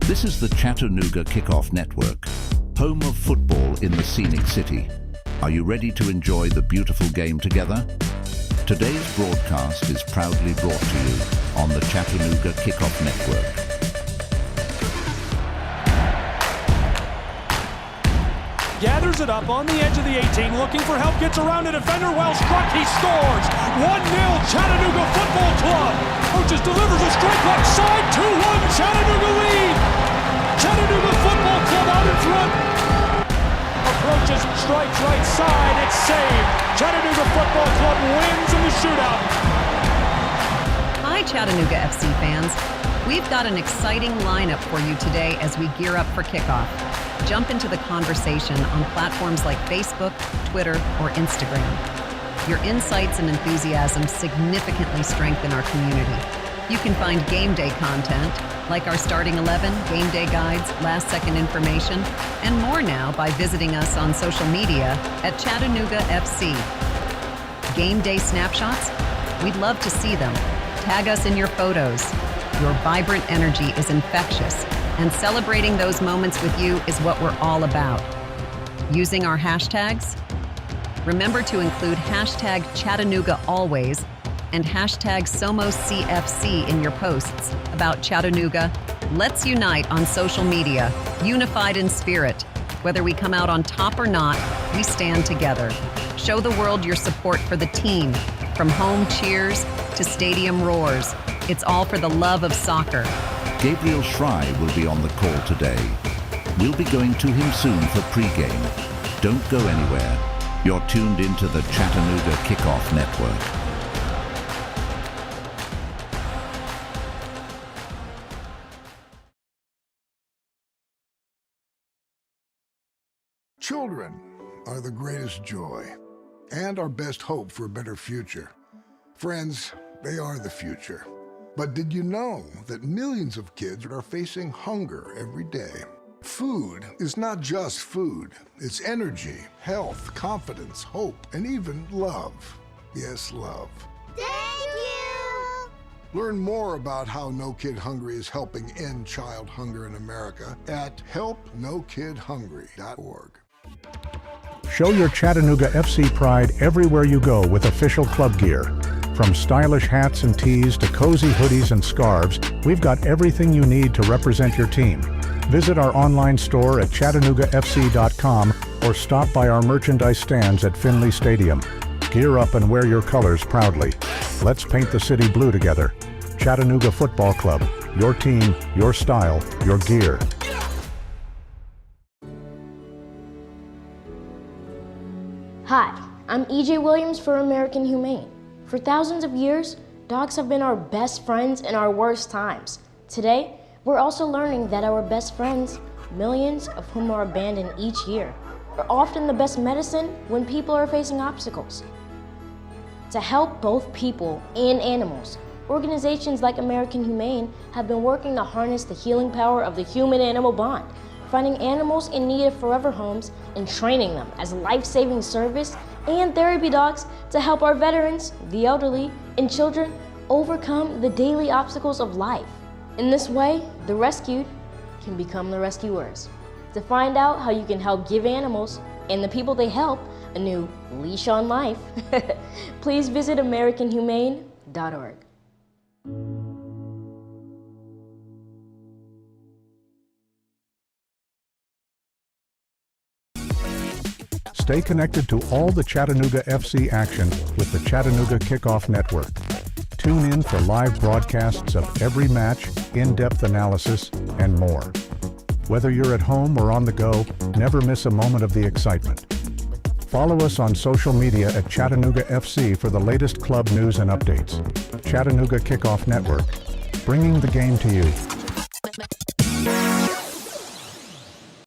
This is the Chattanooga Kickoff Network, home of football in the scenic city. Are you ready to enjoy the beautiful game together? Today's broadcast is proudly brought to you on the Chattanooga Kickoff Network. Gathers it up on the edge of the 18, looking for help, gets around a defender, well struck, he scores! 1-0 Chattanooga Football Club! Coaches delivers a strike left side, 2-1 Chattanooga lead! Chattanooga Football Club out in front! Approaches, strikes right side, it's saved! Chattanooga Football Club wins in the shootout! Hi Chattanooga FC fans! We've got an exciting lineup for you today as we gear up for kickoff. Jump into the conversation on platforms like Facebook, Twitter, or Instagram. Your insights and enthusiasm significantly strengthen our community. You can find game day content, like our starting 11, game day guides, last-second information, and more now by visiting us on social media at Chattanooga FC. Game day snapshots? We'd love to see them. Tag us in your photos. Your vibrant energy is infectious, and celebrating those moments with you is what we're all about. Using our hashtags? Remember to include hashtag Chattanooga always and hashtag SomosCFC in your posts about Chattanooga. Let's unite on social media, unified in spirit. Whether we come out on top or not, we stand together. Show the world your support for the team, from home cheers to stadium roars. It's all for the love of soccer. Gabriel Schrei will be on the call today. We'll be going to him soon for pregame. Don't go anywhere. You're tuned into the Chattanooga Kickoff Network. Children are the greatest joy and our best hope for a better future. Friends, they are the future. But did you know that millions of kids are facing hunger every day? Food is not just food. It's energy, health, confidence, hope, and even love. Yes, love. Thank you! Learn more about how No Kid Hungry is helping end child hunger in America at helpnokidhungry.org. Show your Chattanooga FC pride everywhere you go with official club gear. From stylish hats and tees to cozy hoodies and scarves, we've got everything you need to represent your team. Visit our online store at ChattanoogaFC.com or stop by our merchandise stands at Finley Stadium. Gear up and wear your colors proudly. Let's paint the city blue together. Chattanooga Football Club, your team, your style, your gear. Hi, I'm EJ Williams for American Humane. For thousands of years, dogs have been our best friends in our worst times. Today, we're also learning that our best friends, millions of whom are abandoned each year, are often the best medicine when people are facing obstacles. To help both people and animals, organizations like American Humane have been working to harness the healing power of the human-animal bond, finding animals in need of forever homes and training them as life-saving service and therapy dogs to help our veterans, the elderly, and children overcome the daily obstacles of life. In this way, the rescued can become the rescuers. To find out how you can help give animals and the people they help a new leash on life, please visit AmericanHumane.org. Stay connected to all the Chattanooga FC action with the Chattanooga Kickoff Network. Tune in for live broadcasts of every match, in-depth analysis, and more. Whether you're at home or on the go, never miss a moment of the excitement. Follow us on social media at Chattanooga FC for the latest club news and updates. Chattanooga Kickoff Network, bringing the game to you.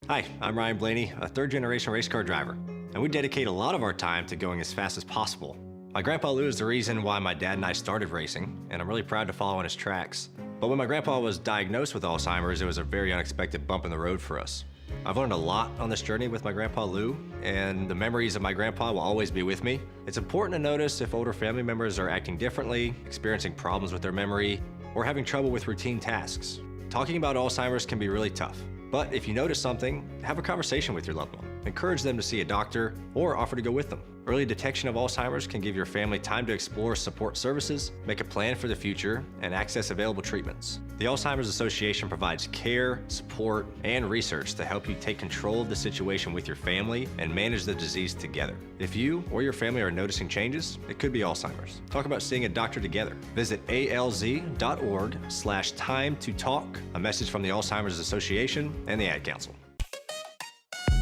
Hi, I'm Ryan Blaney, a third-generation race car driver, and we dedicate a lot of our time to going as fast as possible. My grandpa Lou is the reason why my dad and I started racing, and I'm really proud to follow in his tracks. But when my grandpa was diagnosed with Alzheimer's, it was a very unexpected bump in the road for us. I've learned a lot on this journey with my grandpa Lou, and the memories of my grandpa will always be with me. It's important to notice if older family members are acting differently, experiencing problems with their memory, or having trouble with routine tasks. Talking about Alzheimer's can be really tough, but if you notice something, have a conversation with your loved one. Encourage them to see a doctor or offer to go with them. Early detection of Alzheimer's can give your family time to explore support services, make a plan for the future, and access available treatments. The Alzheimer's Association provides care, support, and research to help you take control of the situation with your family and manage the disease together. If you or your family are noticing changes, it could be Alzheimer's. Talk about seeing a doctor together. Visit alz.org/time to talk. A message from the Alzheimer's Association and the Ad Council.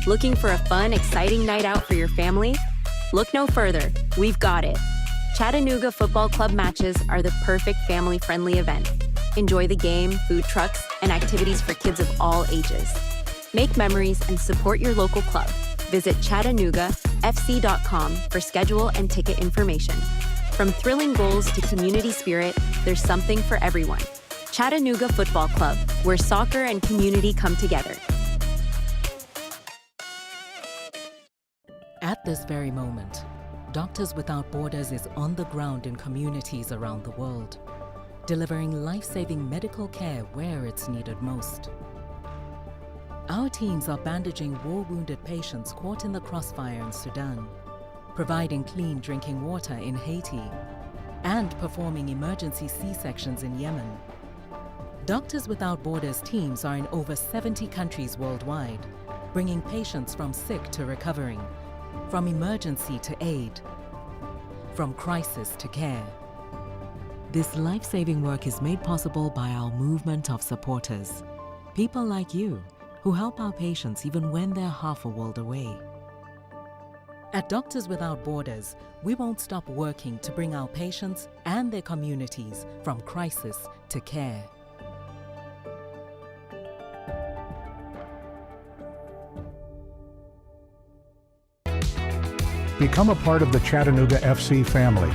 Looking for a fun, exciting night out for your family? Look no further. We've got it. Chattanooga Football Club matches are the perfect family-friendly event. Enjoy the game, food trucks, and activities for kids of all ages. Make memories and support your local club. Visit ChattanoogaFC.com for schedule and ticket information. From thrilling goals to community spirit, there's something for everyone. Chattanooga Football Club, where soccer and community come together. At this very moment, Doctors Without Borders is on the ground in communities around the world, delivering life-saving medical care where it's needed most. Our teams are bandaging war-wounded patients caught in the crossfire in Sudan, providing clean drinking water in Haiti, and performing emergency C-sections in Yemen. Doctors Without Borders teams are in over 70 countries worldwide, bringing patients from sick to recovering, from emergency to aid, from crisis to care. This life-saving work is made possible by our movement of supporters, people like you who help our patients even when they're half a world away. At Doctors Without Borders, we won't stop working to bring our patients and their communities from crisis to care. Become a part of the Chattanooga FC family.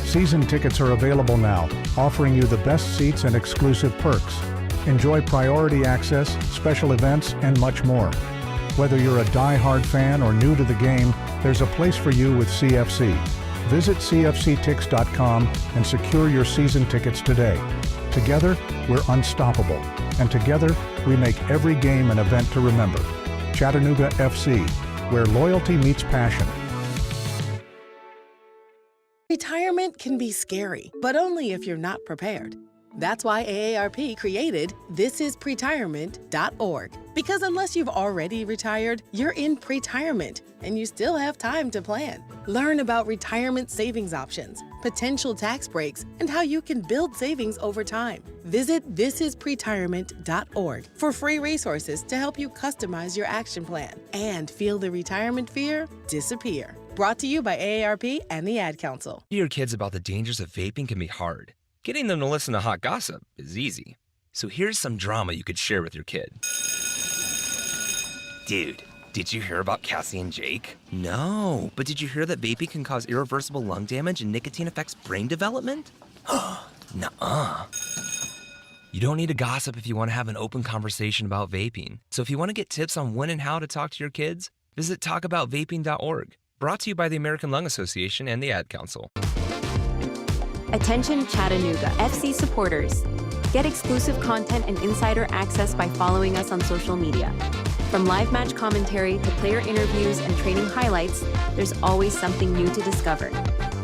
Season tickets are available now, offering you the best seats and exclusive perks. Enjoy priority access, special events, and much more. Whether you're a die-hard fan or new to the game, there's a place for you with CFC. Visit cfctix.com and secure your season tickets today. Together, we're unstoppable, and together, we make every game an event to remember. Chattanooga FC, where loyalty meets passion. Retirement can be scary, but only if you're not prepared. That's why AARP created thisispretirement.org. Because unless you've already retired, you're in pretirement, and you still have time to plan. Learn about retirement savings options, potential tax breaks, and how you can build savings over time. Visit thisispretirement.org for free resources to help you customize your action plan and feel the retirement fear disappear. Brought to you by AARP and the Ad Council. Your kids about the dangers of vaping can be hard. Getting them to listen to hot gossip is easy. So here's some drama you could share with your kid. Dude, did you hear about Cassie and Jake? No, but did you hear that vaping can cause irreversible lung damage and nicotine affects brain development? Nuh-uh. You don't need to gossip if you want to have an open conversation about vaping. So if you want to get tips on when and how to talk to your kids, visit talkaboutvaping.org. Brought to you by the American Lung Association and the Ad Council. Attention Chattanooga FC supporters. Get exclusive content and insider access by following us on social media. From live match commentary to player interviews and training highlights, there's always something new to discover.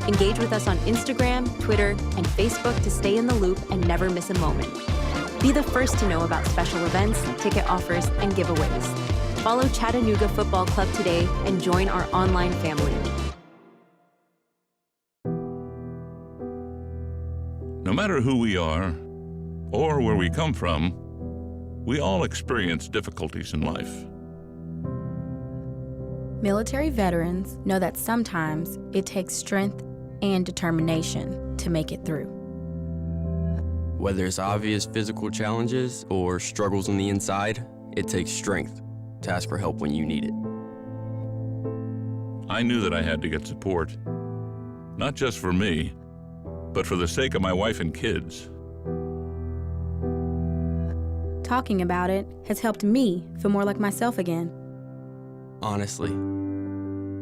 Engage with us on Instagram, Twitter, and Facebook to stay in the loop and never miss a moment. Be the first to know about special events, ticket offers, and giveaways. Follow Chattanooga Football Club today and join our online family. No matter who we are or where we come from, we all experience difficulties in life. Military veterans know that sometimes it takes strength and determination to make it through. Whether it's obvious physical challenges or struggles on the inside, it takes strength to ask for help when you need it. I knew that I had to get support, not just for me, but for the sake of my wife and kids. Talking about it has helped me feel more like myself again. Honestly,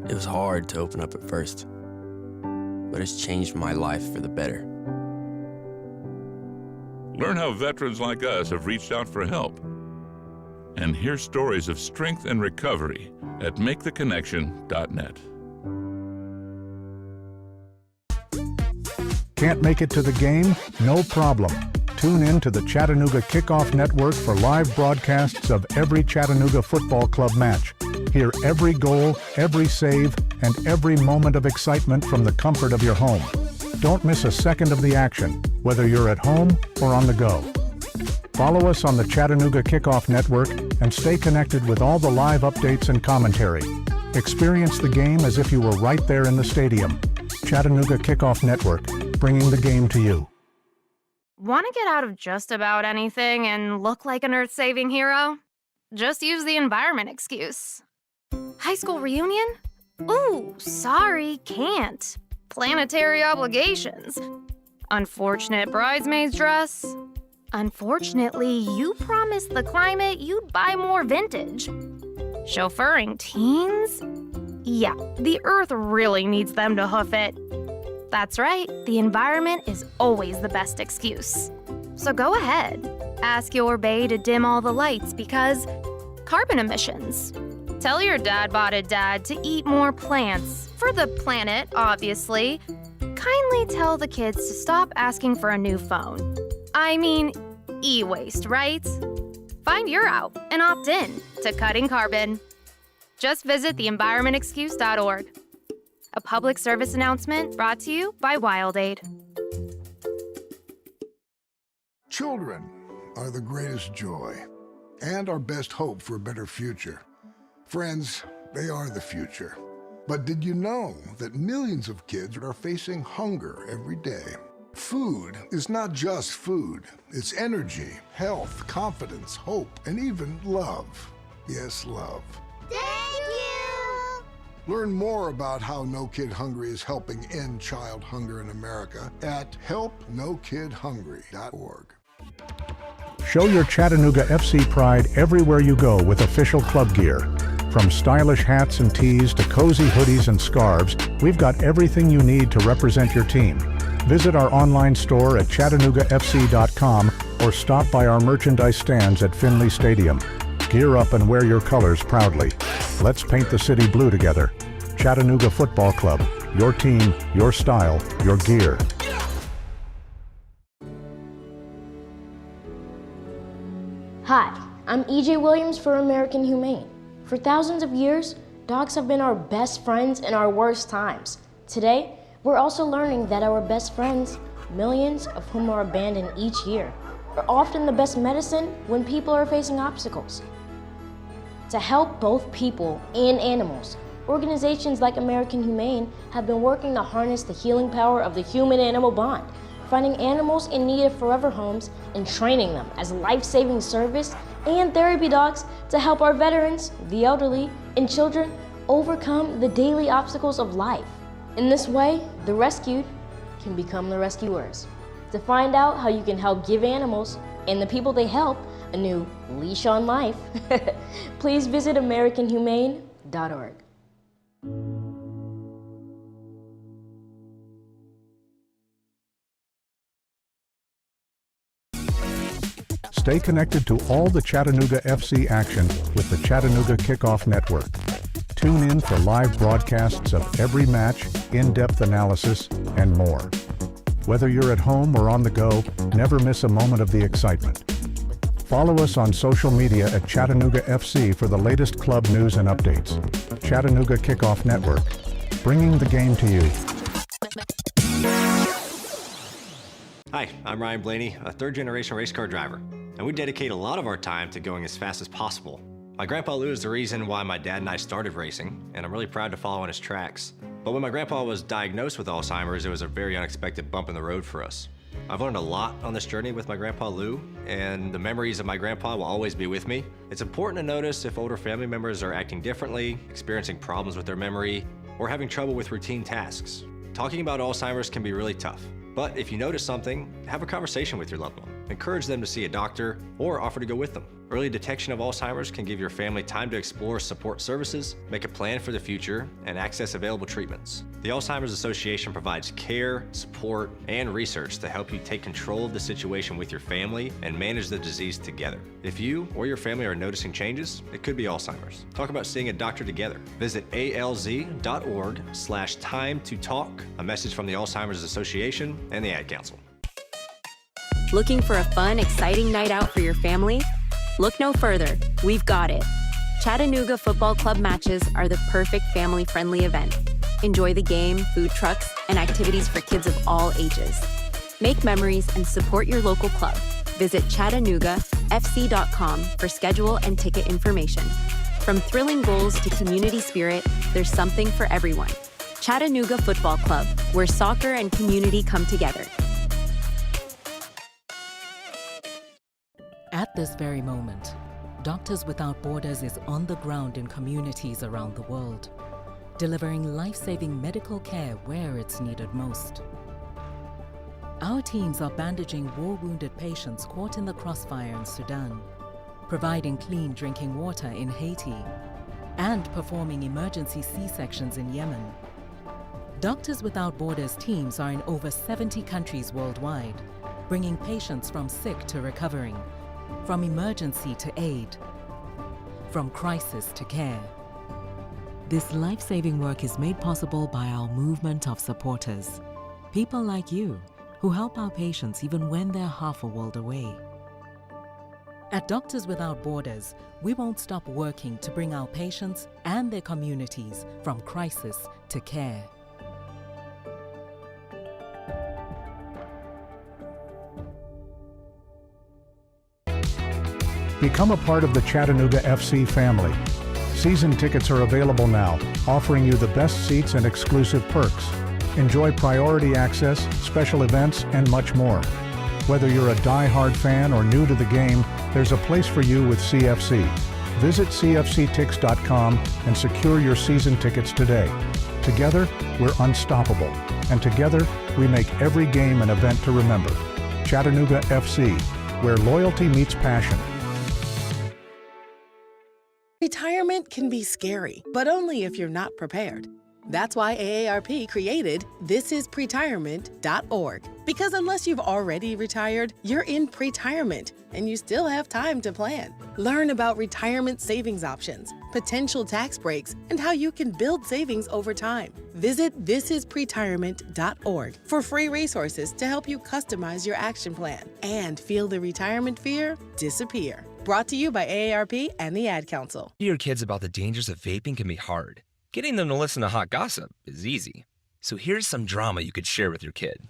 it was hard to open up at first, but it's changed my life for the better. Learn how veterans like us have reached out for help. And hear stories of strength and recovery at maketheconnection.net. Can't make it to the game? No problem. Tune in to the Chattanooga Kickoff Network for live broadcasts of every Chattanooga Football Club match. Hear every goal, every save, and every moment of excitement from the comfort of your home. Don't miss a second of the action, whether you're at home or on the go. Follow us on the Chattanooga Kickoff Network and stay connected with all the live updates and commentary. Experience the game as if you were right there in the stadium. Chattanooga Kickoff Network, bringing the game to you. Want to get out of just about anything and look like an earth-saving hero? Just use the environment excuse. High school reunion? Ooh, sorry, can't. Planetary obligations. Unfortunate bridesmaid's dress. Unfortunately, you promised the climate you'd buy more vintage. Chauffeuring teens? Yeah, the earth really needs them to hoof it. That's right, the environment is always the best excuse. So go ahead, ask your bae to dim all the lights because carbon emissions. Tell your dad-botted dad to eat more plants, for the planet, obviously. Kindly tell the kids to stop asking for a new phone. I mean, e-waste, right? Find your out and opt in to cutting carbon. Just visit theenvironmentexcuse.org. A public service announcement brought to you by WildAid. Children are the greatest joy and our best hope for a better future. Friends, they are the future. But did you know that millions of kids are facing hunger every day? Food is not just food. It's energy, health, confidence, hope, and even love. Yes, love. Thank you! Learn more about how No Kid Hungry is helping end child hunger in America at helpnokidhungry.org. Show your Chattanooga FC pride everywhere you go with official club gear. From stylish hats and tees to cozy hoodies and scarves, we've got everything you need to represent your team. Visit our online store at chattanoogaFC.com or stop by our merchandise stands at Finley Stadium. Gear up and wear your colors proudly. Let's paint the city blue together. Chattanooga Football Club. Your team, your style, your gear. Hi, I'm EJ Williams for American Humane. For thousands of years, dogs have been our best friends in our worst times. Today, we're also learning that our best friends, millions of whom are abandoned each year, are often the best medicine when people are facing obstacles. To help both people and animals, organizations like American Humane have been working to harness the healing power of the human-animal bond, finding animals in need of forever homes and training them as life-saving service and therapy dogs to help our veterans, the elderly, and children overcome the daily obstacles of life. In this way, the rescued can become the rescuers. To find out how you can help give animals and the people they help a new leash on life, please visit AmericanHumane.org. Stay connected to all the Chattanooga FC action with the Chattanooga Kickoff Network. Tune in for live broadcasts of every match, in-depth analysis, and more. Whether you're at home or on the go, never miss a moment of the excitement. Follow us on social media at Chattanooga FC for the latest club news and updates. Chattanooga Kickoff Network, bringing the game to you. Hi, I'm Ryan Blaney, a third-generation race car driver, and we dedicate a lot of our time to going as fast as possible. My grandpa Lou is the reason why my dad and I started racing, and I'm really proud to follow in his tracks. But when my grandpa was diagnosed with Alzheimer's, it was a very unexpected bump in the road for us. I've learned a lot on this journey with my grandpa Lou, and the memories of my grandpa will always be with me. It's important to notice if older family members are acting differently, experiencing problems with their memory, or having trouble with routine tasks. Talking about Alzheimer's can be really tough, but if you notice something, have a conversation with your loved one. Encourage them to see a doctor or offer to go with them. Early detection of Alzheimer's can give your family time to explore support services, make a plan for the future, and access available treatments. The Alzheimer's Association provides care, support, and research to help you take control of the situation with your family and manage the disease together. If you or your family are noticing changes, it could be Alzheimer's. Talk about seeing a doctor together. Visit alz.org/time to talk. A message from the Alzheimer's Association and the Ad Council. Looking for a fun, exciting night out for your family? Look no further. We've got it. Chattanooga Football Club matches are the perfect family-friendly event. Enjoy the game, food trucks, and activities for kids of all ages. Make memories and support your local club. Visit ChattanoogaFC.com for schedule and ticket information. From thrilling goals to community spirit, there's something for everyone. Chattanooga Football Club, where soccer and community come together. At this very moment, Doctors Without Borders is on the ground in communities around the world, delivering life-saving medical care where it's needed most. Our teams are bandaging war-wounded patients caught in the crossfire in Sudan, providing clean drinking water in Haiti, and performing emergency C-sections in Yemen. Doctors Without Borders teams are in over 70 countries worldwide, bringing patients from sick to recovering, from emergency to aid, from crisis to care. This life-saving work is made possible by our movement of supporters, people like you who help our patients even when they're half a world away. At Doctors Without Borders, we won't stop working to bring our patients and their communities from crisis to care. Become a part of the Chattanooga FC family. Season tickets are available now, offering you the best seats and exclusive perks. Enjoy priority access, special events, and much more. Whether you're a die-hard fan or new to the game, there's a place for you with CFC. Visit cfctix.com and secure your season tickets today. Together, we're unstoppable. And together, we make every game an event to remember. Chattanooga FC, where loyalty meets passion. Retirement can be scary, but only if you're not prepared. That's why AARP created thisispretirement.org. Because unless you've already retired, you're in pretirement, and you still have time to plan. Learn about retirement savings options, potential tax breaks, and how you can build savings over time. Visit thisispretirement.org for free resources to help you customize your action plan and feel the retirement fear disappear. Brought to you by AARP and the Ad Council. Your kids about the dangers of vaping can be hard. Getting them to listen to hot gossip is easy. So here's some drama you could share with your kid.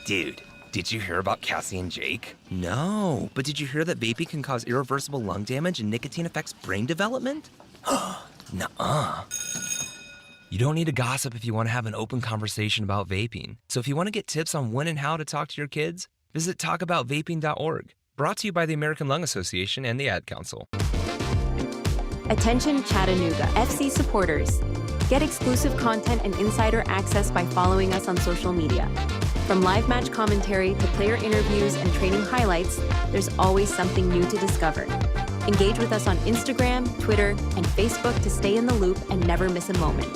Dude, did you hear about Cassie and Jake? No, but did you hear that vaping can cause irreversible lung damage and nicotine affects brain development? Nuh-uh. You don't need to gossip if you want to have an open conversation about vaping. So if you want to get tips on when and how to talk to your kids, visit talkaboutvaping.org. Brought to you by the American Lung Association and the Ad Council. Attention Chattanooga FC supporters. Get exclusive content and insider access by following us on social media. From live match commentary to player interviews and training highlights, there's always something new to discover. Engage with us on Instagram, Twitter, and Facebook to stay in the loop and never miss a moment.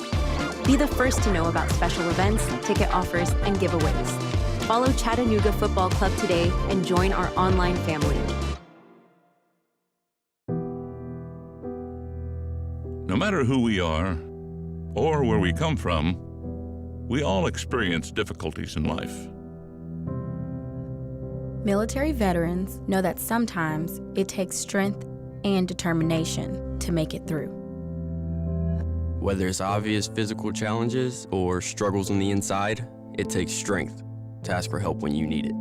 Be the first to know about special events, ticket offers, and giveaways. Follow Chattanooga Football Club today and join our online family. No matter who we are or where we come from, we all experience difficulties in life. Military veterans know that sometimes it takes strength and determination to make it through. Whether it's obvious physical challenges or struggles on the inside, it takes strength to ask for help when you need it.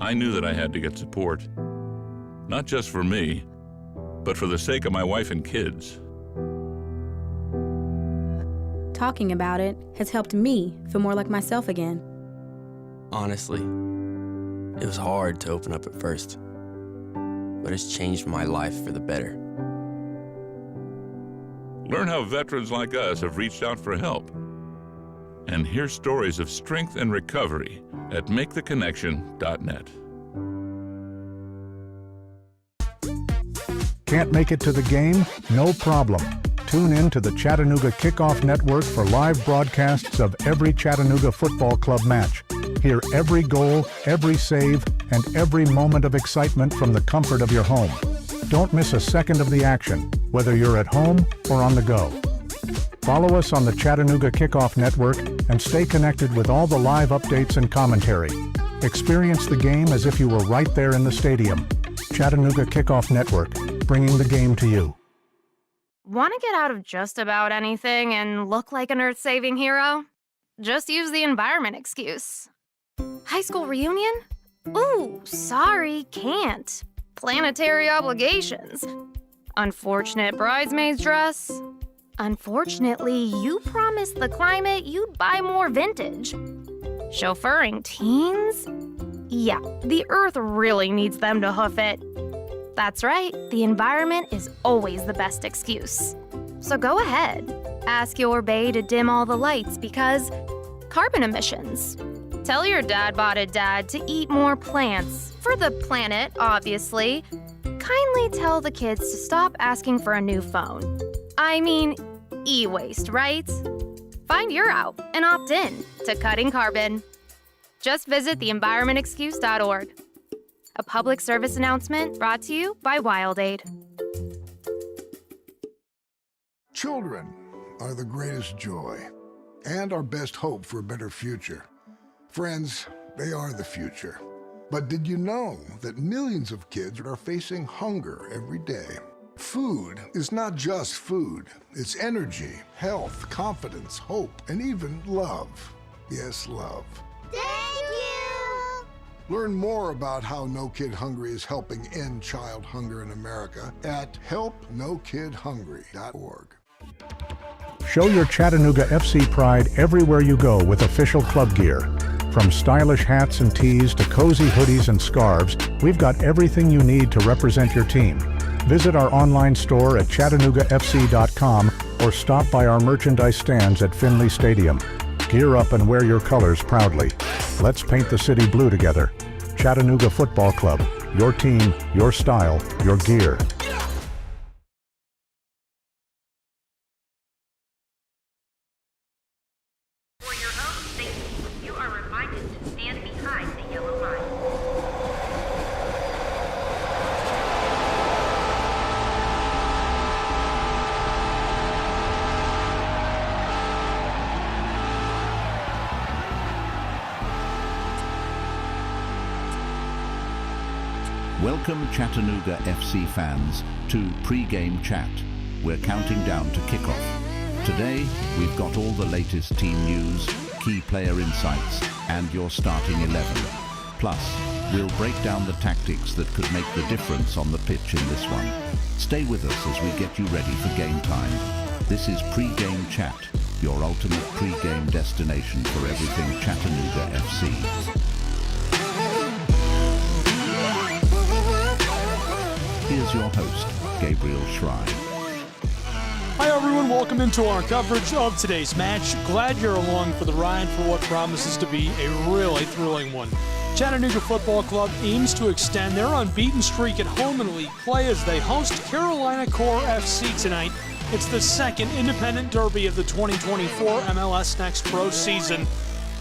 I knew that I had to get support, not just for me, but for the sake of my wife and kids. Talking about it has helped me feel more like myself again. Honestly, it was hard to open up at first, but it's changed my life for the better. Learn how veterans like us have reached out for help. And hear stories of strength and recovery at MakeTheConnection.net. Can't make it to the game? No problem. Tune in to the Chattanooga Kickoff Network for live broadcasts of every Chattanooga Football Club match. Hear every goal, every save, and every moment of excitement from the comfort of your home. Don't miss a second of the action, whether you're at home or on the go. Follow us on the Chattanooga Kickoff Network and stay connected with all the live updates and commentary. Experience the game as if you were right there in the stadium. Chattanooga Kickoff Network, bringing the game to you. Want to get out of just about anything and look like an earth-saving hero? Just use the environment excuse. High school reunion? Ooh, sorry, can't. Planetary obligations. Unfortunate bridesmaid's dress. Unfortunately, you promised the climate you'd buy more vintage. Chauffeuring teens? Yeah, the earth really needs them to hoof it. That's right, the environment is always the best excuse. So go ahead, ask your bae to dim all the lights because carbon emissions. Tell your dad-botted dad to eat more plants, for the planet, obviously. Kindly tell the kids to stop asking for a new phone. I mean, e-waste, right? Find your out and opt in to cutting carbon. Just visit theenvironmentexcuse.org. A public service announcement brought to you by WildAid. Children are the greatest joy and our best hope for a better future. Friends, they are the future. But did you know that millions of kids are facing hunger every day? Food is not just food. It's energy, health, confidence, hope, and even love. Yes, love. Thank you! Learn more about how No Kid Hungry is helping end child hunger in America at helpnokidhungry.org. Show your Chattanooga FC pride everywhere you go with official club gear. From stylish hats and tees to cozy hoodies and scarves, we've got everything you need to represent your team. Visit our online store at chattanoogaFC.com or stop by our merchandise stands at Finley Stadium. Gear up and wear your colors proudly. Let's paint the city blue together. Chattanooga Football Club. Your team, your style, your gear. For your own safety, you are reminded to stand behind the yellow line. Welcome Chattanooga FC fans to Pre-Game Chat. We're counting down to kickoff. Today, we've got all the latest team news, key player insights, and your starting 11. Plus, we'll break down the tactics that could make the difference on the pitch in this one. Stay with us as we get you ready for game time. This is Pre-Game Chat, your ultimate pre-game destination for everything Chattanooga FC. Here's your host, Gabriel Schrei. Hi everyone, welcome into our coverage of today's match. Glad you're along for the ride for what promises to be a really thrilling one. Chattanooga Football Club aims to extend their unbeaten streak at home in league play as they host Carolina Core FC tonight. It's the second independent derby of the 2024 MLS Next Pro season.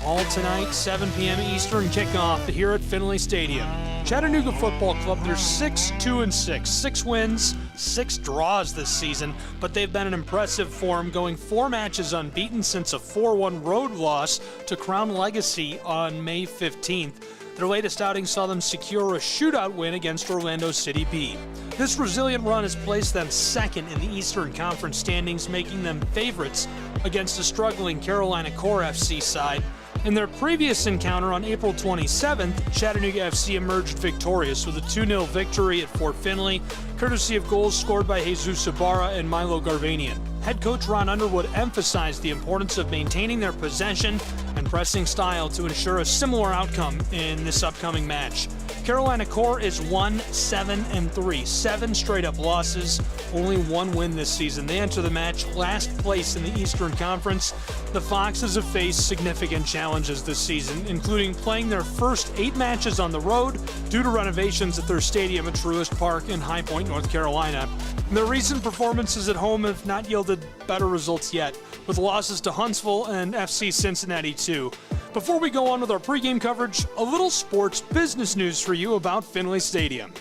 All tonight, 7 p.m. Eastern kickoff here at Finley Stadium. Chattanooga Football Club, they're 6-2-6. 6 wins, 6 draws this season, but they've been in impressive form, going 4 matches unbeaten since a 4-1 road loss to Crown Legacy on May 15th. Their latest outing saw them secure a shootout win against Orlando City B. This resilient run has placed them second in the Eastern Conference standings, making them favorites against a struggling Carolina Core FC side. In their previous encounter on April 27th, Chattanooga FC emerged victorious with a 2-0 victory at Fort Finley, courtesy of goals scored by Jesus Ibarra and Milo Garvanian. Head coach Ron Underwood emphasized the importance of maintaining their possession and pressing style to ensure a similar outcome in this upcoming match. Carolina Core is 1-7-3, 7 straight-up losses, only 1 win this season. They enter the match last place in the Eastern Conference. The Foxes have faced significant challenges this season, including playing their first 8 matches on the road due to renovations at their stadium at Truist Park in High Point, North Carolina. Their recent performances at home have not yielded better results yet, with losses to Huntsville and FC Cincinnati too. Before we go on with our pregame coverage, a little sports business news for you about Finley Stadium.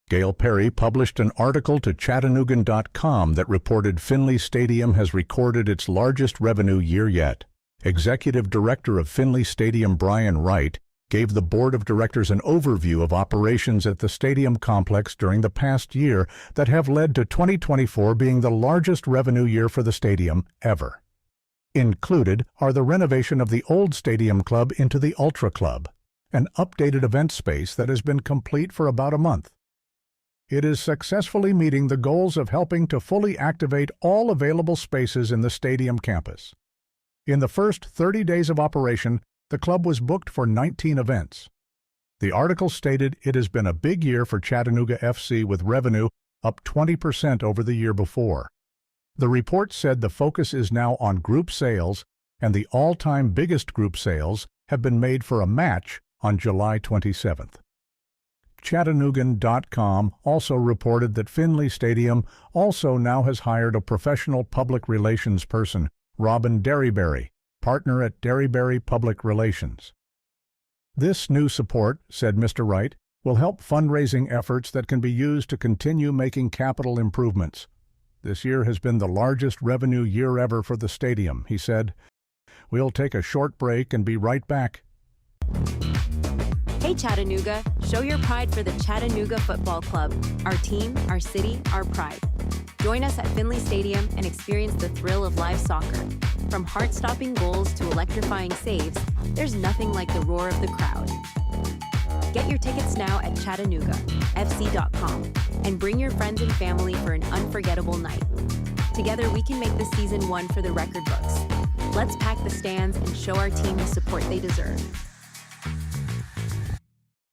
Gail Perry published an article to Chattanooga.com that reported Finley Stadium has recorded its largest revenue year yet. Executive Director of Finley Stadium Brian Wright gave the Board of Directors an overview of operations at the stadium complex during the past year that have led to 2024 being the largest revenue year for the stadium ever. Included are the renovation of the old Stadium Club into the Ultra Club, an updated event space that has been complete for about a month. It is successfully meeting the goals of helping to fully activate all available spaces in the stadium campus. In the first 30 days of operation, the club was booked for 19 events. The article stated it has been a big year for Chattanooga FC with revenue up 20% over the year before. The report said the focus is now on group sales, and the all-time biggest group sales have been made for a match on July 27th. Chattanoogan.com also reported that Finley Stadium also now has hired a professional public relations person, Robin Derryberry, partner at Derryberry Public Relations. This new support, said Mr. Wright, will help fundraising efforts that can be used to continue making capital improvements. This year has been the largest revenue year ever for the stadium, he said. We'll take a short break and be right back. Hey Chattanooga, show your pride for the Chattanooga Football Club. Our team, our city, our pride. Join us at Finley Stadium and experience the thrill of live soccer. From heart-stopping goals to electrifying saves, there's nothing like the roar of the crowd. Get your tickets now at ChattanoogaFC.com and bring your friends and family for an unforgettable night. Together we can make this season one for the record books. Let's pack the stands and show our team the support they deserve.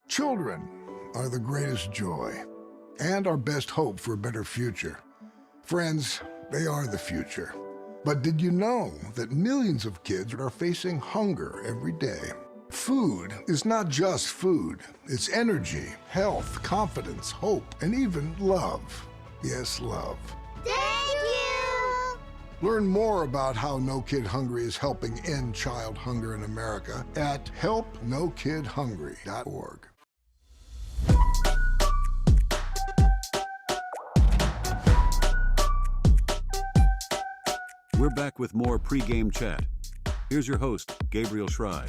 Children are the greatest joy and our best hope for a better future. Friends, they are the future. But did you know that millions of kids are facing hunger every day? Food is not just food. It's energy, health, confidence, hope, and even love. Yes, love. Thank you! Learn more about how No Kid Hungry is helping end child hunger in America at helpnokidhungry.org. We're back with more pregame chat. Here's your host, Gabriel Schrei.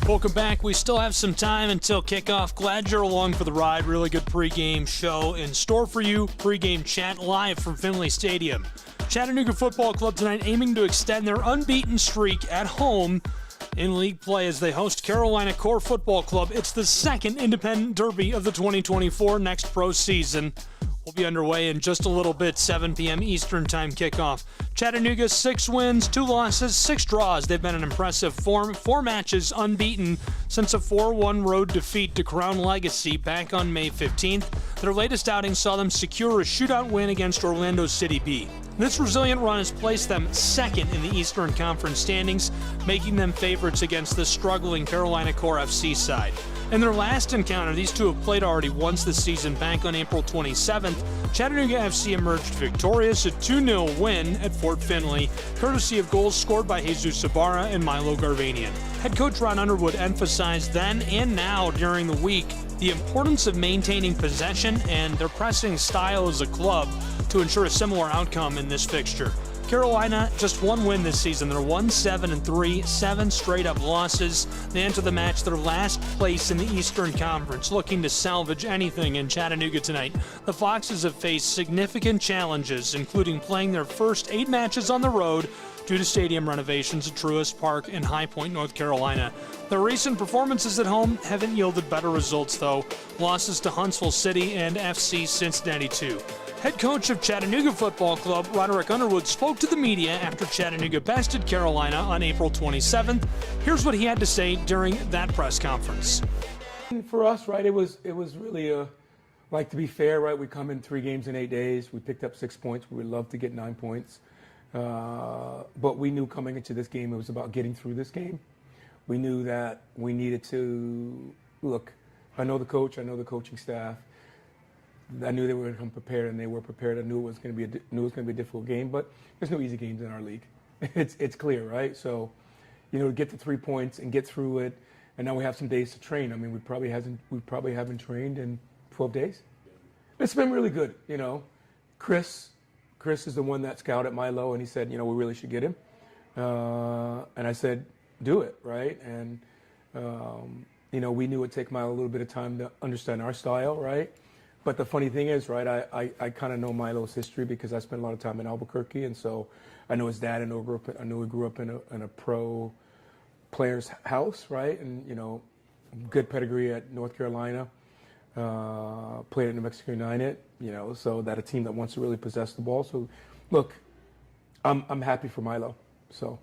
Welcome back. We still have some time until kickoff. Glad you're along for the ride. Really good pregame show in store for you. Pregame chat live from Finley Stadium. Chattanooga Football Club tonight aiming to extend their unbeaten streak at home in league play as they host Carolina Core Football Club. It's the second independent derby of the 2024 next pro season. We'll be underway in just a little bit, 7 p.m. Eastern Time kickoff. Chattanooga, 6 wins, 2 losses, 6 draws. They've been in impressive form. 4 matches unbeaten since a 4-1 road defeat to Crown Legacy back on May 15th. Their latest outing saw them secure a shootout win against Orlando City B. This resilient run has placed them second in the Eastern Conference standings, making them favorites against the struggling Carolina Core FC side. In their last encounter, these two have played already once this season, back on April 27th. Chattanooga FC emerged victorious, a 2-0 win at Fort Finley, courtesy of goals scored by Jesus Ibarra and Milo Garvanian. Head coach Ron Underwood emphasized then and now during the week the importance of maintaining possession and their pressing style as a club to ensure a similar outcome in this fixture. Carolina, just 1 win this season. They're 1-7-3, 7 straight-up losses. They enter the match their last place in the Eastern Conference, looking to salvage anything in Chattanooga tonight. The Foxes have faced significant challenges, including playing their first 8 matches on the road due to stadium renovations at Truist Park in High Point, North Carolina. Their recent performances at home haven't yielded better results, though. Losses to Huntsville City and FC Cincinnati 2. Head coach of Chattanooga Football Club, Roderick Underwood, spoke to the media after Chattanooga bested Carolina on April 27th. Here's what he had to say during that press conference. For us, right, it was really like, to be fair, right, we come in 3 games in 8 days. We picked up 6 points. We would love to get 9 points. But we knew coming into this game, it was about getting through this game. We knew that we needed to, look, I know the coach, I know the coaching staff. I knew they were going to come prepared, and they were prepared. I knew it was going to be a difficult game, but there's no easy games in our league. It's clear, right? So, to get to 3 points and get through it, and now we have some days to train. I mean, we probably haven't trained in 12 days. It's been really good, Chris is the one that scouted Milo, and he said, we really should get him. And I said, do it, right? And we knew it would take Milo a little bit of time to understand our style, right? But the funny thing is, right, I kind of know Milo's history because I spent a lot of time in Albuquerque, and so I know his dad, and I know he grew up in a pro player's house, right? And, good pedigree at North Carolina, played at New Mexico United, so that a team that wants to really possess the ball. So, look, I'm happy for Milo, so.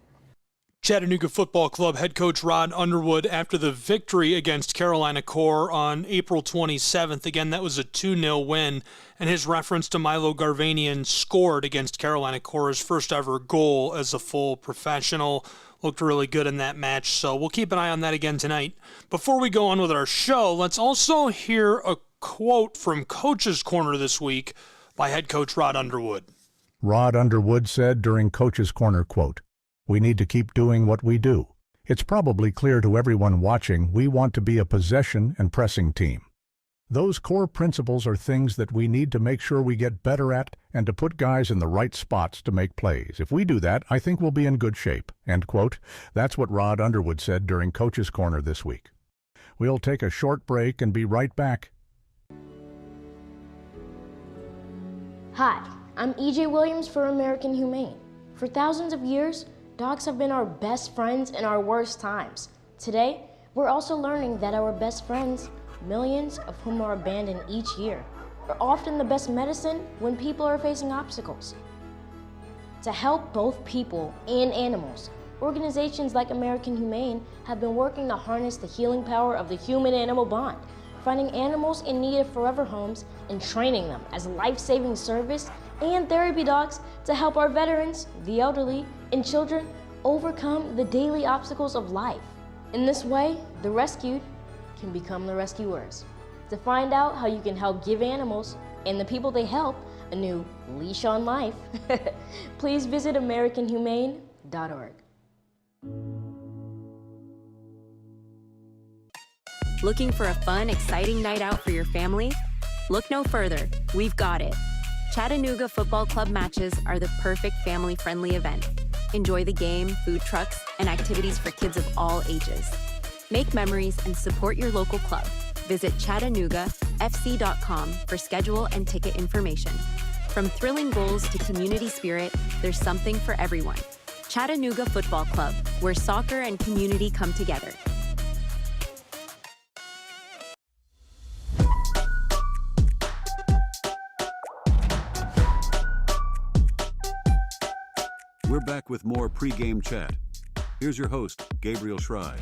Chattanooga Football Club head coach Rod Underwood after the victory against Carolina Core on April 27th. Again, that was a 2-0 win, and his reference to Milo Garvanian scored against Carolina Core, his first ever goal as a full professional. Looked really good in that match, so we'll keep an eye on that again tonight. Before we go on with our show, let's also hear a quote from Coach's Corner this week by head coach Rod Underwood. Rod Underwood said during Coach's Corner, quote, "We need to keep doing what we do. It's probably clear to everyone watching we want to be a possession and pressing team. Those core principles are things that we need to make sure we get better at and to put guys in the right spots to make plays. If we do that, I think we'll be in good shape." End quote. That's what Rod Underwood said during Coach's Corner this week. We'll take a short break and be right back. Hi, I'm EJ Williams for American Humane. For thousands of years, dogs have been our best friends in our worst times. Today, we're also learning that our best friends, millions of whom are abandoned each year, are often the best medicine when people are facing obstacles. To help both people and animals, organizations like American Humane have been working to harness the healing power of the human-animal bond, finding animals in need of forever homes and training them as life-saving service and therapy dogs to help our veterans, the elderly, and children overcome the daily obstacles of life. In this way, the rescued can become the rescuers. To find out how you can help give animals and the people they help a new leash on life, please visit AmericanHumane.org. Looking for a fun, exciting night out for your family? Look no further. We've got it. Chattanooga Football Club matches are the perfect family-friendly event. Enjoy the game, food trucks, and activities for kids of all ages. Make memories and support your local club. Visit ChattanoogaFC.com for schedule and ticket information. From thrilling goals to community spirit, there's something for everyone. Chattanooga Football Club, where soccer and community come together. We're back with more pregame chat. Here's your host, Gabriel Schrei.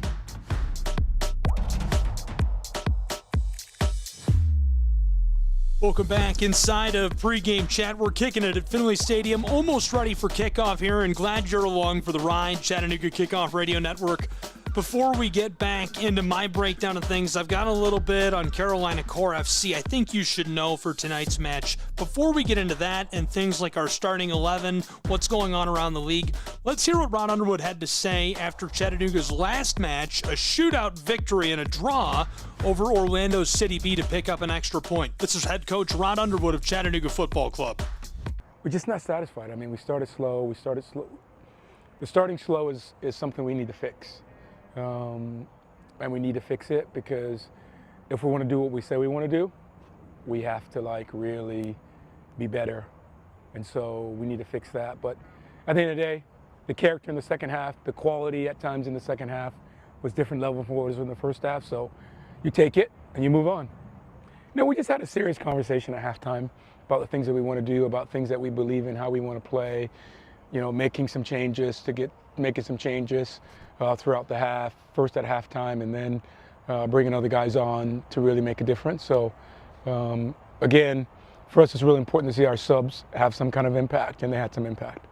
Welcome back inside of pregame chat. We're kicking it at Finley Stadium, almost ready for kickoff here, and glad you're along for the ride. Chattanooga Kickoff Radio Network. Before we get back into my breakdown of things, I've got a little bit on Carolina Core FC I think you should know for tonight's match. Before we get into that and things like our starting 11, what's going on around the league, let's hear what Rod Underwood had to say after Chattanooga's last match, a shootout victory and a draw over Orlando City B to pick up an extra point. This is head coach Rod Underwood of Chattanooga Football Club. We're just not satisfied. I mean, we started slow. The starting slow is something we need to fix. And we need to fix it because if we want to do what we say we want to do, we have to really be better. And so we need to fix that. But at the end of the day, the character in the second half, the quality at times in the second half was different level from what was in the first half. So you take it and you move on. No, we just had a serious conversation at halftime about the things that we want to do, about things that we believe in, how we want to play, making some changes throughout the half, first at halftime, and then bringing other guys on to really make a difference. So again, for us, it's really important to see our subs have some kind of impact, and they had some impact.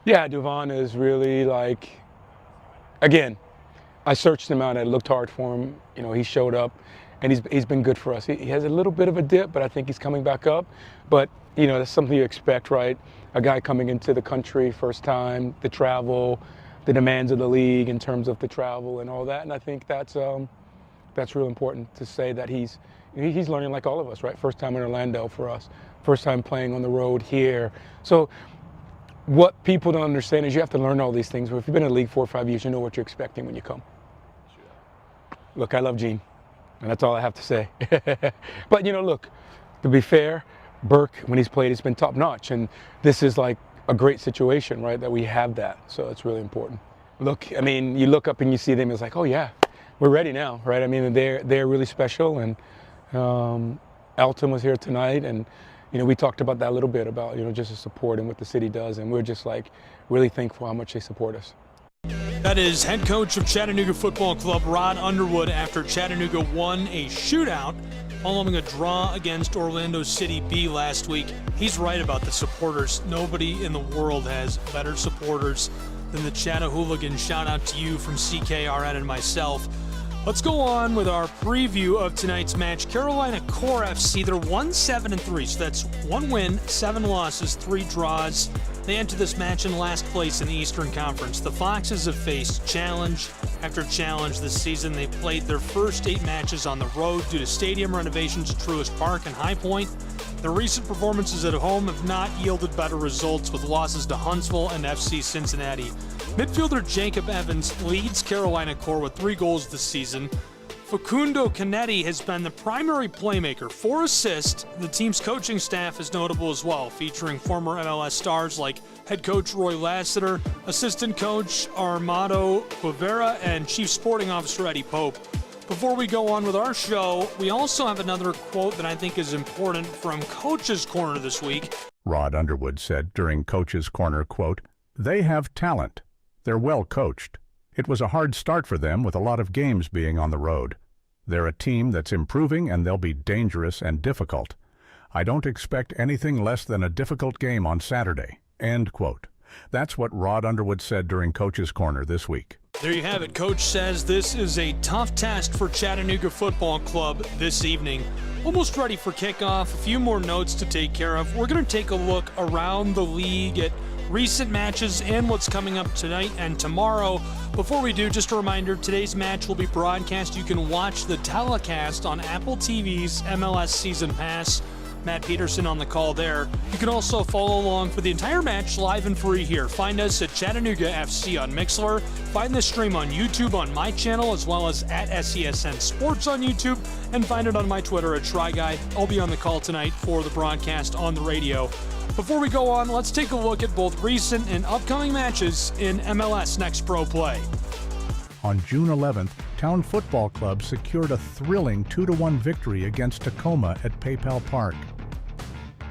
Yeah, Duvon is really again, I searched him out. I looked hard for him. He showed up, and he's been good for us. He has a little bit of a dip, but I think he's coming back up. But that's something you expect, right? A guy coming into the country first time, the travel, the demands of the league in terms of the travel and all that. And I think that's real important to say that he's learning like all of us, right? First time in Orlando for us, first time playing on the road here. So what people don't understand is you have to learn all these things. If you've been in the league 4 or 5 years, you know what you're expecting when you come. Look, I love Gene, and that's all I have to say. But look, to be fair, Burke, when he's played, he's been top notch, and this is like a great situation, right? That we have that, so it's really important. Look, I mean, you look up and you see them, it's like, oh yeah, we're ready now, right? I mean, they're really special, and Elton was here tonight, and we talked about that a little bit about just the support and what the city does, and we're just really thankful how much they support us. That is head coach of Chattanooga Football Club, Rod Underwood, after Chattanooga won a shootout following a draw against Orlando City B last week. He's right about the supporters. Nobody in the world has better supporters than the Chattahooligans. Shout out to you from CKRN and myself. Let's go on with our preview of tonight's match. Carolina Core FC, they're 1-7-3, so that's 1 win, 7 losses, 3 draws. They enter this match in last place in the Eastern Conference. The Foxes have faced challenge after challenge this season. They played their first 8 matches on the road due to stadium renovations at Truist Park and High Point. Their recent performances at home have not yielded better results, with losses to Huntsville and FC Cincinnati. Midfielder Jacob Evans leads Carolina Core with 3 goals this season. Facundo Canetti has been the primary playmaker, 4 assists. The team's coaching staff is notable as well, featuring former MLS stars like head coach Roy Lassiter, assistant coach Armando Guevara, and chief sporting officer Eddie Pope. Before we go on with our show, we also have another quote that I think is important from Coach's Corner this week. Rod Underwood said during Coach's Corner, quote, "They have talent. They're well coached. It was a hard start for them with a lot of games being on the road. They're a team that's improving, and they'll be dangerous and difficult. I don't expect anything less than a difficult game on Saturday." End quote. That's what Rod Underwood said during Coach's Corner this week. There you have it. Coach says this is a tough test for Chattanooga Football Club this evening. Almost ready for kickoff. A few more notes to take care of. We're going to take a look around the league at recent matches and what's coming up tonight and tomorrow. Before we do, just a reminder, today's match will be broadcast. You can watch the telecast on Apple TV's MLS Season Pass. Matt Peterson on the call there. You can also follow along for the entire match live and free here. Find us at Chattanooga FC on Mixlr. Find the stream on YouTube on my channel, as well as at SESN Sports on YouTube, and find it on my Twitter at TryGuy. I'll be on the call tonight for the broadcast on the radio. Before we go on, let's take a look at both recent and upcoming matches in MLS Next Pro Play. On June 11th, Town Football Club secured a thrilling 2-1 victory against Tacoma at PayPal Park.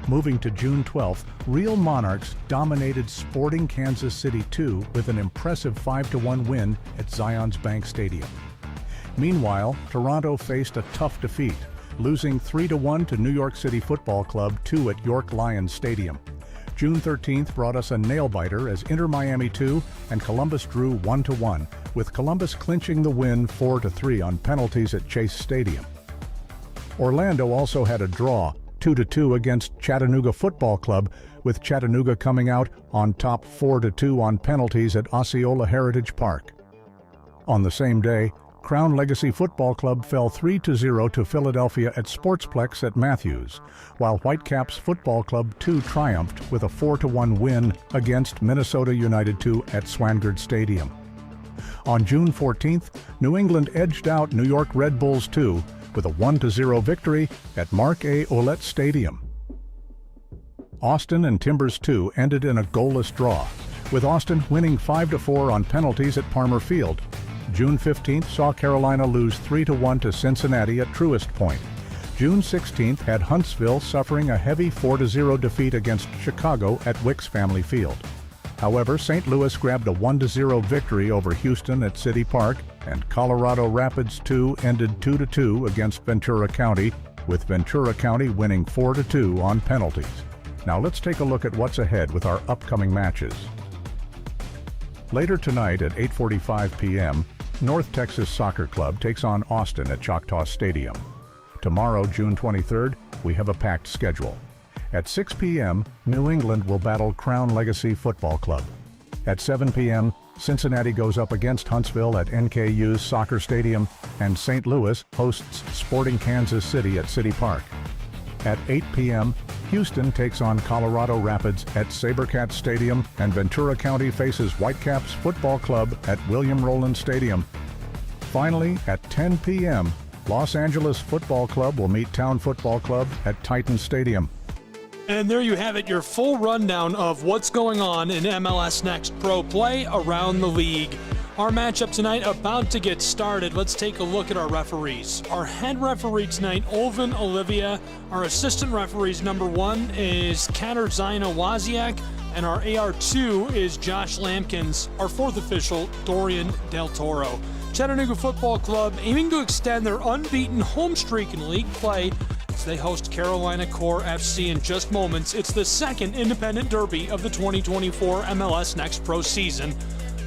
Moving to June 12th, Real Monarchs dominated Sporting Kansas City 2 with an impressive 5-1 win at Zions Bank Stadium. Meanwhile, Toronto faced a tough defeat, losing 3-1 to New York City Football Club 2 at York Lions Stadium. June 13th brought us a nail-biter as Inter Miami 2 and Columbus drew 1-1, with Columbus clinching the win 4-3 on penalties at Chase Stadium. Orlando also had a draw, 2-2 against Chattanooga Football Club, with Chattanooga coming out on top 4-2 on penalties at Osceola Heritage Park. On the same day, Crown Legacy Football Club fell 3-0 to Philadelphia at Sportsplex at Matthews, while Whitecaps Football Club 2 triumphed with a 4-1 win against Minnesota United 2 at Swangard Stadium. On June 14th, New England edged out New York Red Bulls 2 with a 1-0 victory at Mark A. Ouellette Stadium. Austin and Timbers 2 ended in a goalless draw, with Austin winning 5-4 on penalties at Palmer Field. June 15th saw Carolina lose 3-1 to Cincinnati at Truist Point. June 16th had Huntsville suffering a heavy 4-0 defeat against Chicago at Wicks Family Field. However, St. Louis grabbed a 1-0 victory over Houston at City Park, and Colorado Rapids 2 ended 2-2 against Ventura County, with Ventura County winning 4-2 on penalties. Now let's take a look at what's ahead with our upcoming matches. Later tonight at 8:45 p.m., North Texas Soccer Club takes on Austin at Choctaw Stadium. Tomorrow, June 23rd, we have a packed schedule. At 6 p.m., New England will battle Crown Legacy Football Club. At 7 p.m., Cincinnati goes up against Huntsville at NKU's Soccer Stadium, and St. Louis hosts Sporting Kansas City at City Park. At 8 p.m., Houston takes on Colorado Rapids at SaberCats Stadium, and Ventura County faces Whitecaps Football Club at William Rowland Stadium. Finally, at 10 p.m., Los Angeles Football Club will meet Town Football Club at Titan Stadium. And there you have it, your full rundown of what's going on in MLS Next Pro play around the league. Our matchup tonight about to get started. Let's take a look at our referees. Our head referee tonight, Olvin Olivia. Our assistant referees, number 1 is Katarzyna Wozniak, and our AR2 is Josh Lampkins. Our 4th official, Dorian Del Toro. Chattanooga Football Club aiming to extend their unbeaten home streak in league play as they host Carolina Core FC in just moments. It's the second independent derby of the 2024 MLS Next Pro season.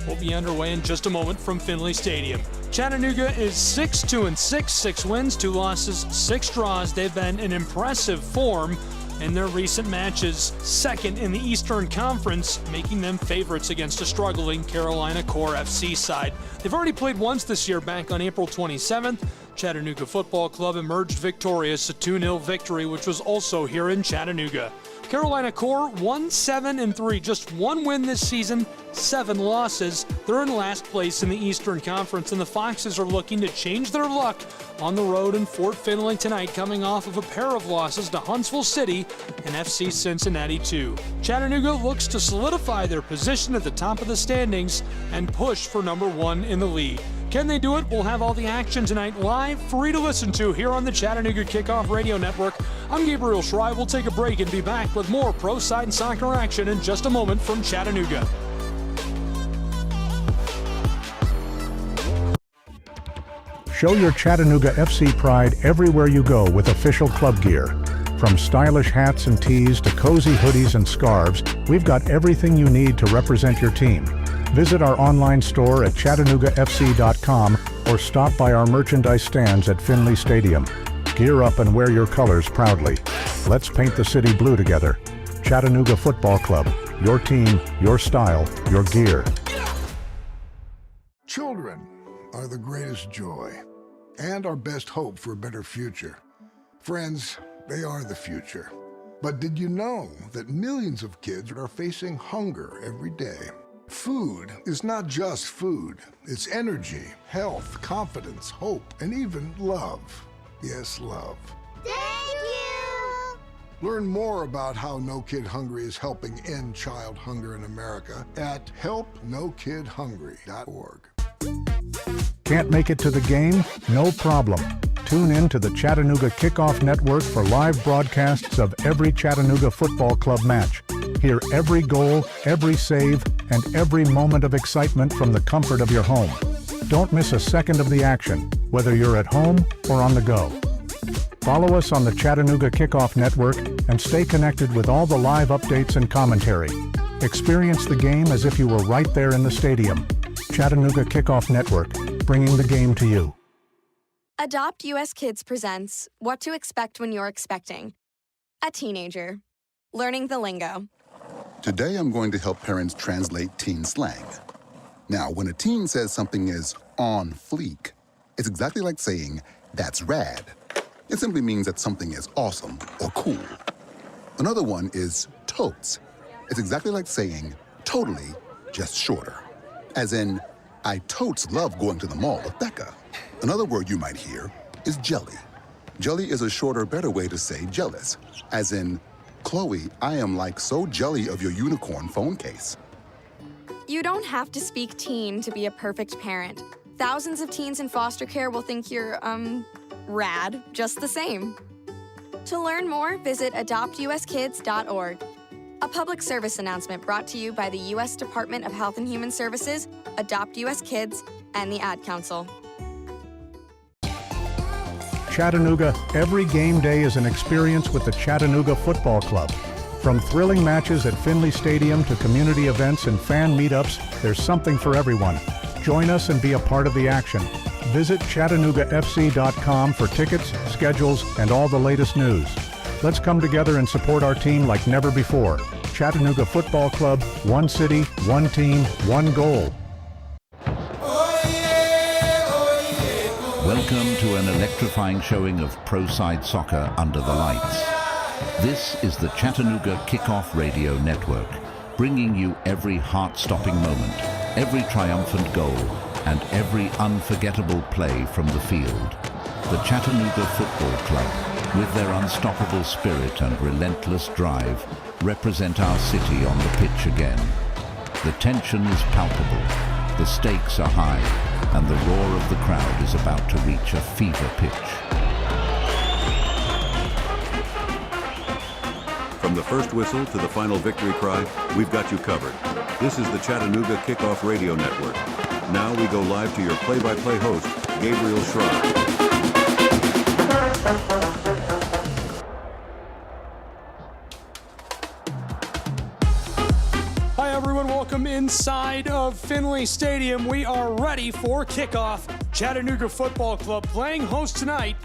Will be underway in just a moment from Finley Stadium. Chattanooga is 6-2-6, 6 wins, 2 losses, 6 draws. They've been in impressive form in their recent matches, second in the Eastern Conference, making them favorites against a struggling Carolina Core FC side. They've already played once this year, back on April 27th. Chattanooga Football Club emerged victorious, a 2-0 victory, which was also here in Chattanooga. Carolina Core 1-7-3, just 1 win this season, 7 losses. They're in last place in the Eastern Conference, and the Foxes are looking to change their luck on the road in Fort Finley tonight, coming off of a pair of losses to Huntsville City and FC Cincinnati 2. Chattanooga looks to solidify their position at the top of the standings and push for number 1 in the league. Can they do it? We'll have all the action tonight live, free to listen to here on the Chattanooga Kickoff Radio Network. I'm Gabriel Schry. We'll take a break and be back with more pro side soccer action in just a moment from Chattanooga. Show your Chattanooga FC pride everywhere you go with official club gear. From stylish hats and tees to cozy hoodies and scarves, we've got everything you need to represent your team. Visit our online store at ChattanoogaFC.com or stop by our merchandise stands at Finley Stadium. Gear up and wear your colors proudly. Let's paint the city blue together. Chattanooga Football Club. Your team, your style, your gear. Children are the greatest joy and our best hope for a better future. Friends, they are the future. But did you know that millions of kids are facing hunger every day? Food is not just food. It's energy, health, confidence, hope, and even love. Yes, love. Thank you! Learn more about how No Kid Hungry is helping end child hunger in America at helpnokidhungry.org. Can't make it to the game? No problem. Tune in to the Chattanooga Kickoff Network for live broadcasts of every Chattanooga Football Club match. Hear every goal, every save, and every moment of excitement from the comfort of your home. Don't miss a second of the action, whether you're at home or on the go. Follow us on the Chattanooga Kickoff Network and stay connected with all the live updates and commentary. Experience the game as if you were right there in the stadium. Chattanooga Kickoff Network, bringing the game to you. Adopt US Kids presents What to Expect When You're Expecting. A teenager. Learning the lingo. Today I'm going to help parents translate teen slang. Now, when a teen says something is on fleek, it's exactly like saying, that's rad. It simply means that something is awesome or cool. Another one is totes. It's exactly like saying, totally, just shorter. As in, I totes love going to the mall with Becca. Another word you might hear is jelly. Jelly is a shorter, better way to say jealous. As in, Chloe, I am like so jelly of your unicorn phone case. You don't have to speak teen to be a perfect parent. Thousands of teens in foster care will think you're, rad, just the same. To learn more, visit adoptuskids.org. A public service announcement brought to you by the U.S. Department of Health and Human Services, Adopt U.S. Kids, and the Ad Council. Chattanooga, every game day is an experience with the Chattanooga Football Club. From thrilling matches at Finley Stadium to community events and fan meetups, there's something for everyone. Join us and be a part of the action. Visit ChattanoogaFC.com for tickets, schedules, and all the latest news. Let's come together and support our team like never before. Chattanooga Football Club, one city, one team, one goal. Welcome to an electrifying showing of pro-side soccer under the lights. This is the Chattanooga Kickoff Radio Network, bringing you every heart-stopping moment, every triumphant goal, and every unforgettable play from the field. The Chattanooga Football Club, with their unstoppable spirit and relentless drive, represent our city on the pitch again. The tension is palpable, the stakes are high, and the roar of the crowd is about to reach a fever pitch. From the first whistle to the final victory cry, we've got you covered. This is the Chattanooga Kickoff Radio Network. Now we go live to your play-by-play host, Gabriel Schreiber. Hi everyone, welcome inside of Finley Stadium. We are ready for kickoff. Chattanooga Football Club playing host tonight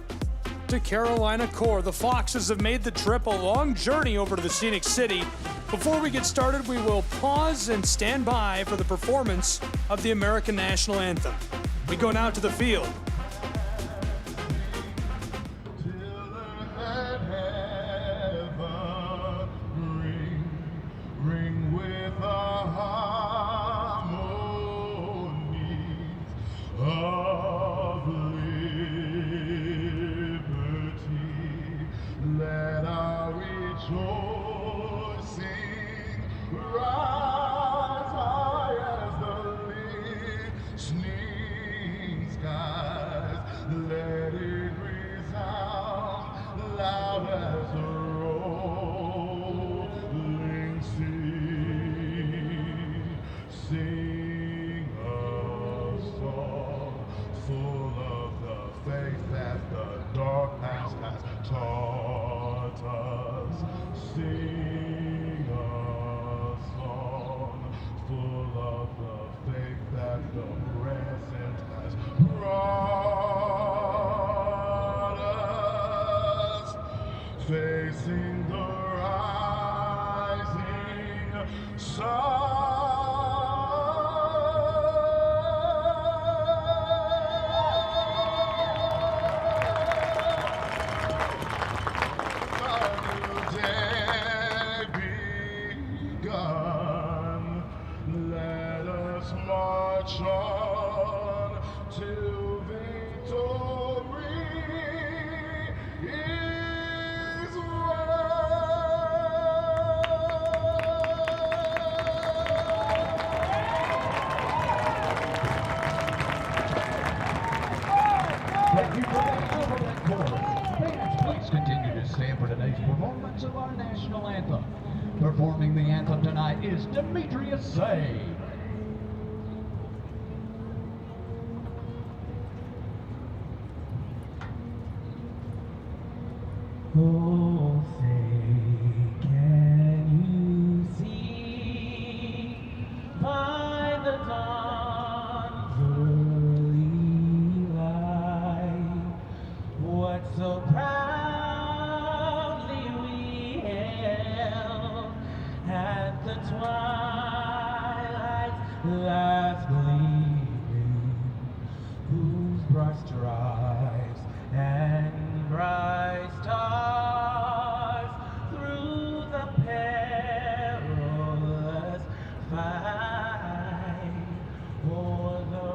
to Carolina Core. The Foxes have made the trip, a long journey over to the Scenic City. Before we get started, we will pause and stand by for the performance of the American National Anthem. We go now to the field. Facing the rising sun. March on till victory is Thank you for that overland chorus. Fans, please continue to stand for today's performance of our national anthem. Performing the anthem tonight is Demetrius Say. Oh, say, can you see by the dawn's early light what so proudly we hailed at the twilight's last gleaming, whose bright stripes and bright stars through the perilous fight o'er the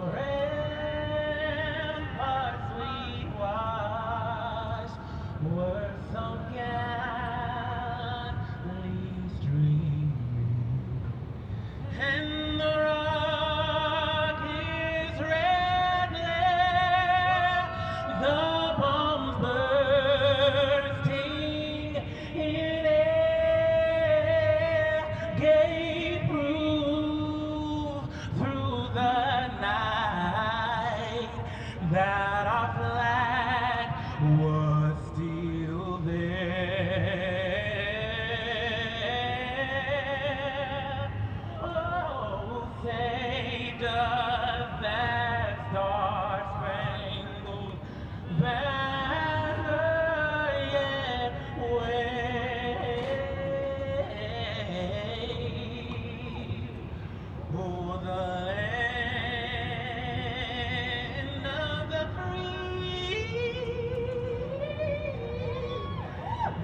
ramparts we watched were so gallantly streaming, and the rocket's red glare, the bombs burst our flag was still there. Oh, saved us that star-spangled banner yet waved. Oh, the land of the free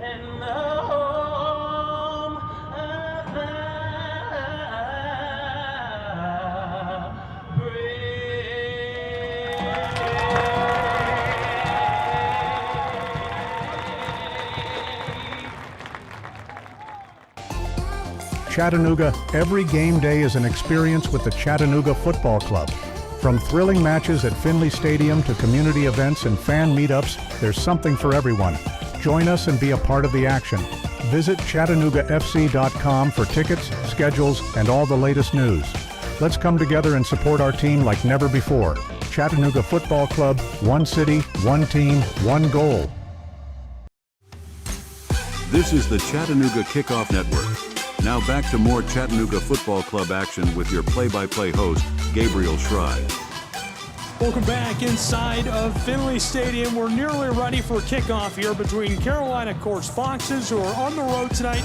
and the home of the Chattanooga, every game day is an experience with the Chattanooga Football Club. From thrilling matches at Finley Stadium to community events and fan meetups, there's something for everyone. Join us and be a part of the action. Visit ChattanoogaFC.com for tickets, schedules, and all the latest news. Let's come together and support our team like never before. Chattanooga Football Club, one city, one team, one goal. This is the Chattanooga Kickoff Network. Now back to more Chattanooga Football Club action with your play-by-play host, Gabriel Schrei. Welcome back inside of Finley Stadium. We're nearly ready for kickoff here between Carolina Course Foxes, who are on the road tonight,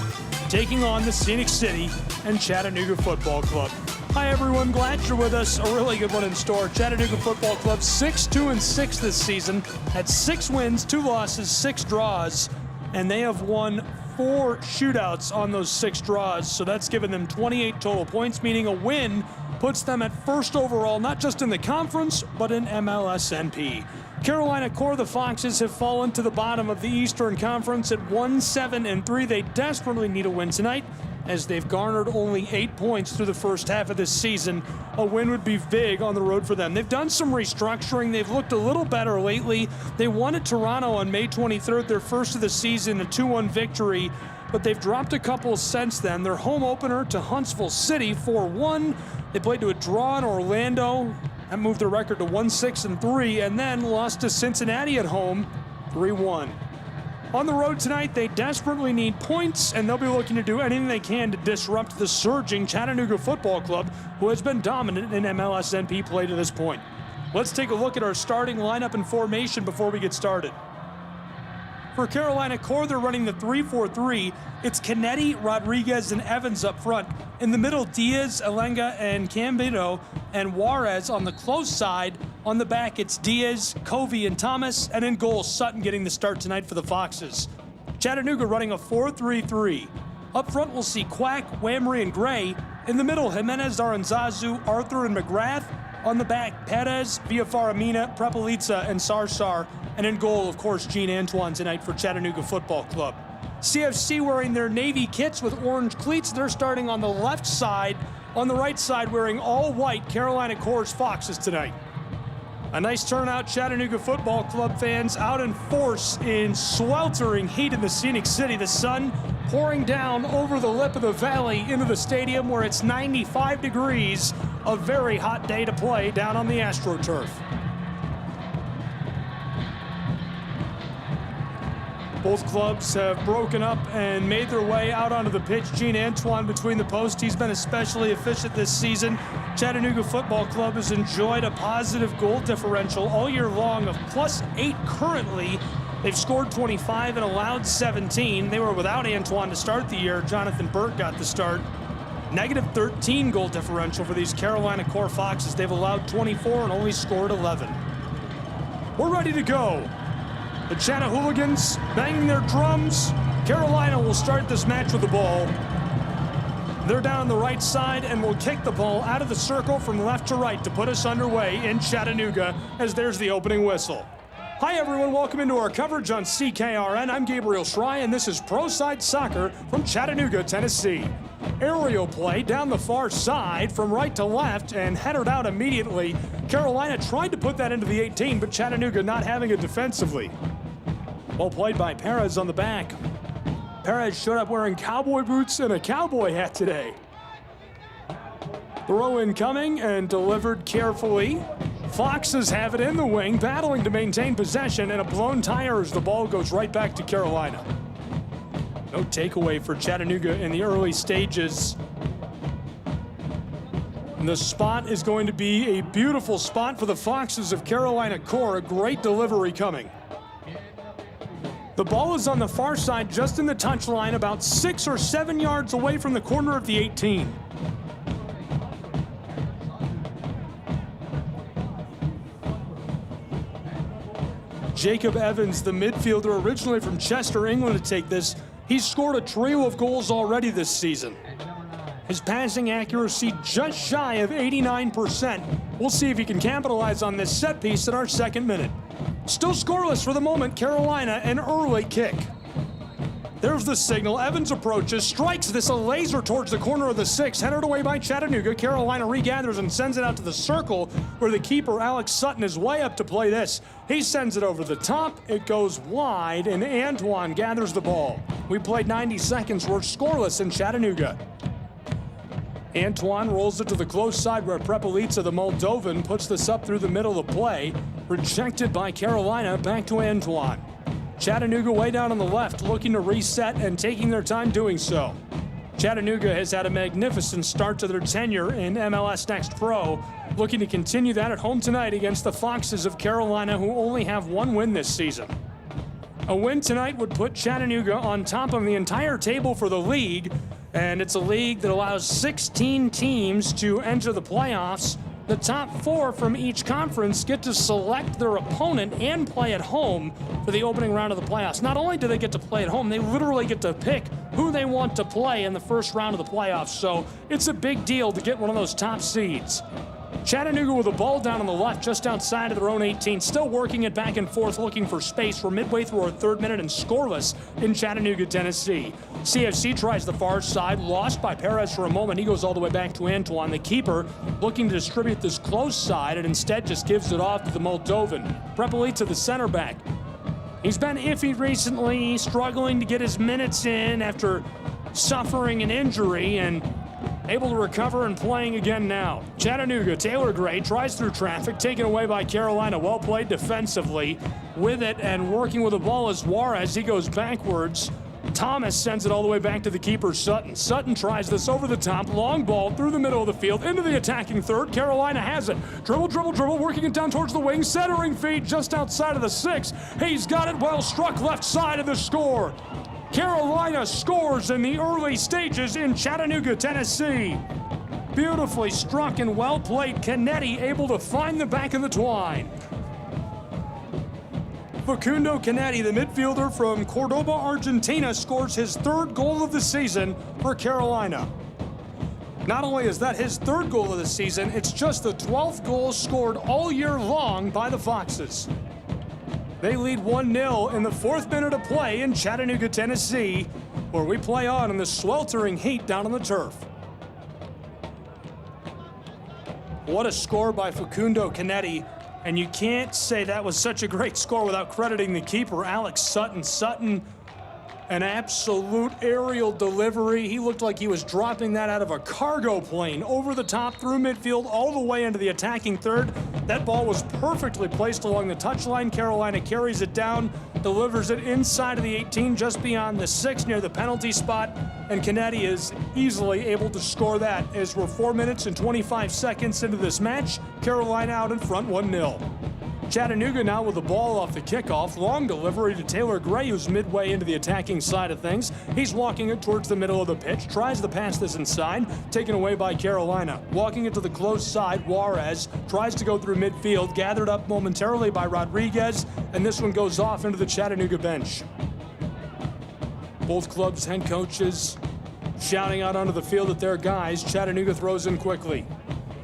taking on the Scenic City and Chattanooga Football Club. Hi everyone, glad you're with us. A really good one in store. Chattanooga Football Club 6-2-6 this season, had 6 wins, 2 losses, 6 draws, and they have won 4 shootouts on those 6 draws, so that's given them 28 total points, meaning a win puts them at first overall, not just in the conference, but in MLSNP. Carolina Core, the Foxes, have fallen to the bottom of the Eastern Conference at 1-7-3. They desperately need a win tonight, as they've garnered only 8 points through the first half of this season. A win would be big on the road for them. They've done some restructuring. They've looked a little better lately. They won at Toronto on May 23rd, their first of the season, a 2-1 victory, but they've dropped a couple since then. Their home opener to Huntsville City, 4-1. They played to a draw in Orlando. That moved their record to 1-6-3, and then lost to Cincinnati at home, 3-1. On the road tonight, they desperately need points, and they'll be looking to do anything they can to disrupt the surging Chattanooga Football Club, who has been dominant in MLSNP play to this point. Let's take a look at our starting lineup and formation before we get started. For Carolina Core, they're running the 3-4-3. It's Canetti, Rodriguez, and Evans up front. In the middle, Diaz, Alenga, and Cambito, and Juarez on the close side. On the back, it's Diaz, Covey, and Thomas, and in goal, Sutton getting the start tonight for the Foxes. Chattanooga running a 4-3-3. Up front, we'll see Quack, Whamry, and Gray. In the middle, Jimenez, Aranzazu, Arthur, and McGrath. On the back, Perez, Villafaramina, Prepelica, and Sarsar. And in goal, of course, Gene Antoine tonight for Chattanooga Football Club. CFC wearing their navy kits with orange cleats. They're starting on the left side. On the right side, wearing all white Carolina Course Foxes tonight. A nice turnout, Chattanooga Football Club fans out in force in sweltering heat in the Scenic City. The sun pouring down over the lip of the valley into the stadium where it's 95 degrees. A very hot day to play down on the AstroTurf. Both clubs have broken up and made their way out onto the pitch. Gene Antoine between the posts. He's been especially efficient this season. Chattanooga Football Club has enjoyed a positive goal differential all year long of +8 currently. They've scored 25 and allowed 17. They were without Antoine to start the year. Jonathan Burt got the start. -13 goal differential for these Carolina Core Foxes. They've allowed 24 and only scored 11. We're ready to go. The Chattahooligans banging their drums. Carolina will start this match with the ball. They're down the right side and will kick the ball out of the circle from left to right to put us underway in Chattanooga, as there's the opening whistle. Hi everyone, welcome into our coverage on CKRN. I'm Gabriel Schrei, and this is Pro Side Soccer from Chattanooga, Tennessee. Aerial play down the far side from right to left and headed out immediately. Carolina tried to put that into the 18, but Chattanooga not having it defensively. Well played by Perez on the back. Perez showed up wearing cowboy boots and a cowboy hat today. Throw incoming and delivered carefully. Foxes have it in the wing, battling to maintain possession, and a blown tire as the ball goes right back to Carolina. No takeaway for Chattanooga in the early stages. And the spot is going to be a beautiful spot for the Foxes of Carolina core. A great delivery coming. The ball is on the far side, just in the touchline, about 6 or 7 yards away from the corner of the 18. Jacob Evans, the midfielder originally from Chester, England, to take this. He's scored a trio of goals already this season. His passing accuracy just shy of 89%. We'll see if he can capitalize on this set piece in our second minute. Still scoreless for the moment, Carolina, an early kick. There's the signal. Evans approaches, strikes this a laser towards the corner of the 6, headed away by Chattanooga. Carolina regathers and sends it out to the circle where the keeper, Alex Sutton, is way up to play this. He sends it over the top. It goes wide, and Antoine gathers the ball. We played 90 seconds. We're scoreless in Chattanooga. Antoine rolls it to the close side where Prepelica, the Moldovan, puts this up through the middle of the play. Rejected by Carolina, back to Antoine. Chattanooga way down on the left, looking to reset and taking their time doing so. Chattanooga has had a magnificent start to their tenure in MLS Next Pro, looking to continue that at home tonight against the Foxes of Carolina, who only have one win this season. A win tonight would put Chattanooga on top of the entire table for the league, and it's a league that allows 16 teams to enter the playoffs. The top 4 from each conference get to select their opponent and play at home for the opening round of the playoffs. Not only do they get to play at home, they literally get to pick who they want to play in the first round of the playoffs. So it's a big deal to get one of those top seeds. Chattanooga with the ball down on the left, just outside of their own 18, still working it back and forth, looking for space. We're midway through our third minute and scoreless in Chattanooga, Tennessee. CFC tries the far side, lost by Perez for a moment. He goes all the way back to Antoine, the keeper, looking to distribute this close side, and instead just gives it off to the Moldovan. Prepelica, the center back. He's been iffy recently, struggling to get his minutes in after suffering an injury, and able to recover and playing again now. Chattanooga, Taylor Gray tries through traffic, taken away by Carolina. Well played defensively. With it and working with the ball is Juarez. He goes backwards. Thomas sends it all the way back to the keeper, Sutton. Sutton tries this over the top. Long ball through the middle of the field into the attacking third. Carolina has it. Dribble, dribble, dribble, working it down towards the wing. Centering feed just outside of the 6. He's got it well struck left side of the score. Carolina scores in the early stages in Chattanooga, Tennessee. Beautifully struck and well played. Canetti able to find the back of the twine. Facundo Canetti, the midfielder from Cordoba, Argentina, scores his 3rd goal of the season for Carolina. Not only is that his 3rd goal of the season, it's just the 12th goal scored all year long by the Foxes. They lead 1-0 in the 4th minute of play in Chattanooga, Tennessee, where we play on in the sweltering heat down on the turf. What a score by Facundo Canetti, and you can't say that was such a great score without crediting the keeper, Alex Sutton. Sutton, an absolute aerial delivery. He looked like he was dropping that out of a cargo plane over the top through midfield all the way into the attacking third. That ball was perfectly placed along the touchline. Carolina carries it down, delivers it inside of the 18, just beyond the 6 near the penalty spot, and Canetti is easily able to score that as we're 4 minutes and 25 seconds into this match. Carolina out in front 1-0. Chattanooga now with the ball off the kickoff. Long delivery to Taylor Gray, who's midway into the attacking side of things. He's walking it towards the middle of the pitch, tries to pass this inside, taken away by Carolina. Walking it to the close side, Juarez tries to go through midfield, gathered up momentarily by Rodriguez, and this one goes off into the Chattanooga bench. Both clubs' head coaches shouting out onto the field at their guys. Chattanooga throws in quickly.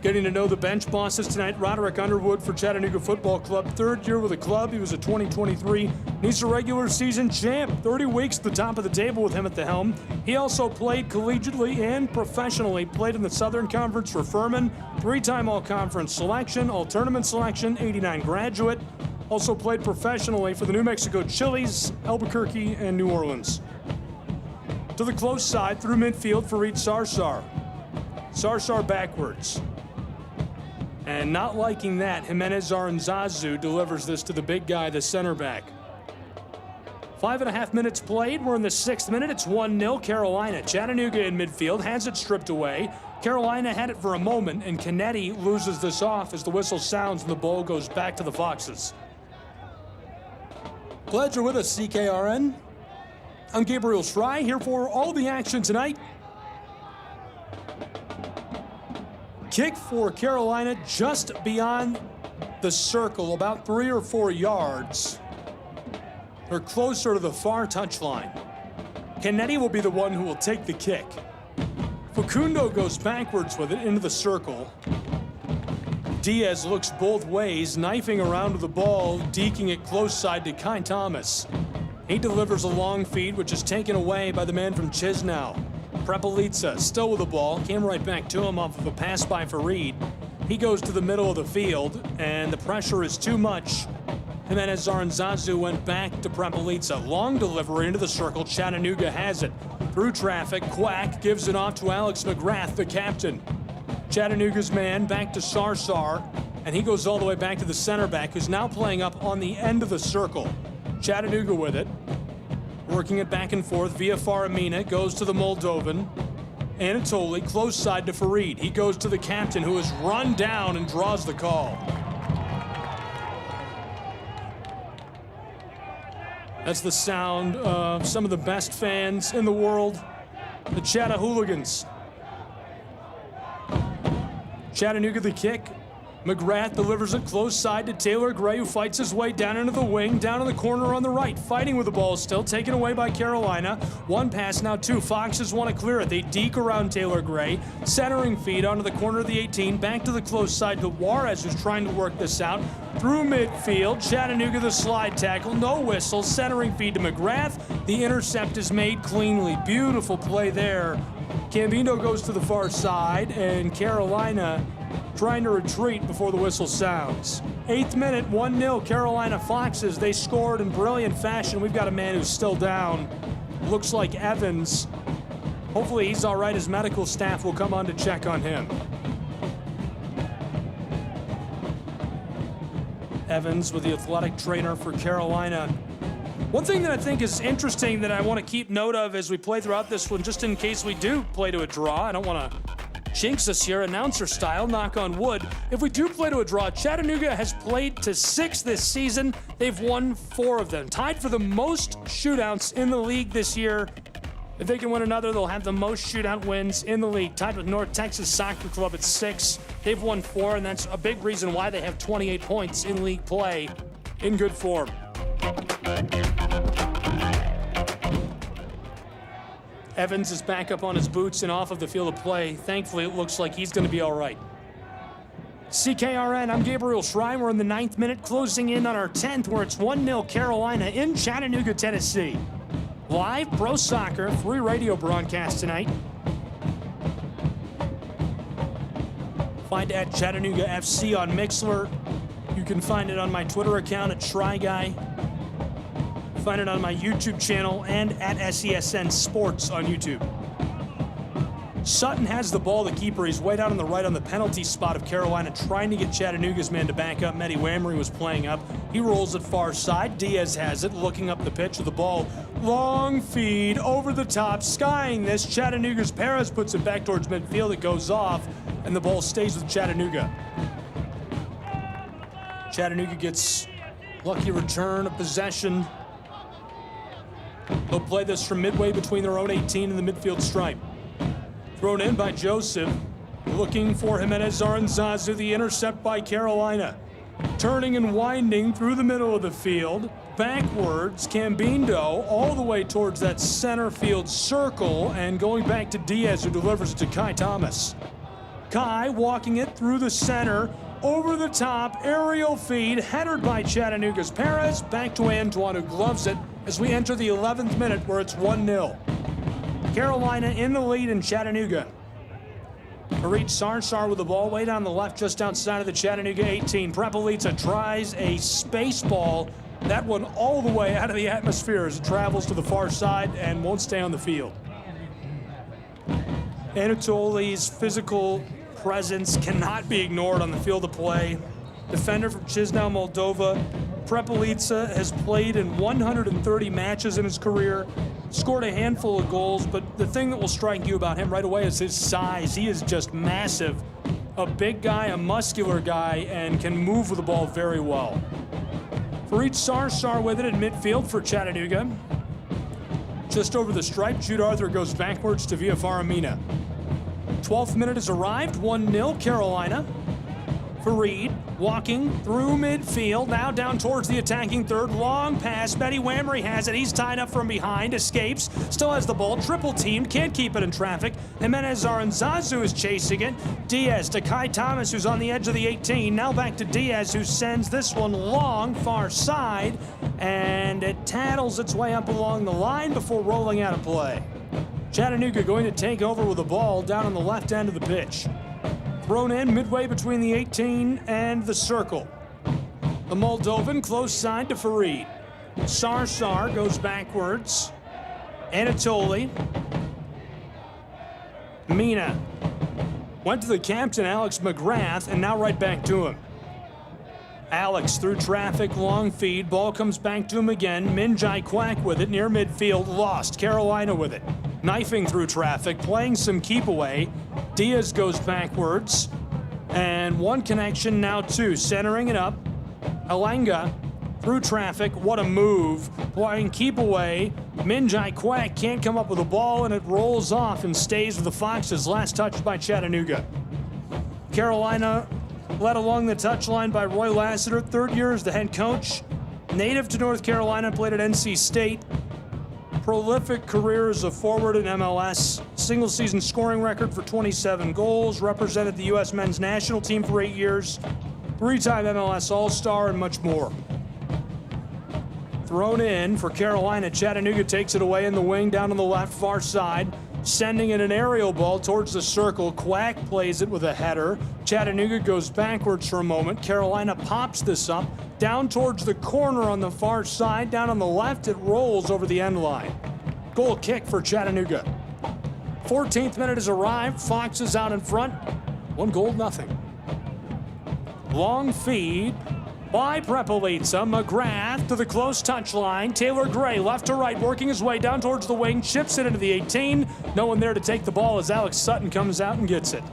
Getting to know the bench bosses tonight. Roderick Underwood for Chattanooga Football Club. 3rd year with the club. He was a 2023 NISA regular season champ. 30 weeks at the top of the table with him at the helm. He also played collegiately and professionally. Played in the Southern Conference for Furman. 3-time All-Conference selection, All-Tournament selection, 89 graduate. Also played professionally for the New Mexico Chili's, Albuquerque, and New Orleans. To the close side through midfield for Reed Sarsar. Sarsar backwards. And not liking that, Jimenez Aranzazu delivers this to the big guy, the center back. 5.5 minutes played. We're in the 6th minute. It's 1-0 Carolina. Chattanooga in midfield has it stripped away. Carolina had it for a moment, and Canetti loses this off as the whistle sounds and the ball goes back to the Foxes. Glad you're with us, CKRN. I'm Gabriel Schrei, here for all the action tonight. Kick for Carolina just beyond the circle, about 3 or 4 yards. They're closer to the far touchline. Canetti will be the one who will take the kick. Facundo goes backwards with it into the circle. Diaz looks both ways, knifing around with the ball, deking it close side to Kai Thomas. He delivers a long feed, which is taken away by the man from Chisnau. Prepelica still with the ball, came right back to him off of a pass by Farid. He goes to the middle of the field, and the pressure is too much. Jimenez Aranzazu went back to Prepelica. Long delivery into the circle. Chattanooga has it. Through traffic, Quack gives it off to Alex McGrath, the captain. Chattanooga's man back to Sarsar, and he goes all the way back to the center back, who's now playing up on the end of the circle. Chattanooga with it. Working it back and forth via Faramina. Goes to the Moldovan. Anatoly, close side to Farid. He goes to the captain, who is run down and draws the call. That's the sound of some of the best fans in the world, the Chattahooligans. Chattanooga the kick. McGrath delivers it close side to Taylor Gray, who fights his way down into the wing, down in the corner on the right. Fighting with the ball still, taken away by Carolina. One pass, now two. Foxes want to clear it. They deke around Taylor Gray. Centering feed onto the corner of the 18. Back to the close side to Juarez, who's trying to work this out. Through midfield, Chattanooga the slide tackle. No whistle. Centering feed to McGrath. The intercept is made cleanly. Beautiful play there. Cambino goes to the far side, and Carolina trying to retreat before the whistle sounds. 8th minute, 1-0 Carolina Foxes. They scored in brilliant fashion. We've got a man who's still down. Looks like Evans. Hopefully he's all right. His medical staff will come on to check on him. Evans with the athletic trainer for Carolina. One thing that I think is interesting that I want to keep note of as we play throughout this one, just in case we do play to a draw, I don't want to jinx us here, announcer style, knock on wood. If we do play to a draw, Chattanooga has played to 6 this season. They've won 4 of them. Tied for the most shootouts in the league this year. If they can win another, they'll have the most shootout wins in the league. Tied with North Texas Soccer Club at 6. They've won 4, and that's a big reason why they have 28 points in league play in good form. Evans is back up on his boots and off of the field of play. Thankfully, it looks like he's going to be all right. CKRN, I'm Gabriel Schrei. We're in the 9th minute, closing in on our 10th, where it's 1-0 Carolina in Chattanooga, Tennessee. Live Pro Soccer, free radio broadcast tonight. Find at Chattanooga FC on Mixlr. You can find it on my Twitter account at SchreiGuy. Find it on my YouTube channel and at SESN Sports on YouTube. Sutton has the ball, the keeper. He's way down on the right on the penalty spot of Carolina, trying to get Chattanooga's man to back up. Mehdi Wamry was playing up. He rolls it far side. Diaz has it, looking up the pitch with the ball. Long feed over the top, skying this. Chattanooga's Perez puts it back towards midfield. It goes off, and the ball stays with Chattanooga. Chattanooga gets lucky return of possession. They'll play this from midway between their own 18 and the midfield stripe. Thrown in by Joseph. Looking for Jimenez Aranzazu. The intercept by Carolina. Turning and winding through the middle of the field. Backwards, Cambindo all the way towards that center field circle and going back to Diaz, who delivers it to Kai Thomas. Kai walking it through the center. Over the top, aerial feed, headed by Chattanooga's Perez. Back to Antoine, who gloves it as we enter the 11th minute, where it's 1-0. Carolina in the lead in Chattanooga. Farid Sarsar with the ball way down the left, just outside of the Chattanooga 18. Prepelica tries a space ball. That one all the way out of the atmosphere as it travels to the far side and won't stay on the field. Anatoly's physical presence cannot be ignored on the field of play. Defender from Chisinau, Moldova, Prepelica has played in 130 matches in his career, scored a handful of goals, but the thing that will strike you about him right away is his size. He is just massive. A big guy, a muscular guy, and can move with the ball very well. Fareed Sarsar with it in midfield for Chattanooga. Just over the stripe, Jude Arthur goes backwards to Via Faramina. 12th minute has arrived, 1-0 Carolina. Fareed walking through midfield, now down towards the attacking third. Long pass, Betty Whammery has it. He's tied up from behind, escapes, still has the ball, triple teamed, can't keep it in traffic. Jimenez Aranzazu is chasing it. Diaz to Kai Thomas, who's on the edge of the 18. Now back to Diaz, who sends this one long, far side, and it tattles its way up along the line before rolling out of play. Chattanooga going to take over with the ball down on the left end of the pitch. Thrown in midway between the 18 and the circle. The Moldovan close side to Fareed. Sarsar goes backwards. Anatoly. Mina. Went to the captain, Alex McGrath, and now right back to him. Alex through traffic, long feed. Ball comes back to him again. Minjai Quack with it near midfield. Lost. Carolina with it. Knifing through traffic, playing some keep away. Diaz goes backwards. And one connection, now two. Centering it up. Alenga through traffic. What a move. Playing keep away. Minjai Quack can't come up with the ball, and it rolls off and stays with the Foxes. Last touch by Chattanooga. Carolina led along the touchline by Roy Lassiter, third year as the head coach. Native to North Carolina, played at NC State. Prolific career as a forward in MLS. Single season scoring record for 27 goals. Represented the U.S. men's national team for 8 years. Three-time MLS All-Star and much more. Thrown in for Carolina. Chattanooga takes it away in the wing down on the left far side. Sending in an aerial ball towards the circle. Quack plays it with a header. Chattanooga goes backwards for a moment. Carolina pops this up. Down towards the corner on the far side. Down on the left, it rolls over the end line. Goal kick for Chattanooga. 14th minute has arrived. Foxes out in front. 1-0. Long feed by Prepelica. McGrath to the close touchline. Taylor Gray left to right, working his way down towards the wing. Chips it into the 18. No one there to take the ball as Alex Sutton comes out and gets it.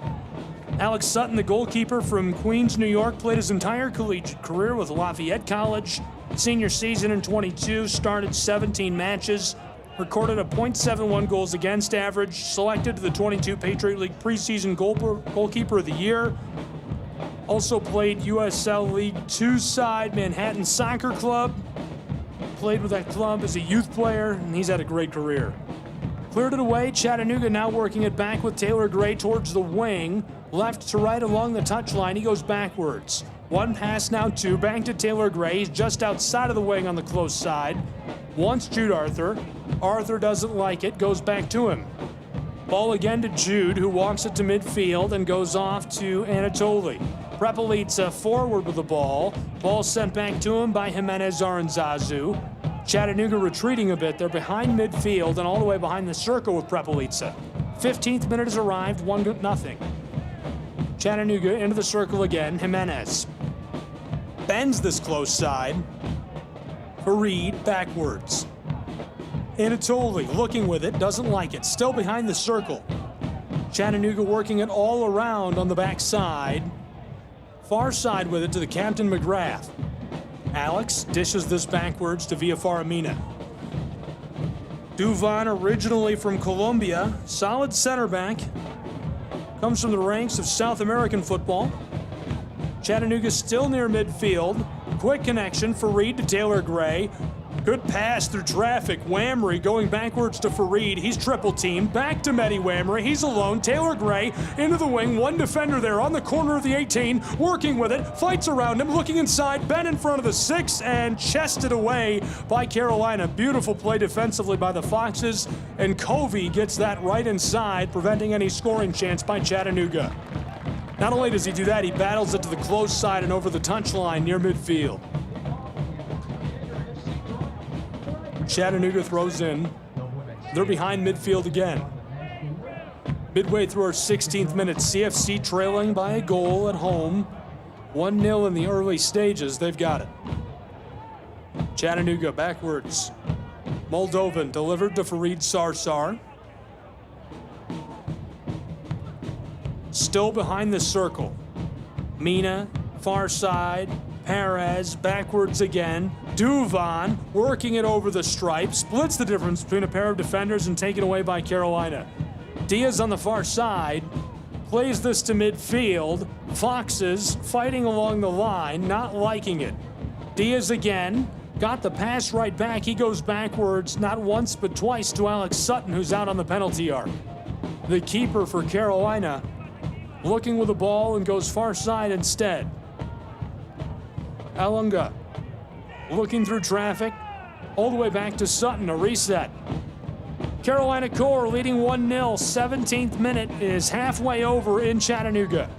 Alex Sutton, the goalkeeper from Queens, New York, played his entire collegiate career with Lafayette College. Senior season in 22, started 17 matches, recorded a .71 goals against average, selected to the 22 Patriot League preseason goalkeeper of the year. Also played USL League 2 side, Manhattan Soccer Club. Played with that club as a youth player, and he's had a great career. Cleared it away. Chattanooga now working it back with Taylor Gray towards the wing. Left to right along the touchline. He goes backwards. One pass, now two. Back to Taylor Gray. He's just outside of the wing on the close side. Wants Jude Arthur. Arthur doesn't like it. Goes back to him. Ball again to Jude, who walks it to midfield and goes off to Anatoly. Prepelica forward with the ball. Ball sent back to him by Jimenez Aranzazu. Chattanooga retreating a bit. They're behind midfield and all the way behind the circle with Prepelica. 15th minute has arrived, 1-0. Chattanooga into the circle again. Jimenez bends this close side. Fareed backwards. Anatoly looking with it, doesn't like it. Still behind the circle. Chattanooga working it all around on the back side. Far side with it to the captain McGrath. Alex dishes this backwards to Via Faramina. Duvan, originally from Colombia, solid center back. Comes from the ranks of South American football. Chattanooga still near midfield. Quick connection, Fareed to Taylor Gray. Good pass through traffic. Whammery going backwards to Fareed. He's triple teamed. Back to Mehdi Whammery. He's alone. Taylor Gray into the wing. One defender there on the corner of the 18. Working with it. Fights around him. Looking inside. Ben in front of the 6 and chested away by Carolina. Beautiful play defensively by the Foxes. And Covey gets that right inside, preventing any scoring chance by Chattanooga. Not only does he do that, he battles it to the close side and over the touchline near midfield. Chattanooga throws in. They're behind midfield again. Midway through our 16th minute, CFC trailing by a goal at home. 1-0 in the early stages. They've got it. Chattanooga backwards. Moldovan delivered to Fareed Sarsar. Still behind the circle. Mina, far side. Perez, backwards again. Duvan, working it over the stripe. Splits the difference between a pair of defenders and taken away by Carolina. Diaz on the far side. Plays this to midfield. Foxes fighting along the line, not liking it. Diaz again. Got the pass right back. He goes backwards, not once but twice, to Alex Sutton, who's out on the penalty arc. The keeper for Carolina looking with the ball and goes far side instead. Alunga looking through traffic, all the way back to Sutton, a reset. Carolina Core leading 1-0, 17th minute is halfway over in Chattanooga.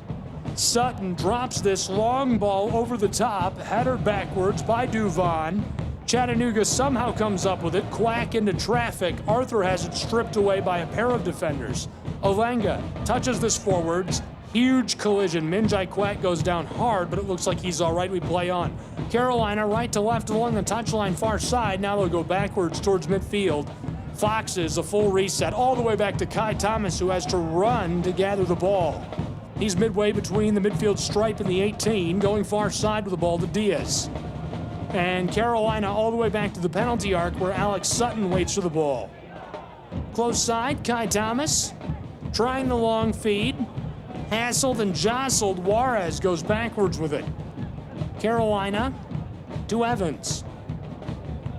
Sutton drops this long ball over the top, header backwards by Duvan. Chattanooga somehow comes up with it, quack into traffic. Arthur has it stripped away by a pair of defenders. Alanga touches this forwards. Huge collision. Minjai Quack goes down hard, but it looks like he's all right. We play on. Carolina right to left along the touchline far side. Now they'll go backwards towards midfield. Foxes, a full reset all the way back to Kai Thomas, who has to run to gather the ball. He's midway between the midfield stripe and the 18, going far side with the ball to Diaz. And Carolina all the way back to the penalty arc where Alex Sutton waits for the ball. Close side, Kai Thomas trying the long feed. Hassled and jostled. Juarez goes backwards with it. Carolina to Evans.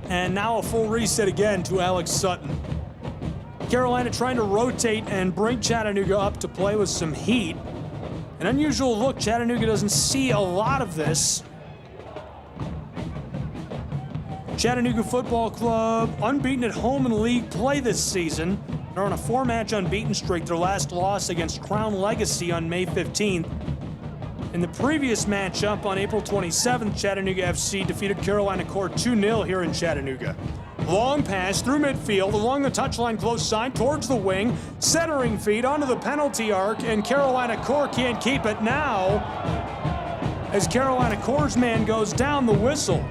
And now a full reset again to Alex Sutton. Carolina trying to rotate and bring Chattanooga up to play with some heat. An unusual look. Chattanooga doesn't see a lot of this. Chattanooga Football Club unbeaten at home in league play this season. They're on a 4-match unbeaten streak. Their last loss against Crown Legacy on May 15th. In the previous matchup on April 27th, Chattanooga FC defeated Carolina Core 2-0 here in Chattanooga. Long pass through midfield, along the touchline close side, towards the wing, centering feed onto the penalty arc, and Carolina Core can't keep it now. As Carolina Core's man goes down, the whistle.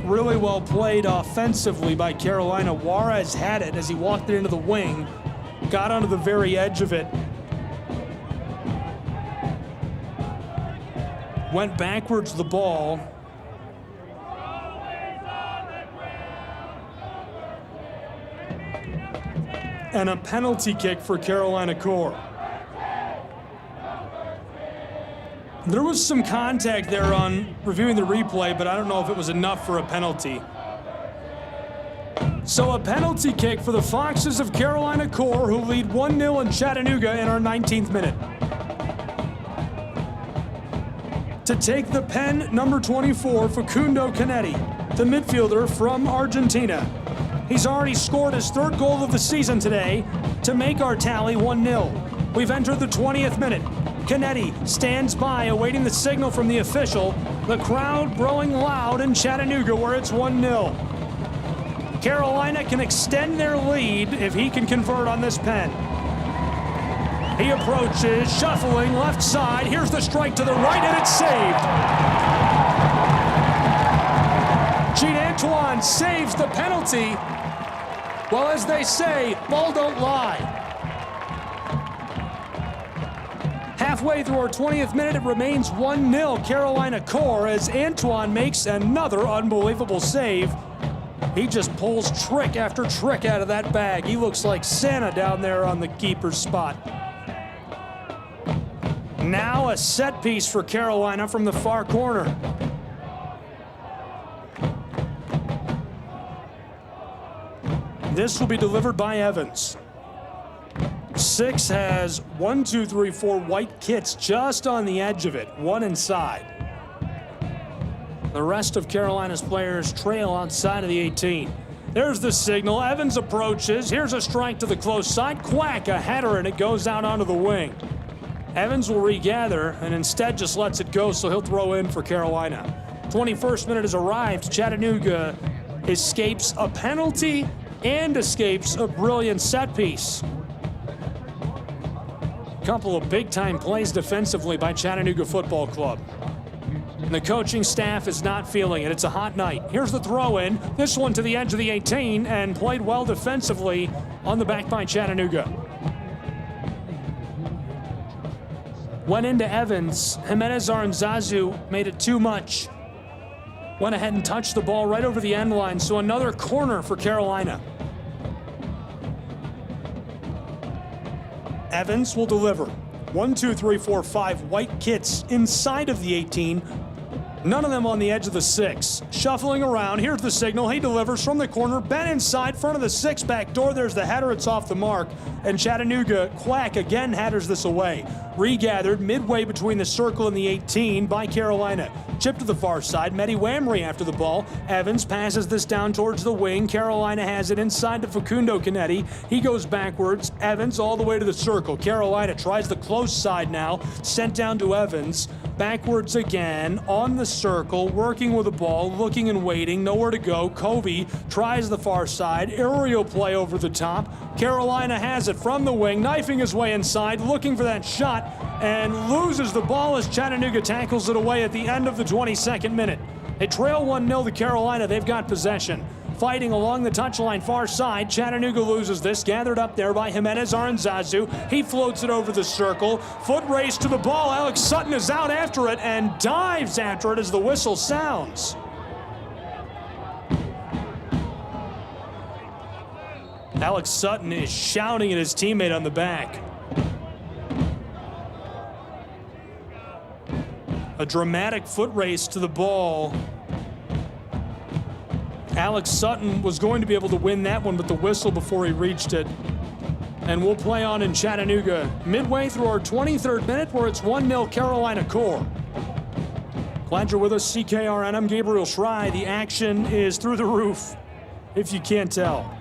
Really well played offensively by Carolina. Juarez had it as he walked it into the wing. Got onto the very edge of it. Went backwards the ball. And a penalty kick for Carolina Core. There was some contact there on reviewing the replay, but I don't know if it was enough for a penalty. So a penalty kick for the Foxes of Carolina Core, who lead 1-0 in Chattanooga in our 19th minute. To take the pen, number 24, Facundo Canetti, the midfielder from Argentina. He's already scored his third goal of the season today to make our tally 1-0. We've entered the 20th minute. Canetti stands by, awaiting the signal from the official. The crowd growing loud in Chattanooga, where it's 1-0. Carolina can extend their lead if he can convert on this pen. He approaches, shuffling left side. Here's the strike to the right, and it's saved. Gene Antoine saves the penalty. Well, as they say, ball don't lie. Halfway through our 20th minute, it remains 1-0 Carolina Core as Antoine makes another unbelievable save. He just pulls trick after trick out of that bag. He looks like Santa down there on the keeper's spot. Now a set piece for Carolina from the far corner. This will be delivered by Evans. 6 has 1, 2, 3, 4 white kits just on the edge of it, one inside. The rest of Carolina's players trail outside of the 18. There's the signal. Evans approaches. Here's a strike to the close side. Quack, a header, and it goes out onto the wing. Evans will regather and instead just lets it go, so he'll throw in for Carolina. 21st minute has arrived. Chattanooga escapes a penalty and escapes a brilliant set piece. Couple of big-time plays defensively by Chattanooga Football Club. And the coaching staff is not feeling it. It's a hot night. Here's the throw-in. This one to the edge of the 18 and played well defensively on the back by Chattanooga. Went into Evans. Jimenez Aranzazu made it too much. Went ahead and touched the ball right over the end line, so another corner for Carolina. Evans will deliver. 1, 2, 3, 4, 5 white kits inside of the 18. None of them on the edge of the 6. Shuffling around, here's the signal. He delivers from the corner. Ben inside, front of the 6, back door. There's the header. It's off the mark. And Chattanooga, Quack again headers this away. Regathered midway between the circle and the 18 by Carolina. Chip to the far side. Mehdi Wamry after the ball. Evans passes this down towards the wing. Carolina has it inside to Facundo Canetti. He goes backwards. Evans all the way to the circle. Carolina tries the close side now. Sent down to Evans. Backwards again on the circle, working with the ball, looking and waiting, nowhere to go. Covey tries the far side, aerial play over the top. Carolina has it from the wing, knifing his way inside, looking for that shot, and loses the ball as Chattanooga tackles it away at the end of the 22nd minute. They trail 1-0 to Carolina. They've got possession. Fighting along the touchline far side. Chattanooga loses this. Gathered up there by Jimenez Aranzazu. He floats it over the circle. Foot race to the ball. Alex Sutton is out after it and dives after it as the whistle sounds. Alex Sutton is shouting at his teammate on the back. A dramatic foot race to the ball. Alex Sutton was going to be able to win that one, but the whistle before he reached it. And we'll play on in Chattanooga midway through our 23rd minute where it's 1-0 Carolina Core. Glad you're with us, CKRN. I'm Gabriel Schrei. The action is through the roof, if you can't tell.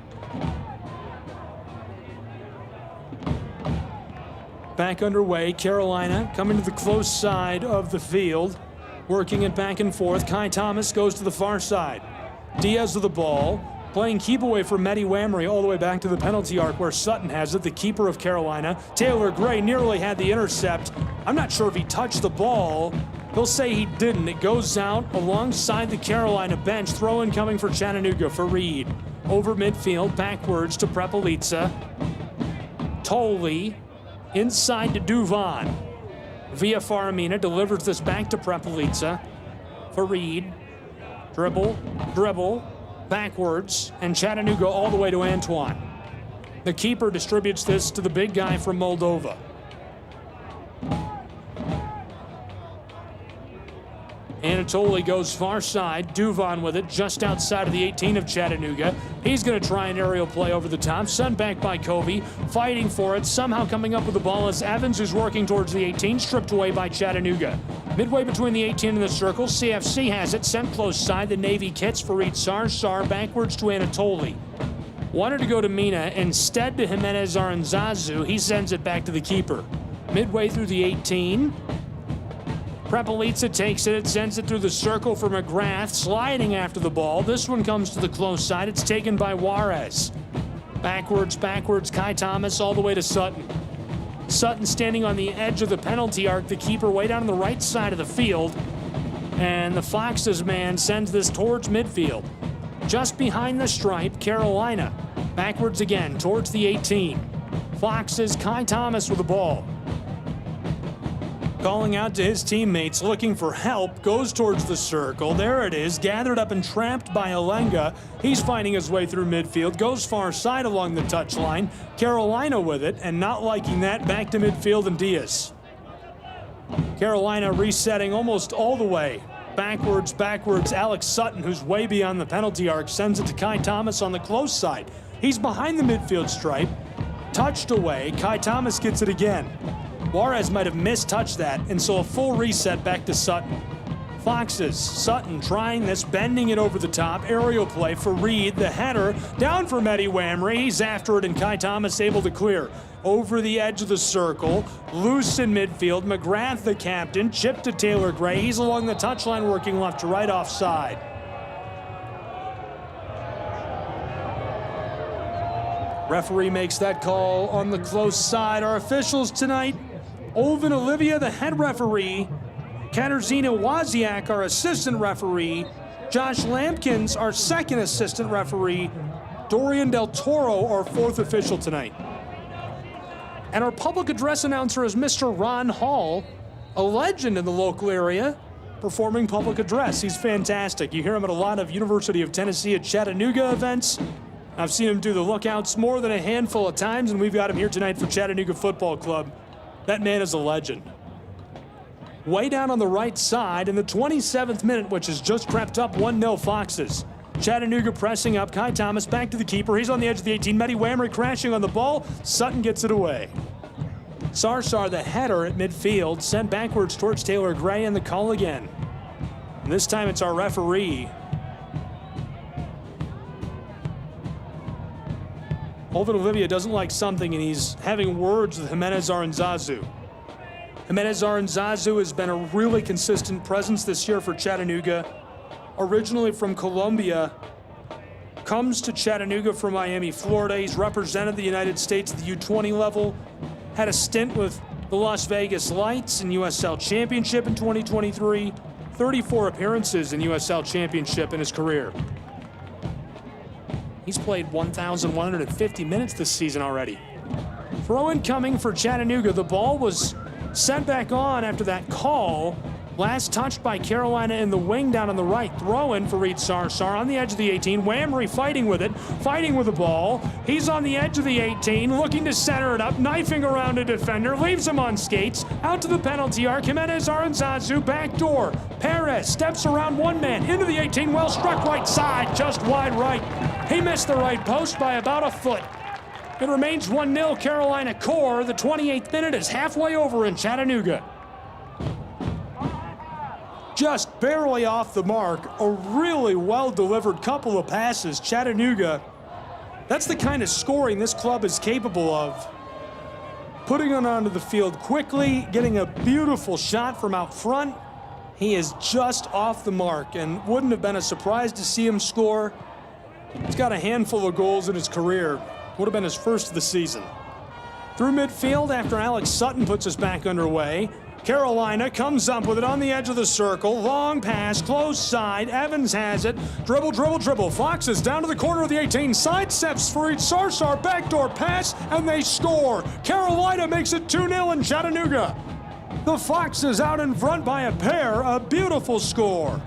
Back underway, Carolina coming to the close side of the field, working it back and forth. Kai Thomas goes to the far side. Diaz with the ball, playing keep away for Mehdi Wamry all the way back to the penalty arc where Sutton has it, the keeper of Carolina. Taylor Gray nearly had the intercept. I'm not sure if he touched the ball. They'll say he didn't. It goes out alongside the Carolina bench. Throw-in coming for Chattanooga for Reed. Over midfield, backwards to Prepelica. Tolley inside to Duvan. Via Faramina delivers this back to Prepelica for Reed. Dribble, backwards, and Chattanooga all the way to Antoine. The keeper distributes this to the big guy from Moldova. Anatoly goes far side. Duvan with it just outside of the 18 of Chattanooga. He's going to try an aerial play over the top. Sent back by Covey. Fighting for it. Somehow coming up with the ball is Evans, who's working towards the 18. Stripped away by Chattanooga. Midway between the 18 and the circle. CFC has it. Sent close side. The Navy kits for Reed Sar backwards to Anatoly. Wanted to go to Mina. Instead to Jimenez Aranzazu. He sends it back to the keeper. Midway through the 18. Prepelica takes it, sends it through the circle for McGrath, sliding after the ball. This one comes to the close side. It's taken by Juarez. Backwards, Kai Thomas all the way to Sutton. Sutton standing on the edge of the penalty arc, the keeper way down on the right side of the field. And the Foxes man sends this towards midfield. Just behind the stripe, Carolina. Backwards again, towards the 18. Foxes, Kai Thomas with the ball. Calling out to his teammates, looking for help, goes towards the circle. There it is, gathered up and trapped by Alenga. He's finding his way through midfield, goes far side along the touchline. Carolina with it, and not liking that, back to midfield and Diaz. Carolina resetting almost all the way. Backwards, Alex Sutton, who's way beyond the penalty arc, sends it to Kai Thomas on the close side. He's behind the midfield stripe, touched away. Kai Thomas gets it again. Juarez might have mistouched that, and so a full reset back to Sutton. Foxes, Sutton trying this, bending it over the top. Aerial play for Reed, the header, down for Mehdi Wamry. He's after it, and Kai Thomas able to clear. Over the edge of the circle, loose in midfield. McGrath, the captain, chip to Taylor Gray. He's along the touchline working left to right offside. Referee makes that call on the close side. Our officials tonight, Olvin Olivia, the head referee, Katarzyna Wozniak, our assistant referee, Josh Lampkins, our second assistant referee, Dorian Del Toro, our fourth official tonight. And our public address announcer is Mr. Ron Hall, a legend in the local area, performing public address. He's fantastic. You hear him at a lot of University of Tennessee at Chattanooga events. I've seen him do the lookouts more than a handful of times, and we've got him here tonight for Chattanooga Football Club. That man is a legend. Way down on the right side in the 27th minute, which has just crept up 1-0 Foxes. Chattanooga pressing up. Kai Thomas back to the keeper. He's on the edge of the 18. Mehdi Wamry crashing on the ball. Sutton gets it away. Sarsar, the header at midfield, sent backwards towards Taylor Gray, and the call again. And this time it's our referee. Olvin Olivia doesn't like something, and he's having words with Jimenez Aranzazu. Jimenez Aranzazu has been a really consistent presence this year for Chattanooga. Originally from Colombia, comes to Chattanooga from Miami, Florida. He's represented the United States at the U20 level, had a stint with the Las Vegas Lights in USL Championship in 2023, 34 appearances in USL Championship in his career. He's played 1,150 minutes this season already. Throw-in coming for Chattanooga. The ball was sent back on after that call. Last touched by Carolina in the wing down on the right. Throw-in for Reed Sarsar on the edge of the 18. Wamry fighting with it, fighting with the ball. He's on the edge of the 18, looking to center it up, knifing around a defender, leaves him on skates, out to the penalty arc. Jimenez Aranzazu, back door. Perez steps around one man, into the 18, well struck right side, just wide right. He missed the right post by about a foot. It remains 1-0 Carolina Core. The 28th minute is halfway over in Chattanooga. Just barely off the mark, a really well-delivered couple of passes. Chattanooga, that's the kind of scoring this club is capable of. Putting it onto the field quickly, getting a beautiful shot from out front. He is just off the mark, and wouldn't have been a surprise to see him score. He's got a handful of goals in his career. Would have been his first of the season. Through midfield after Alex Sutton puts us back underway. Carolina comes up with it on the edge of the circle. Long pass, close side. Evans has it. Dribble, dribble, dribble. Fox is down to the corner of the 18. Side steps for each Sarsar. Backdoor pass, and they score. Carolina makes it 2-0 in Chattanooga. The Foxes out in front by a pair. A beautiful score.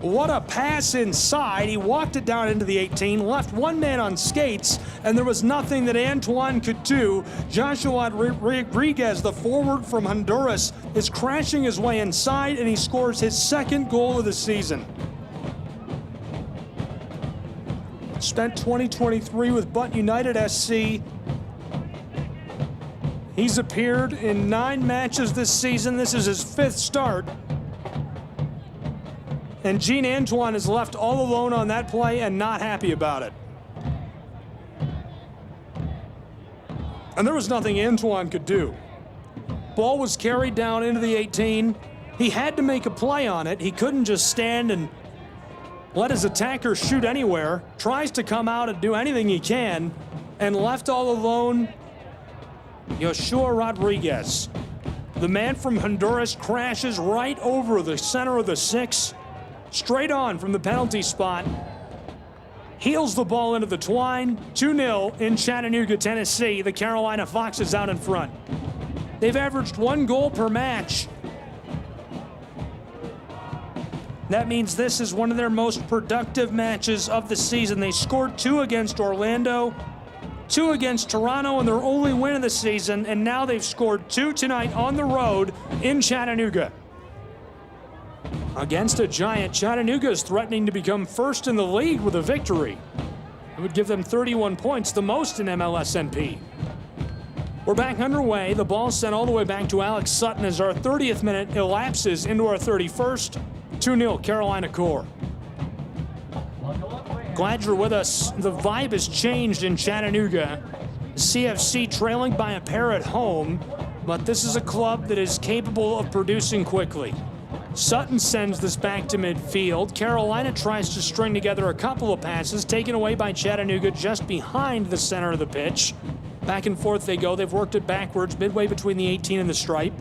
What a pass inside. He walked it down into the 18, left one man on skates, and there was nothing that Antoine could do. Joshua Rodriguez, the forward from Honduras, is crashing his way inside, and he scores his second goal of the season. Spent 2023 with Butt United SC. He's appeared in 9 matches this season. This is his 5th start. And Gene Antoine is left all alone on that play and not happy about it. And there was nothing Antoine could do. Ball was carried down into the 18. He had to make a play on it. He couldn't just stand and let his attacker shoot anywhere. Tries to come out and do anything he can, and left all alone, Joshua Rodriguez. The man from Honduras crashes right over the center of the 6. Straight on from the penalty spot. Heels the ball into the twine. 2-0 in Chattanooga, Tennessee. The Carolina Foxes out in front. They've averaged 1 goal per match. That means this is one of their most productive matches of the season. They scored 2 against Orlando, 2 against Toronto, and their only win of the season, and now they've scored 2 tonight on the road in Chattanooga. Against a giant, Chattanooga is threatening to become first in the league with a victory. It would give them 31 points, the most in MLSNP. We're back underway. The ball sent all the way back to Alex Sutton as our 30th minute elapses into our 31st. 2-0 Carolina Core. Glad you're with us. The vibe has changed in Chattanooga. CFC trailing by a pair at home, but this is a club that is capable of producing quickly. Sutton sends this back to midfield. Carolina tries to string together a couple of passes, taken away by Chattanooga just behind the center of the pitch. Back and forth they go. They've worked it backwards, midway between the 18 and the stripe.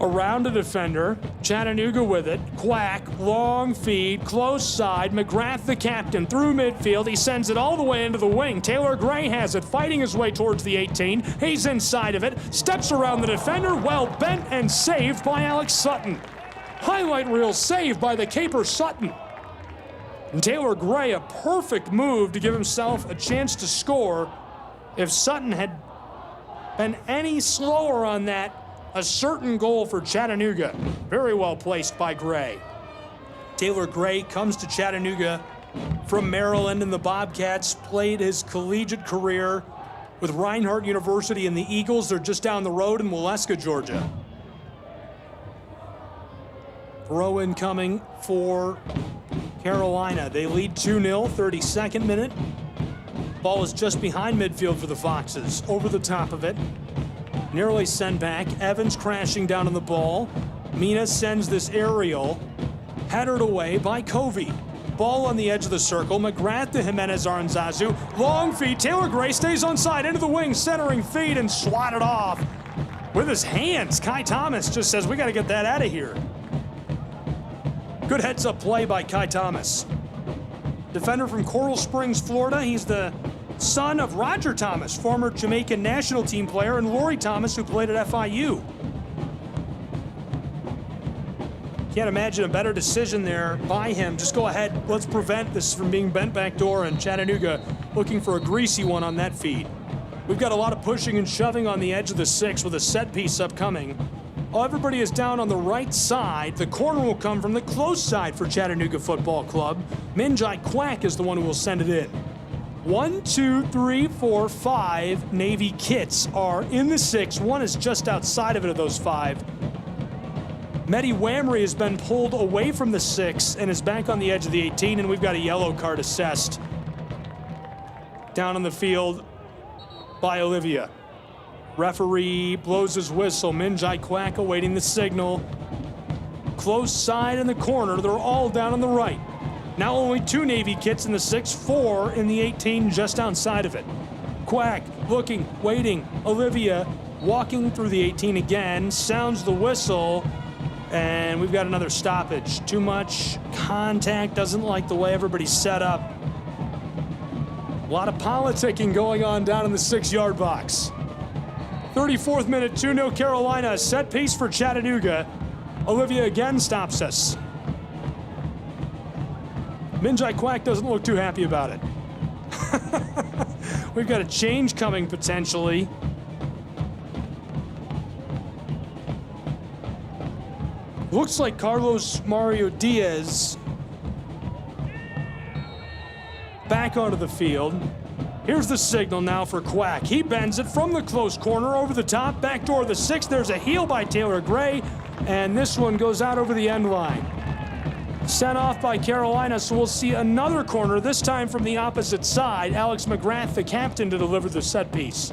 Around a defender. Chattanooga with it. Quack, long feed, close side. McGrath, the captain, through midfield. He sends it all the way into the wing. Taylor Gray has it, fighting his way towards the 18. He's inside of it, steps around the defender, well bent and saved by Alex Sutton. Highlight reel save by the Caper Sutton. And Taylor Gray, a perfect move to give himself a chance to score. If Sutton had been any slower on that, a certain goal for Chattanooga. Very well placed by Gray. Taylor Gray comes to Chattanooga from Maryland, and the Bobcats played his collegiate career with Reinhardt University and the Eagles. They're just down the road in Waleska, Georgia. Throw in coming for Carolina. They lead 2-0, 32nd minute. Ball is just behind midfield for the Foxes. Over the top of it. Nearly sent back. Evans crashing down on the ball. Mina sends this aerial. Headed away by Covey. Ball on the edge of the circle. McGrath to Jimenez Aranzazu. Long feed. Taylor Gray stays onside. Into the wing. Centering feed and swatted off with his hands. Kai Thomas just says, we got to get that out of here. Good heads-up play by Kai Thomas. Defender from Coral Springs, Florida. He's the son of Roger Thomas, former Jamaican national team player, and Lori Thomas, who played at FIU. Can't imagine a better decision there by him. Just go ahead. Let's prevent this from being bent back door, and Chattanooga looking for a greasy one on that feed. We've got a lot of pushing and shoving on the edge of the 6 with a set piece upcoming. Oh, everybody is down on the right side. The corner will come from the close side for Chattanooga Football Club. Minjai Quack is the one who will send it in. 1, 2, 3, 4, 5 Navy kits are in the 6. One is just outside of it of those 5. Mehdi Wamry has been pulled away from the 6 and is back on the edge of the 18, and we've got a yellow card assessed down on the field by Olivia. Referee blows his whistle. Minjai Quack awaiting the signal. Close side in the corner. They're all down on the right. Now only 2 Navy kits in the 6, 4 in the 18 just outside of it. Quack looking, waiting. Olivia walking through the 18 again. Sounds the whistle. And we've got another stoppage. Too much contact. Doesn't like the way everybody's set up. A lot of politicking going on down in the 6-yard box. 34th minute, 2-0 Carolina. Set piece for Chattanooga. Olivia again stops us. Minjai Quack doesn't look too happy about it. We've got a change coming potentially. Looks like Carlos Mario Diaz back onto the field. Here's the signal now for Quack. He bends it from the close corner over the top, back door of the 6. There's a heel by Taylor Gray, and this one goes out over the end line. Sent off by Carolina, so we'll see another corner, this time from the opposite side. Alex McGrath, the captain, to deliver the set piece.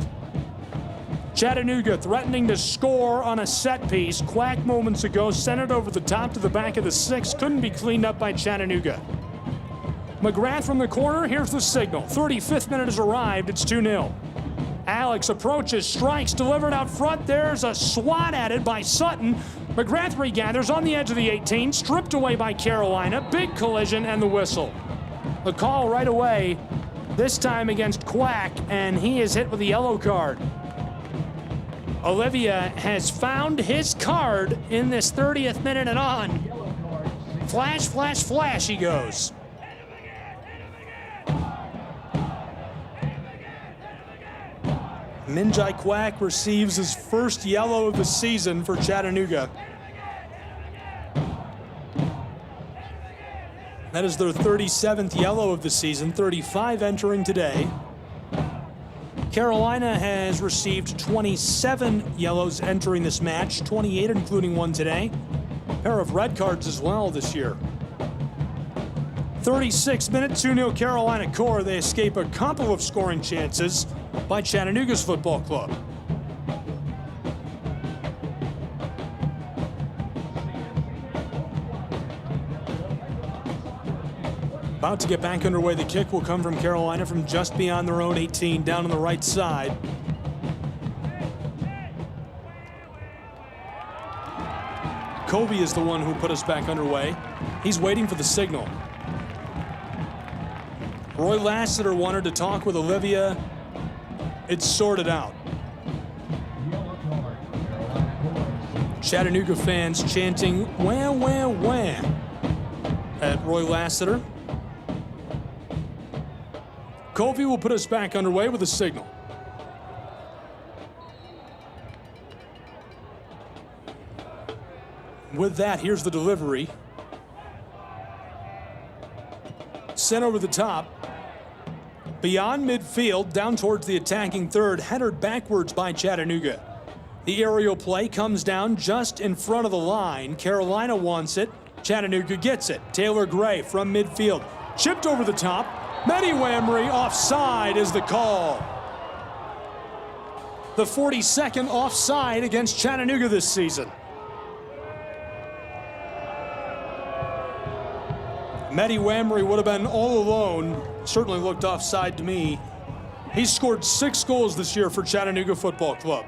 Chattanooga threatening to score on a set piece. Quack moments ago sent it over the top to the back of the 6. Couldn't be cleaned up by Chattanooga. McGrath from the corner, here's the signal. 35th minute has arrived, it's 2-0. Alex approaches, strikes, delivered out front. There's a swat at it by Sutton. McGrath regathers on the edge of the 18, stripped away by Carolina. Big collision and the whistle. The call right away, this time against Quack, and he is hit with a yellow card. Olivia has found his card in this 30th minute and on. Flash, flash, flash, he goes. Minjai Quack receives his first yellow of the season for Chattanooga. That is their 37th yellow of the season, 35 entering today. Carolina has received 27 yellows entering this match, 28 including one today. A pair of red cards as well this year. 36 minutes, 2-0 Carolina core. They escape a couple of scoring chances by Chattanooga's football club. About to get back underway. The kick will come from Carolina from just beyond their own 18, down on the right side. Covey is the one who put us back underway. He's waiting for the signal. Roy Lassiter wanted to talk with Olivia. It's sorted out. Chattanooga fans chanting, "Wah, wah, wah," at Roy Lassiter. Covey will put us back underway with a signal. With that, here's the delivery. Sent over the top. Beyond midfield, down towards the attacking third, headed backwards by Chattanooga. The aerial play comes down just in front of the line. Carolina wants it. Chattanooga gets it. Taylor Gray from midfield. Chipped over the top. Mehdi Wamry offside is the call. The 42nd offside against Chattanooga this season. Mehdi Wamry would have been all alone. Certainly looked offside to me. He's scored 6 goals this year for Chattanooga Football Club.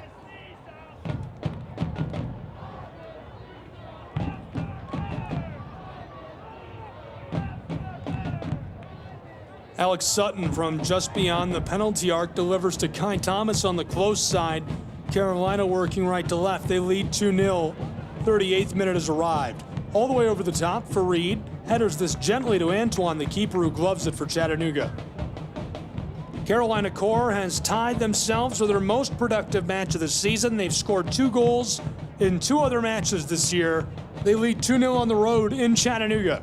Alex Sutton from just beyond the penalty arc delivers to Kai Thomas on the close side. Carolina working right to left. They lead 2-0. 38th minute has arrived. All the way over the top for Reed. Headers this gently to Antoine, the keeper who gloves it for Chattanooga. Carolina Corps has tied themselves for their most productive match of the season. They've scored 2 goals in 2 other matches this year. They lead 2-0 on the road in Chattanooga.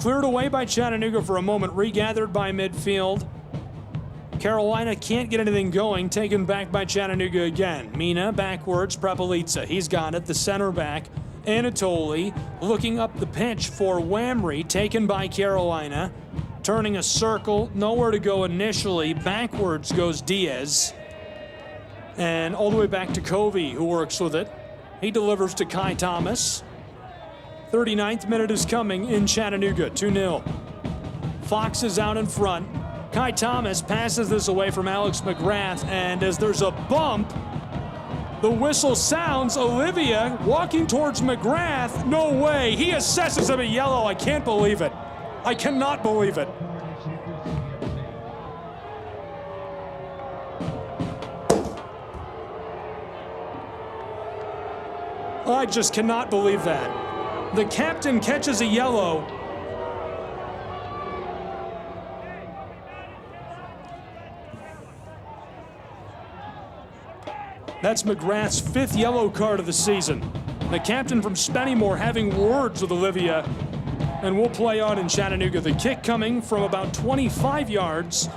Cleared away by Chattanooga for a moment, regathered by midfield. Carolina can't get anything going, taken back by Chattanooga again. Mina backwards, Prepelica. He's got it, the center back. Anatoly looking up the pitch for Wamry, taken by Carolina. Turning a circle, nowhere to go initially. Backwards goes Diaz. And all the way back to Covey, who works with it. He delivers to Kai Thomas. 39th minute is coming in Chattanooga, 2-0. Fox is out in front. Kai Thomas passes this away from Alex McGrath, and as there's a bump, the whistle sounds. Olivia walking towards McGrath. No way. He assesses him a yellow. I can't believe it. I cannot believe it. I just cannot believe that. The captain catches a yellow. That's McGrath's 5th yellow card of the season. The captain from Spennymoor having words with Olivia, and we'll play on in Chattanooga. The kick coming from about 25 yards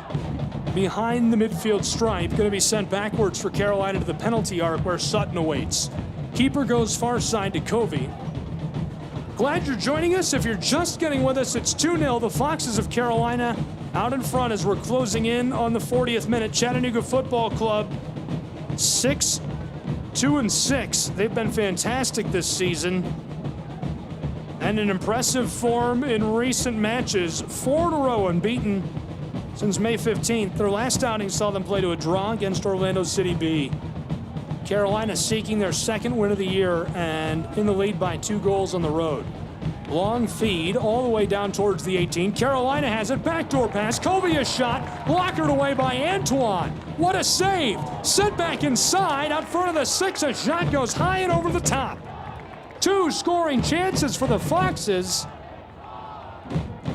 behind the midfield stripe, going to be sent backwards for Carolina to the penalty arc where Sutton awaits. Keeper goes far side to Covey. Glad you're joining us. If you're just getting with us, it's 2-0. The Foxes of Carolina out in front as we're closing in on the 40th minute. Chattanooga Football Club 6-2-6. They've been fantastic this season and in impressive form in recent matches. 4 in a row unbeaten since May 15th. Their last outing saw them play to a draw against Orlando City B. Carolina seeking their 2nd win of the year and in the lead by 2 goals on the road. Long feed all the way down towards the 18. Carolina has it. Backdoor pass. Covey a shot. Blockered away by Antoine. What a save. Sent back inside. Out front of the 6. A shot goes high and over the top. 2 scoring chances for the Foxes.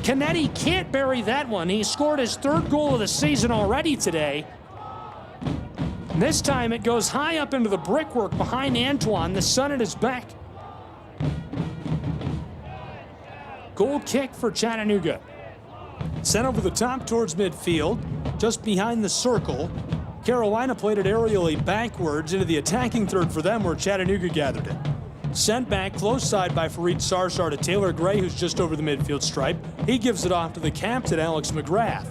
Canetti can't bury that one. He scored his 3rd goal of the season already today. This time it goes high up into the brickwork behind Antoine. The sun at his back. Goal kick for Chattanooga. Sent over the top towards midfield, just behind the circle. Carolina played it aerially backwards into the attacking third for them where Chattanooga gathered it. Sent back close side by Fareed Sarsar to Taylor Gray, who's just over the midfield stripe. He gives it off to the captain, Alex McGrath.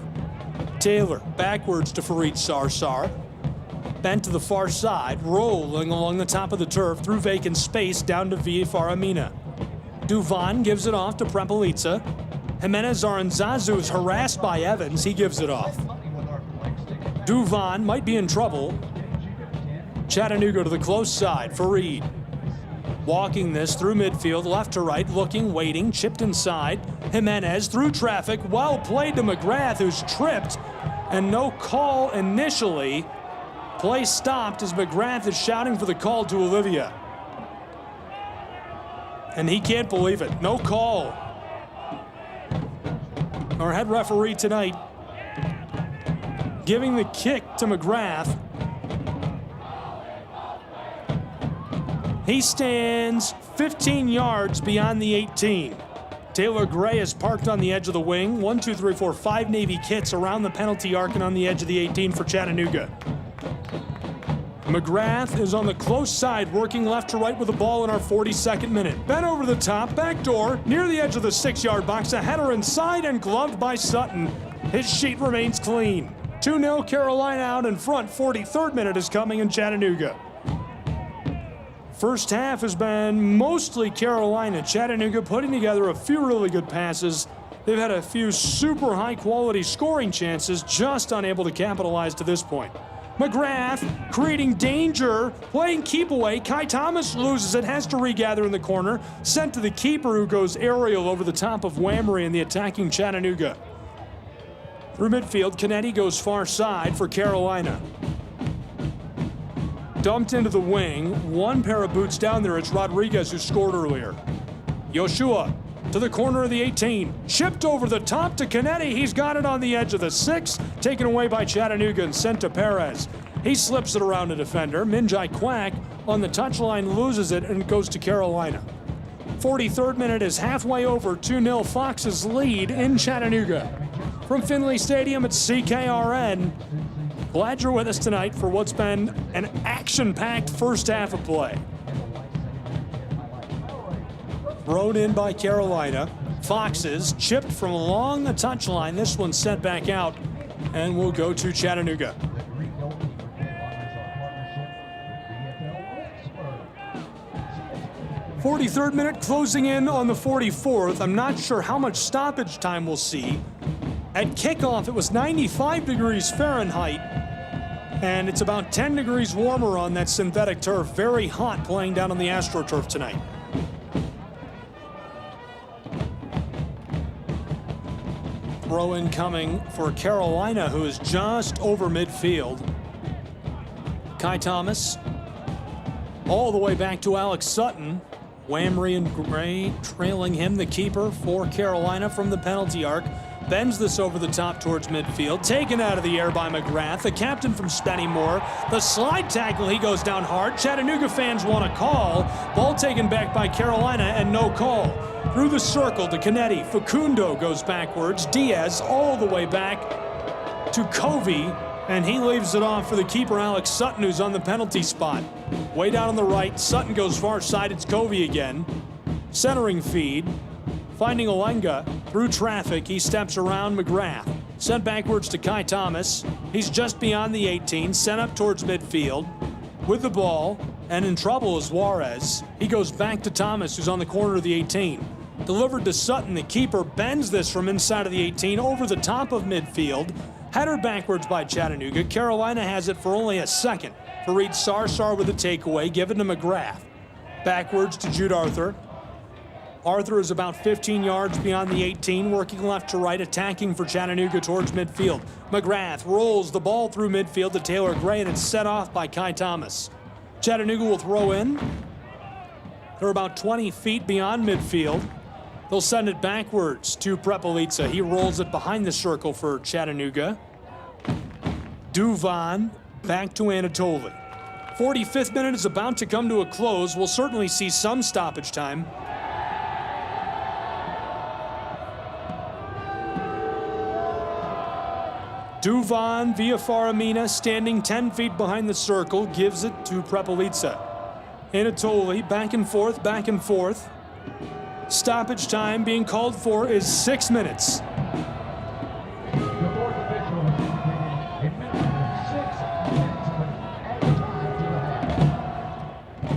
Taylor backwards to Fareed Sarsar. Bent to the far side, rolling along the top of the turf through vacant space down to Faramina. Duvan gives it off to Prepelica. Jimenez Aranzazu is harassed by Evans. He gives it off. Duvon might be in trouble. Chattanooga to the close side for Reed. Walking this through midfield, left to right, looking, waiting, chipped inside. Jimenez through traffic, well played to McGrath, who's tripped, and no call initially. Play stopped as McGrath is shouting for the call to Olivia. And he can't believe it. No call. Our head referee tonight giving the kick to McGrath. He stands 15 yards beyond the 18. Taylor Gray is parked on the edge of the wing. 1, 2, 3, 4, 5 Navy kits around the penalty arc and on the edge of the 18 for Chattanooga. McGrath is on the close side, working left to right with the ball in our 42nd minute. Bent over the top, back door, near the edge of the 6-yard box. A header inside and gloved by Sutton. His sheet remains clean. 2-0 Carolina out in front. 43rd minute is coming in Chattanooga. First half has been mostly Carolina. Chattanooga putting together a few really good passes. They've had a few super high-quality scoring chances, just unable to capitalize to this point. McGrath creating danger, playing keep away. Kai Thomas loses it, has to regather in the corner. Sent to the keeper, who goes aerial over the top of Whamry and the attacking Chattanooga. Through midfield, Canetti goes far side for Carolina. Dumped into the wing, one pair of boots down there. It's Rodriguez who scored earlier. Yoshua to the corner of the 18. Chipped over the top to Canetti. He's got it on the edge of the 6. Taken away by Chattanooga and sent to Perez. He slips it around a defender. Minjai Quack on the touchline loses it and it goes to Carolina. 43rd minute is halfway over. 2-0 Fox's lead in Chattanooga. From Finley Stadium at CKRN. Glad you're with us tonight for what's been an action-packed first half of play. Thrown in by Carolina. Foxes chipped from along the touchline. This one sent back out and will go to Chattanooga. '43rd minute closing in on the 44th. I'm not sure how much stoppage time we'll see. At kickoff, it was 95 degrees Fahrenheit, and it's about 10 degrees warmer on that synthetic turf. Very hot playing down on the AstroTurf tonight. Throw in coming for Carolina, who is just over midfield. Kai Thomas all the way back to Alex Sutton. Whamry and Gray trailing him, the keeper for Carolina from the penalty arc. Bends this over the top towards midfield. Taken out of the air by McGrath, the captain from Spennymoor. The slide tackle, he goes down hard. Chattanooga fans want a call. Ball taken back by Carolina and no call. Through the circle to Canetti. Facundo goes backwards. Diaz all the way back to Covey. And he leaves it off for the keeper, Alex Sutton, who's on the penalty spot. Way down on the right, Sutton goes far side. It's Covey again. Centering feed. Finding Olenga through traffic, he steps around McGrath. Sent backwards to Kai Thomas. He's just beyond the 18, sent up towards midfield. With the ball, and in trouble is Juarez. He goes back to Thomas, who's on the corner of the 18. Delivered to Sutton, the keeper bends this from inside of the 18 over the top of midfield. Header backwards by Chattanooga. Carolina has it for only a second. Fareed Sarsar with a takeaway, given to McGrath. Backwards to Jude Arthur. Arthur is about 15 yards beyond the 18, working left to right, attacking for Chattanooga towards midfield. McGrath rolls the ball through midfield to Taylor Gray, and it's set off by Kai Thomas. Chattanooga will throw in. They're about 20 feet beyond midfield. They'll send it backwards to Prepelica. He rolls it behind the circle for Chattanooga. Duvon back to Anatoli. 45th minute is about to come to a close. We'll certainly see some stoppage time. Duvon via Faramina, standing 10 feet behind the circle, gives it to Prepelica. Anatoli, back and forth, back and forth. Stoppage time being called for is 6 minutes.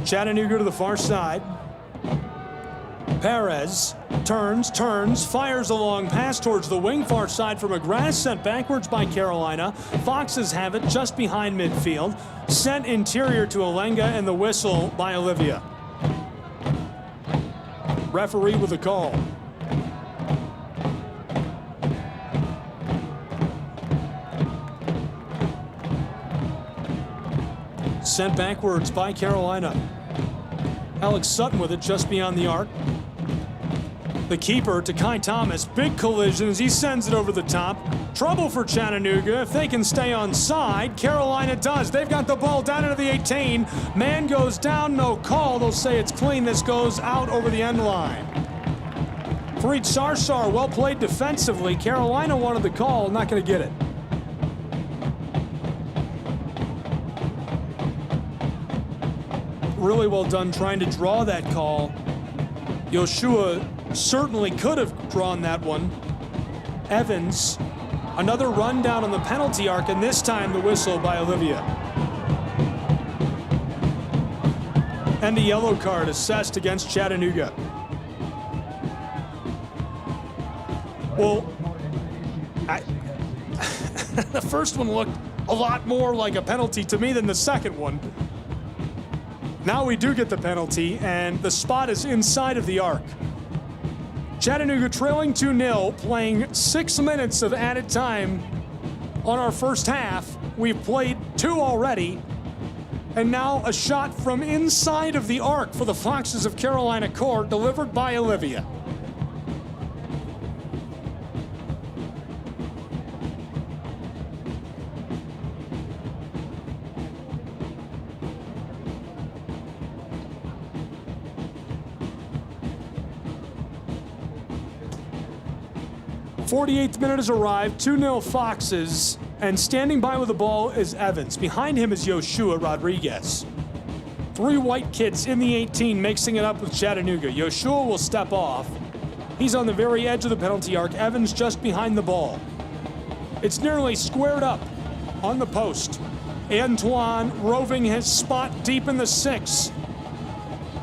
Chattanooga to the far side. Perez Turns, fires a long pass towards the wing, far side for McGrath, sent backwards by Carolina. Foxes have it just behind midfield. Sent interior to Alenga, and the whistle by Olivia. Referee with a call. Sent backwards by Carolina. Alex Sutton with it just beyond the arc. The keeper to Kai Thomas. Big collision as he sends it over the top. Trouble for Chattanooga if they can stay on side. Carolina does. They've got the ball down into the 18. Man goes down, no call. They'll say it's clean. This goes out over the end line. Fareed Sarsar, well played defensively. Carolina wanted the call, not going to get it. Really well done trying to draw that call. Yoshua certainly could have drawn that one. Evans, another run down on the penalty arc, and this time the whistle by Olivia. And a yellow card assessed against Chattanooga. Well, the first one looked a lot more like a penalty to me than the second one. Now we do get the penalty, and the spot is inside of the arc. Chattanooga trailing 2-0, playing 6 minutes of added time on our first half. We've played 2 already, and now a shot from inside of the arc for the Foxes of Carolina court, delivered by Olivia. '48th minute has arrived, 2-0 Foxes, and standing by with the ball is Evans. Behind him is Yoshua Rodriguez. 3 white kids in the 18 mixing it up with Chattanooga. Yoshua will step off. He's on the very edge of the penalty arc. Evans just behind the ball. It's nearly squared up on the post. Antoine roving his spot deep in the 6.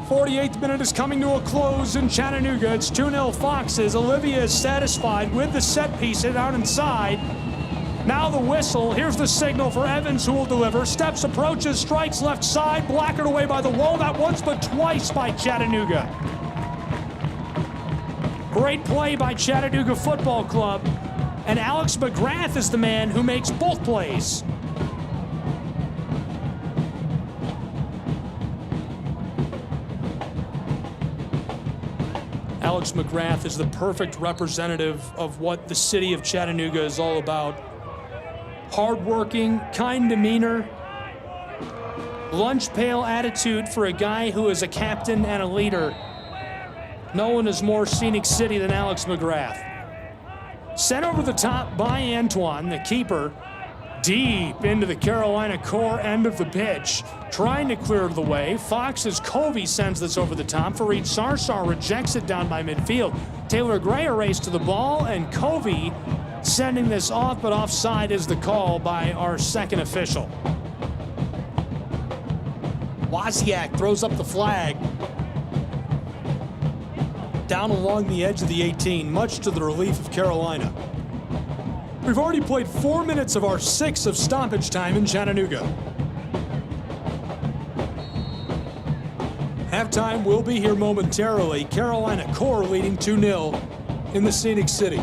48th minute is coming to a close in Chattanooga. It's 2-0 Foxes. Olivia is satisfied with the set piece hit out inside. Now the whistle. Here's the signal for Evans, who will deliver. Steps, approaches, strikes left side, blackered away by the wall. Not once but twice by Chattanooga. Great play by Chattanooga Football Club. And Alex McGrath is the man who makes both plays. Alex McGrath is the perfect representative of what the city of Chattanooga is all about. Hardworking, kind demeanor, lunch pail attitude for a guy who is a captain and a leader. No one is more scenic city than Alex McGrath. Sent over the top by Antoine, the keeper, deep into the Carolina core end of the pitch, trying to clear the way. Fox's Covey sends this over the top. Fareed Sarsar rejects it down by midfield. Taylor Gray a race to the ball, and Covey sending this off, but offside is the call by our second official. Wozniak throws up the flag. Down along the edge of the 18, much to the relief of Carolina. We've already played 4 minutes of our 6 of stoppage time in Chattanooga. Halftime will be here momentarily. Carolina core leading 2-0 in the Scenic City.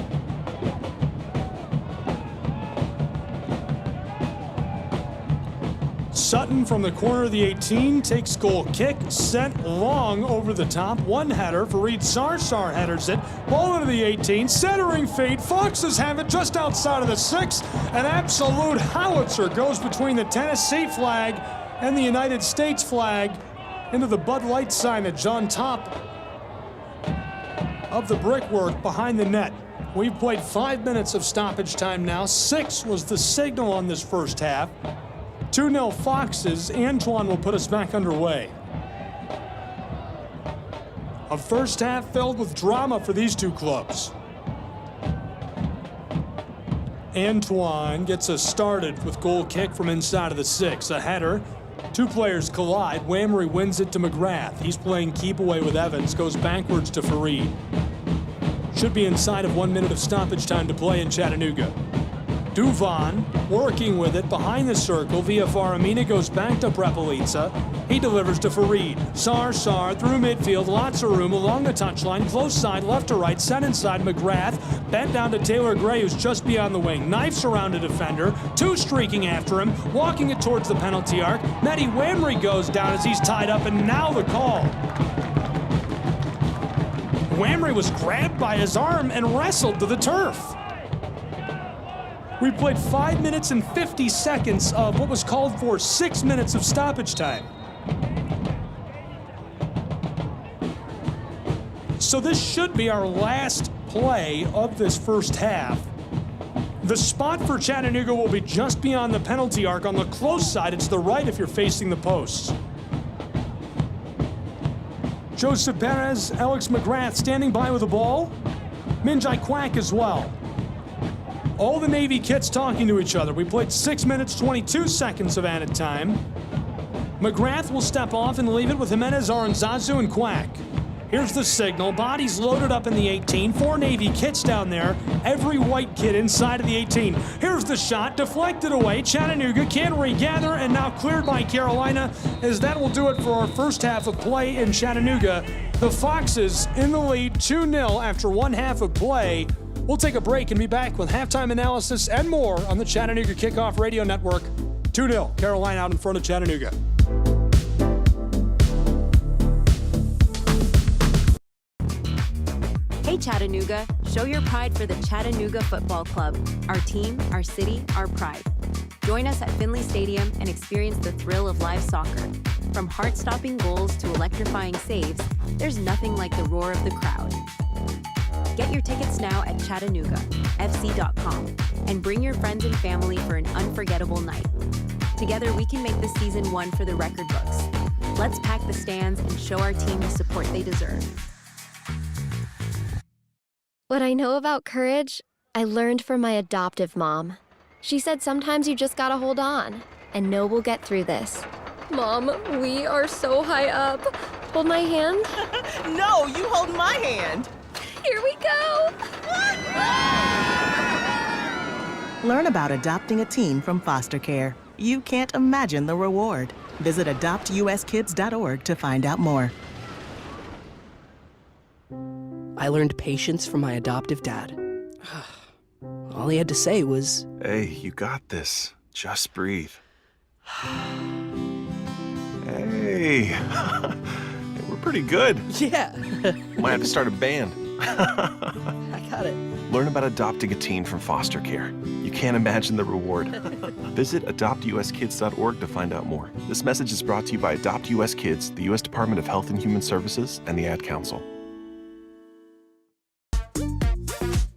Sutton from the corner of the 18 takes goal kick, sent long over the top. One header, Fareed Sarsar headers it. Ball into the 18, centering feed. Foxes have it just outside of the 6. An absolute howitzer goes between the Tennessee flag and the United States flag into the Bud Light signage on top of the brickwork behind the net. We've played 5 minutes of stoppage time now. 6 was the signal on this first half. 2-0 Foxes. Antoine will put us back underway. A first half filled with drama for these two clubs. Antoine gets us started with goal kick from inside of the 6. A header. 2 players collide. Whamry wins it to McGrath. He's playing keep away with Evans. Goes backwards to Fareed. should be inside of 1 minute of stoppage time to play in Chattanooga. Duvan working with it behind the circle via Faramina, goes back to Prepelica. He delivers to Fareed. Sar through midfield, lots of room along the touchline, close side, left to right, set inside McGrath, bent down to Taylor Gray, who's just beyond the wing. Knifes around a defender, two streaking after him, walking it towards the penalty arc. Mehdi Wamry goes down as he's tied up, and now the call. Wamry was grabbed by his arm and wrestled to the turf. We played 5 minutes and 50 seconds of what was called for 6 minutes of stoppage time. So this should be our last play of this first half. The spot for Chattanooga will be just beyond the penalty arc on the close side. It's the right if you're facing the posts. Joseph Perez, Alex McGrath standing by with the ball. Minjai Quack as well. All the Navy kits talking to each other. We played 6 minutes, 22 seconds of added time. McGrath will step off and leave it with Jimenez, Aranzazu, and Quack. Here's the signal. Bodies loaded up in the 18. 4 Navy kits down there. Every white kid inside of the 18. Here's the shot. Deflected away. Chattanooga can regather and now cleared by Carolina, as that will do it for our first half of play in Chattanooga. The Foxes in the lead 2-0 after one half of play. We'll take a break and be back with halftime analysis and more on the Chattanooga Kickoff Radio Network. 2-0, Carolina out in front of Chattanooga. Hey Chattanooga, show your pride for the Chattanooga Football Club. Our team, our city, our pride. Join us at Finley Stadium and experience the thrill of live soccer. From heart-stopping goals to electrifying saves, there's nothing like the roar of the crowd. Get your tickets now at ChattanoogaFC.com and bring your friends and family for an unforgettable night. Together, we can make this season one for the record books. Let's pack the stands and show our team the support they deserve. What I know about courage, I learned from my adoptive mom. She said sometimes you just gotta hold on and know we'll get through this. Mom, we are so high up. Hold my hand. No, you hold my hand. Here we go! Learn about adopting a teen from foster care. You can't imagine the reward. Visit adoptuskids.org to find out more. I learned patience from my adoptive dad. All he had to say was, "Hey, you got this. Just breathe." Hey, we're pretty good. Yeah. Might have to start a band. I got it. Learn about adopting a teen from foster care. You can't imagine the reward. Visit adoptuskids.org to find out more. This message is brought to you by Adopt US Kids, the U.S. Department of Health and Human Services, and the Ad Council.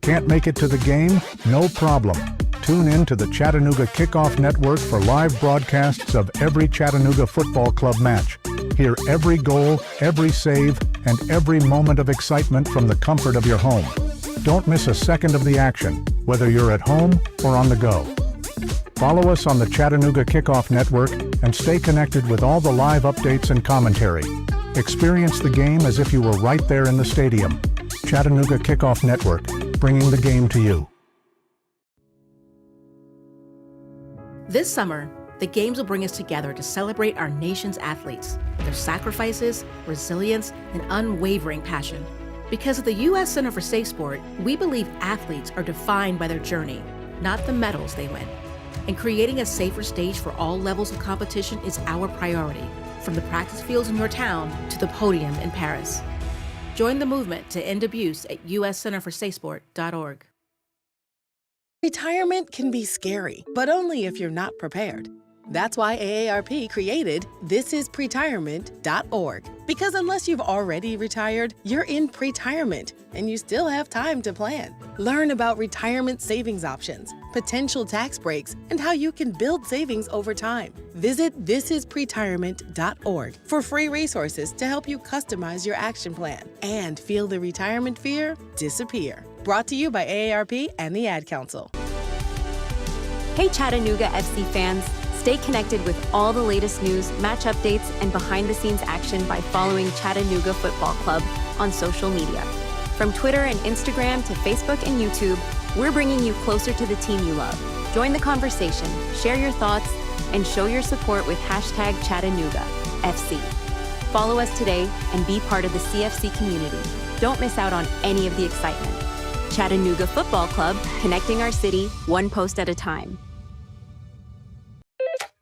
Can't make it to the game? No problem. Tune in to the Chattanooga Kickoff Network for live broadcasts of every Chattanooga Football Club match. Hear every goal, every save, and every moment of excitement from the comfort of your home. Don't miss a second of the action, whether you're at home or on the go. Follow us on the Chattanooga Kickoff Network and stay connected with all the live updates and commentary. Experience the game as if you were right there in the stadium. Chattanooga Kickoff Network, bringing the game to you. This summer, the Games will bring us together to celebrate our nation's athletes, their sacrifices, resilience, and unwavering passion. Because at the U.S. Center for Safe Sport, we believe athletes are defined by their journey, not the medals they win. And creating a safer stage for all levels of competition is our priority, from the practice fields in your town to the podium in Paris. Join the movement to end abuse at uscenterforsafesport.org. Retirement can be scary, but only if you're not prepared. That's why AARP created thisispretirement.org. Because unless you've already retired, you're in pretirement, and you still have time to plan. Learn about retirement savings options, potential tax breaks, and how you can build savings over time. Visit thisispretirement.org for free resources to help you customize your action plan and feel the retirement fear disappear. Brought to you by AARP and the Ad Council. Hey Chattanooga FC fans, stay connected with all the latest news, match updates, and behind-the-scenes action by following Chattanooga Football Club on social media. From Twitter and Instagram to Facebook and YouTube, we're bringing you closer to the team you love. Join the conversation, share your thoughts, and show your support with #ChattanoogaFC. Follow us today and be part of the CFC community. Don't miss out on any of the excitement. Chattanooga Football Club, connecting our city one post at a time.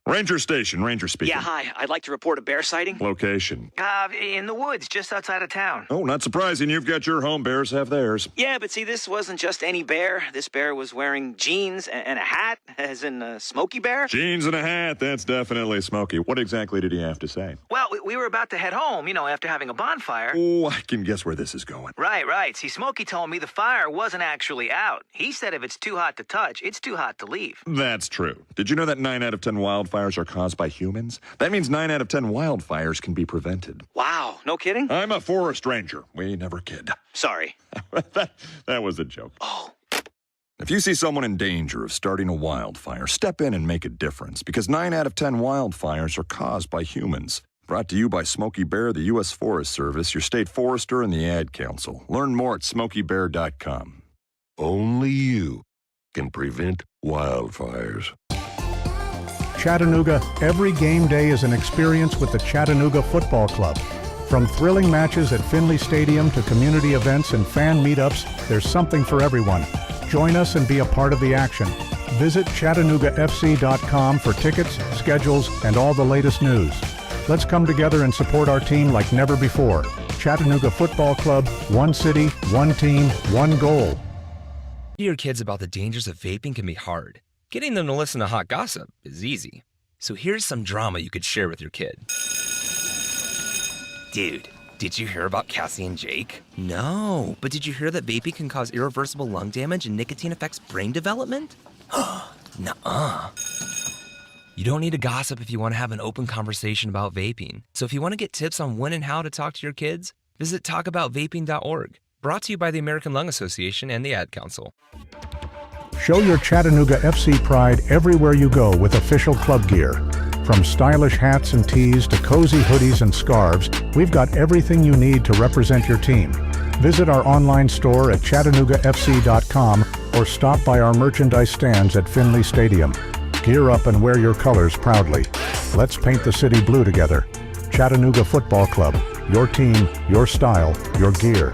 Ranger Station, Ranger speaking. Yeah, hi. I'd like to report a bear sighting. Location. In the woods, just outside of town. Oh, not surprising. You've got your home. Bears have theirs. Yeah, but see, this wasn't just any bear. This bear was wearing jeans and a hat, as in a Smokey Bear. Jeans and a hat. That's definitely Smokey. What exactly did he have to say? Well, we were about to head home, after having a bonfire. Oh, I can guess where this is going. Right. See, Smokey told me the fire wasn't actually out. He said if it's too hot to touch, it's too hot to leave. That's true. Did you know that 9 out of 10 wildfires are caused by humans? That means 9 out of 10 wildfires can be prevented. Wow, no kidding? I'm a forest ranger. We never kid. Sorry. that was a joke. Oh. If you see someone in danger of starting a wildfire, step in and make a difference, because 9 out of 10 wildfires are caused by humans. Brought to you by Smokey Bear, the U.S. Forest Service, your state forester, and the Ad Council. Learn more at smokeybear.com. Only you can prevent wildfires. Chattanooga, every game day is an experience with the Chattanooga Football Club. From thrilling matches at Finley Stadium to community events and fan meetups, there's something for everyone. Join us and be a part of the action. Visit ChattanoogaFC.com for tickets, schedules, and all the latest news. Let's come together and support our team like never before. Chattanooga Football Club, one city, one team, one goal. To your kids about the dangers of vaping can be hard. Getting them to listen to hot gossip is easy. So here's some drama you could share with your kid. Dude, did you hear about Cassie and Jake? No, but did you hear that vaping can cause irreversible lung damage and nicotine affects brain development? Nuh-uh. You don't need to gossip if you want to have an open conversation about vaping. So if you want to get tips on when and how to talk to your kids, visit talkaboutvaping.org. Brought to you by the American Lung Association and the Ad Council. Show your Chattanooga FC pride everywhere you go with official club gear. From stylish hats and tees to cozy hoodies and scarves, we've got everything you need to represent your team. Visit our online store at ChattanoogaFC.com or stop by our merchandise stands at Finley Stadium. Gear up and wear your colors proudly. Let's paint the city blue together. Chattanooga Football Club. Your team, your style, your gear.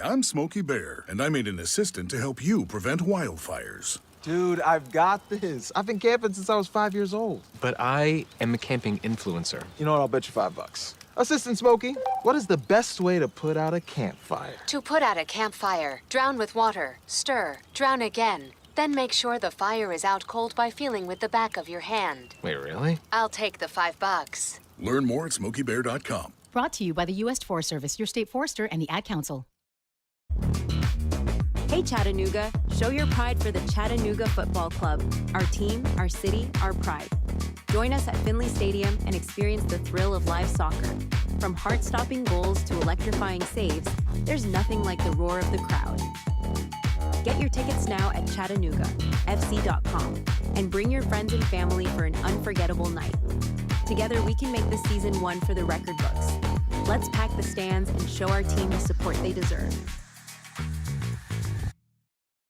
I'm Smokey Bear, and I made an assistant to help you prevent wildfires. Dude, I've got this. I've been camping since I was 5 years old. But I am a camping influencer. You know what? I'll bet you $5. Assistant Smokey, what is the best way to put out a campfire? To put out a campfire, drown with water, stir, drown again. Then make sure the fire is out cold by feeling with the back of your hand. Wait, really? I'll take the $5. Learn more at smokeybear.com. Brought to you by the U.S. Forest Service, your state forester, and the Ad Council. Hey Chattanooga, show your pride for the Chattanooga Football Club. Our team, our city, our pride. Join us at Finley Stadium and experience the thrill of live soccer. From heart-stopping goals to electrifying saves, there's nothing like the roar of the crowd. Get your tickets now at ChattanoogaFC.com and bring your friends and family for an unforgettable night. Together we can make this season one for the record books. Let's pack the stands and show our team the support they deserve.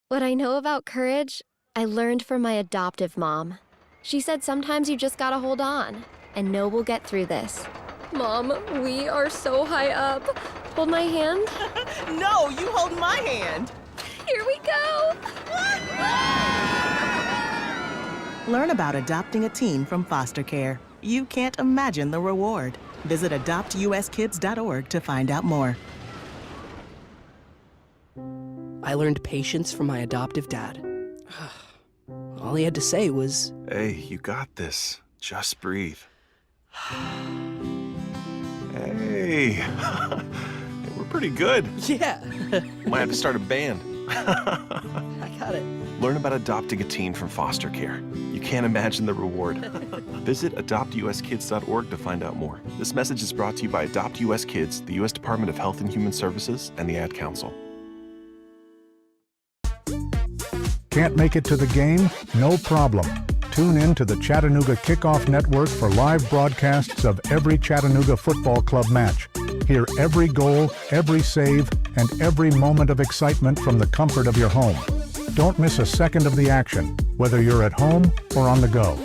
What I know about courage, I learned from my adoptive mom. She said sometimes you just gotta hold on and know we'll get through this. Mom, we are so high up. Hold my hand. No, you hold my hand. Here we go. Learn about adopting a teen from foster care. You can't imagine the reward. Visit adoptuskids.org to find out more. I learned patience from my adoptive dad. All he had to say was, "Hey, you got this. Just breathe." Hey, we're pretty good. Yeah. Might have to start a band. I got it. Learn about adopting a teen from foster care. You can't imagine the reward. Visit adoptuskids.org to find out more. This message is brought to you by Adopt U.S. Kids, the U.S. Department of Health and Human Services, and the Ad Council. Can't make it to the game? No problem. Tune in to the Chattanooga Kickoff Network for live broadcasts of every Chattanooga Football Club match. Hear every goal, every save, and every moment of excitement from the comfort of your home. Don't miss a second of the action, whether you're at home or on the go.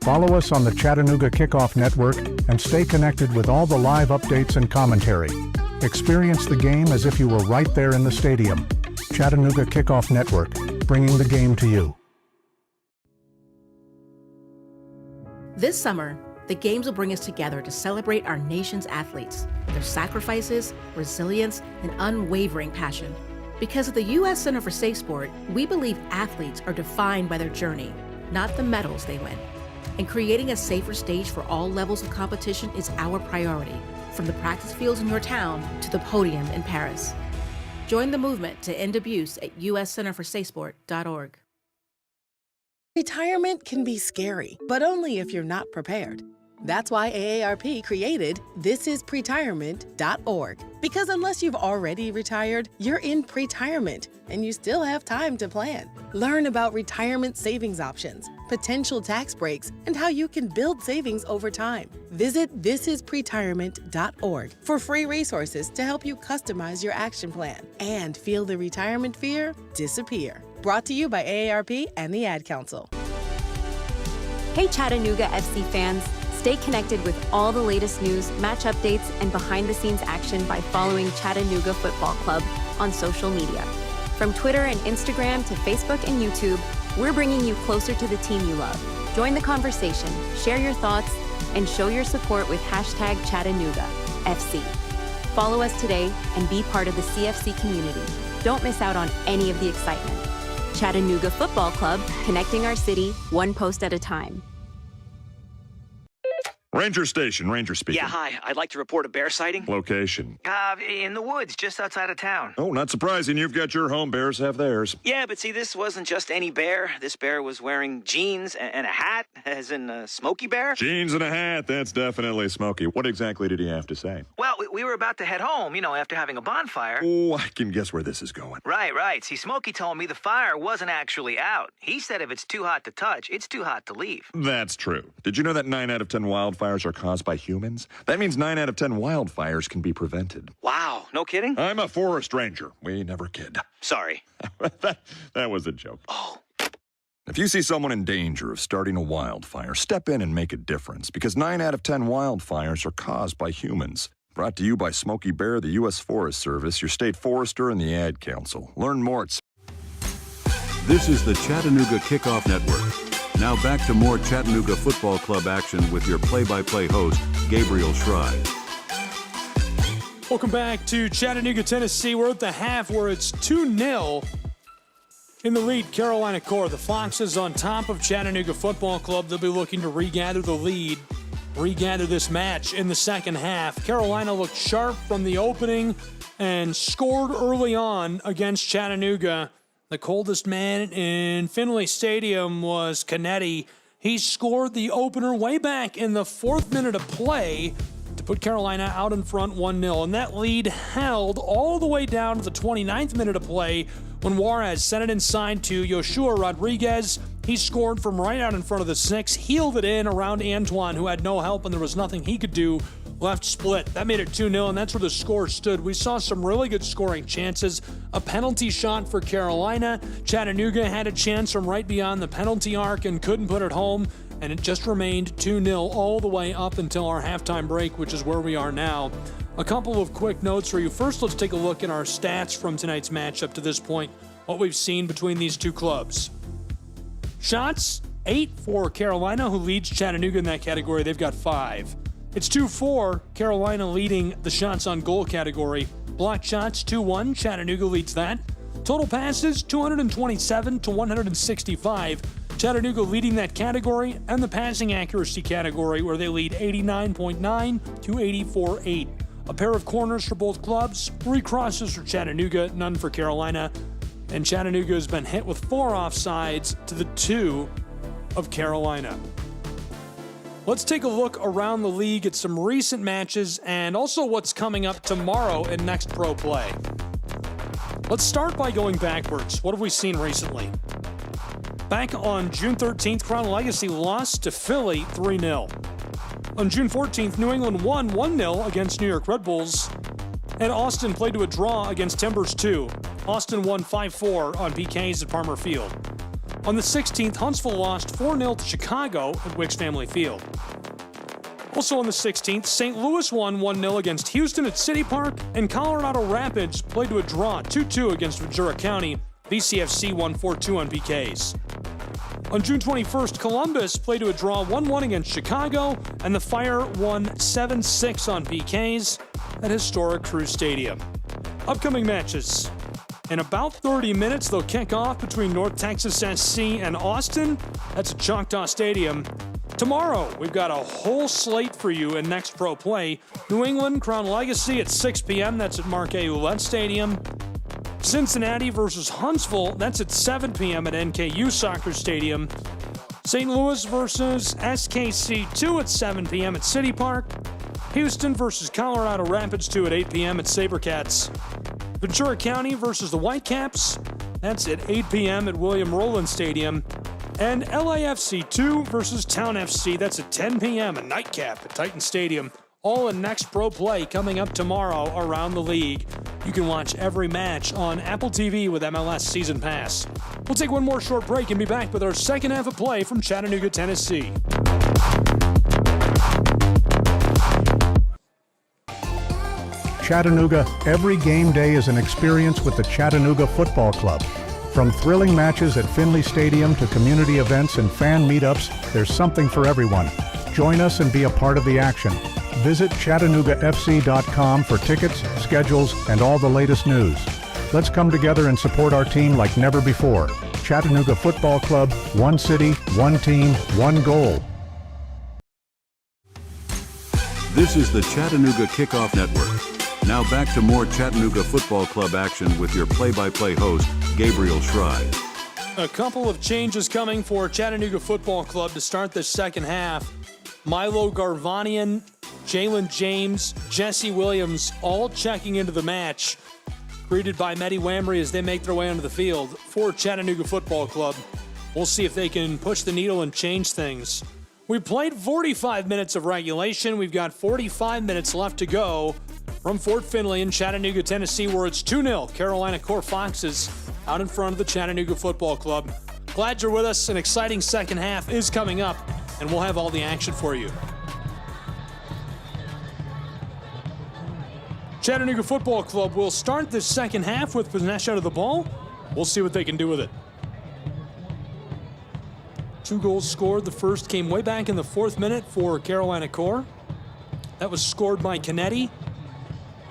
Follow us on the Chattanooga Kickoff Network and stay connected with all the live updates and commentary. Experience the game as if you were right there in the stadium. Chattanooga Kickoff Network, bringing the game to you. This summer, the Games will bring us together to celebrate our nation's athletes, their sacrifices, resilience, and unwavering passion. Because at the U.S. Center for Safe Sport, we believe athletes are defined by their journey, not the medals they win. And creating a safer stage for all levels of competition is our priority, from the practice fields in your town to the podium in Paris. Join the movement to end abuse at uscenterforsafesport.org. Retirement can be scary, but only if you're not prepared. That's why AARP created thisispretirement.org. Because unless you've already retired, you're in pretirement and you still have time to plan. Learn about retirement savings options, potential tax breaks, and how you can build savings over time. Visit thisispretirement.org for free resources to help you customize your action plan and feel the retirement fear disappear. Brought to you by AARP and the Ad Council. Hey Chattanooga FC fans, stay connected with all the latest news, match updates, and behind-the-scenes action by following Chattanooga Football Club on social media. From Twitter and Instagram to Facebook and YouTube, we're bringing you closer to the team you love. Join the conversation, share your thoughts, and show your support with #ChattanoogaFC. Follow us today and be part of the CFC community. Don't miss out on any of the excitement. Chattanooga Football Club, connecting our city one post at a time. Ranger Station, Ranger speaking. Yeah, hi. I'd like to report a bear sighting. Location. In the woods, just outside of town. Oh, not surprising. You've got your home. Bears have theirs. Yeah, but see, this wasn't just any bear. This bear was wearing jeans and a hat, as in a Smokey Bear. Jeans and a hat. That's definitely Smokey. What exactly did he have to say? Well, we were about to head home, after having a bonfire. Oh, I can guess where this is going. Right. See, Smokey told me the fire wasn't actually out. He said if it's too hot to touch, it's too hot to leave. That's true. Did you know that 9 out of 10 wildfires are caused by humans? That means 9 out of 10 wildfires can be prevented. Wow, no kidding? I'm a forest ranger. We never kid. Sorry. that was a joke. Oh. If you see someone in danger of starting a wildfire, step in and make a difference, because 9 out of 10 wildfires are caused by humans. Brought to you by Smokey Bear, the U.S. Forest Service, your state forester, and the Ad Council. Learn more at... This is the Chattanooga Kickoff Network. Now back to more Chattanooga Football Club action with your play-by-play host, Gabriel Schrei. Welcome back to Chattanooga, Tennessee. We're at the half where it's 2-0 in the lead. Carolina Core. The Foxes on top of Chattanooga Football Club. They'll be looking to regather the lead, regather this match in the second half. Carolina looked sharp from the opening and scored early on against Chattanooga. The coldest man in Finley Stadium was Canetti. He scored the opener way back in the 4th minute of play to put Carolina out in front 1-0. And that lead held all the way down to the 29th minute of play when Juarez sent it inside to Yoshua Rodriguez. He scored from right out in front of the 6, heeled it in around Antoine, who had no help, and there was nothing he could do. Left split. That made it 2-0, and that's where the score stood. We saw some really good scoring chances. A penalty shot for Carolina. Chattanooga had a chance from right beyond the penalty arc and couldn't put it home, and it just remained 2-0 all the way up until our halftime break, which is where we are now. A couple of quick notes for you. First, let's take a look at our stats from tonight's match up to this point, what we've seen between these two clubs. Shots, 8 for Carolina, who leads Chattanooga in that category. They've got 5. It's 2-4, Carolina leading the shots on goal category. Blocked shots, 2-1, Chattanooga leads that. Total passes, 227 to 165. Chattanooga leading that category, and the passing accuracy category, where they lead 89.9 to 84.8. A pair of corners for both clubs, 3 crosses for Chattanooga, none for Carolina. And Chattanooga has been hit with 4 offsides to the 2 of Carolina. Let's take a look around the league at some recent matches and also what's coming up tomorrow in Next Pro Play. Let's start by going backwards. What have we seen recently? Back on June 13th, Crown Legacy lost to Philly 3-0. On June 14th, New England won 1-0 against New York Red Bulls, and Austin played to a draw against Timbers 2. Austin won 5-4 on PKs at Palmer Field. On the 16th, Huntsville lost 4-0 to Chicago at Wicks Family Field. Also on the 16th, St. Louis won 1-0 against Houston at City Park, and Colorado Rapids played to a draw 2-2 against Ventura County. VCFC won 4-2 on PKs. On June 21st, Columbus played to a draw 1-1 against Chicago, and the Fire won 7-6 on PKs at historic Crew Stadium. Upcoming matches. In about 30 minutes, they'll kick off between North Texas SC and Austin. That's at Choctaw Stadium. Tomorrow, we've got a whole slate for you in Next Pro Play. New England, Crown Legacy at 6 p.m. That's at Mark A. Ouellette Stadium. Cincinnati versus Huntsville. That's at 7 p.m. at NKU Soccer Stadium. St. Louis versus SKC2 at 7 p.m. at City Park. Houston versus Colorado Rapids 2 at 8 p.m. at Sabercats. Ventura County versus the Whitecaps. That's at 8 p.m. at William Rowland Stadium. And LAFC 2 versus Town FC. That's at 10 p.m. a nightcap at Titan Stadium. All in Next Pro Play coming up tomorrow around the league. You can watch every match on Apple TV with MLS Season Pass. We'll take one more short break and be back with our second half of play from Chattanooga, Tennessee. Chattanooga, every game day is an experience with the Chattanooga Football Club. From thrilling matches at Finley Stadium to community events and fan meetups, there's something for everyone. Join us and be a part of the action. Visit ChattanoogaFC.com for tickets, schedules, and all the latest news. Let's come together and support our team like never before. Chattanooga Football Club, one city, one team, one goal. This is the Chattanooga Kickoff Network. Now back to more Chattanooga Football Club action with your play-by-play host, Gabriel Schrei. A couple of changes coming for Chattanooga Football Club to start the second half. Milo Garvanian, Jalen James, Jesse Williams all checking into the match. Greeted by Mehdi Wamry as they make their way onto the field for Chattanooga Football Club. We'll see if they can push the needle and change things. We played 45 minutes of regulation. We've got 45 minutes left to go from Fort Finley in Chattanooga, Tennessee, where it's 2-0. Carolina Core Foxes out in front of the Chattanooga Football Club. Glad you're with us. An exciting second half is coming up, and we'll have all the action for you. Chattanooga Football Club will start this second half with possession of the ball. We'll see what they can do with it. 2 goals scored. The first came way back in the 4th minute for Carolina Core. That was scored by Canetti.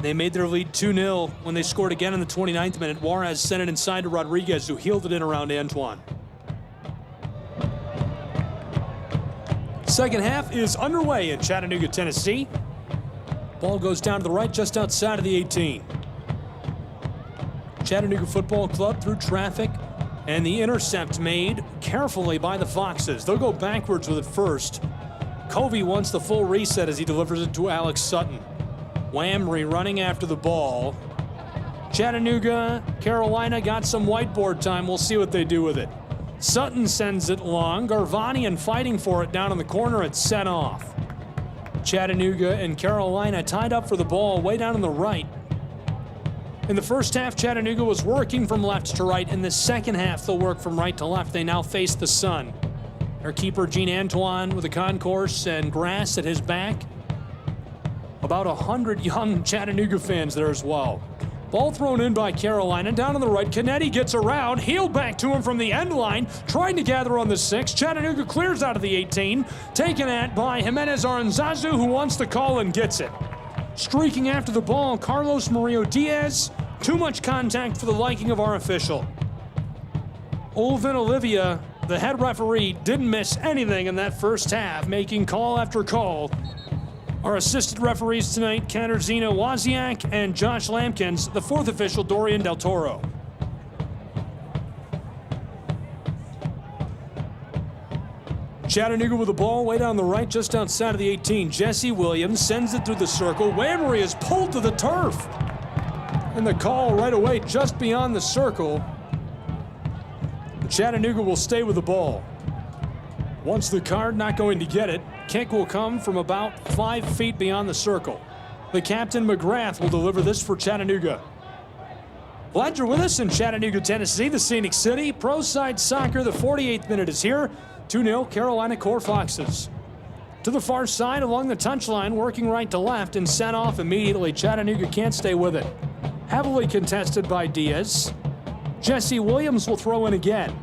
They made their lead 2-0 when they scored again in the 29th minute. Juarez sent it inside to Rodriguez, who heeled it in around Antoine. Second half is underway in Chattanooga, Tennessee. Ball goes down to the right, just outside of the 18. Chattanooga Football Club through traffic, and the intercept made carefully by the Foxes. They'll go backwards with it first. Covey wants the full reset as he delivers it to Alex Sutton. Wamry running after the ball. Chattanooga, Carolina got some whiteboard time. We'll see what they do with it. Sutton sends it long. Garvanian fighting for it down in the corner. It's set off. Chattanooga and Carolina tied up for the ball way down on the right. In the first half, Chattanooga was working from left to right. In the second half, they'll work from right to left. They now face the sun. Our keeper, Gene Antoine, with a concourse and grass at his back. About 100 young Chattanooga fans there as well. Ball thrown in by Carolina. Down on the right, Canetti gets around. Healed back to him from the end line. Trying to gather on the 6. Chattanooga clears out of the 18. Taken at by Jimenez Aranzazu, who wants the call and gets it. Streaking after the ball, Carlos Murillo Diaz. Too much contact for the liking of our official. Olvin Olivia, the head referee, didn't miss anything in that first half, making call after call. Our assistant referees tonight, Katarzyna Wozniak and Josh Lampkins. The fourth official, Dorian Del Toro. Chattanooga with the ball way down the right, just outside of the 18. Jesse Williams sends it through the circle. Wamry is pulled to the turf. And the call right away just beyond the circle. Chattanooga will stay with the ball. Wants the card, not going to get it. Kick will come from about 5 feet beyond the circle. The captain, McGrath, will deliver this for Chattanooga. Glad you're with us in Chattanooga, Tennessee, the Scenic City. Pro Side Soccer, the 48th minute is here. 2-0 Carolina Core Foxes. To the far side along the touchline, working right to left and sent off immediately. Chattanooga can't stay with it. Heavily contested by Diaz. Jesse Williams will throw in again.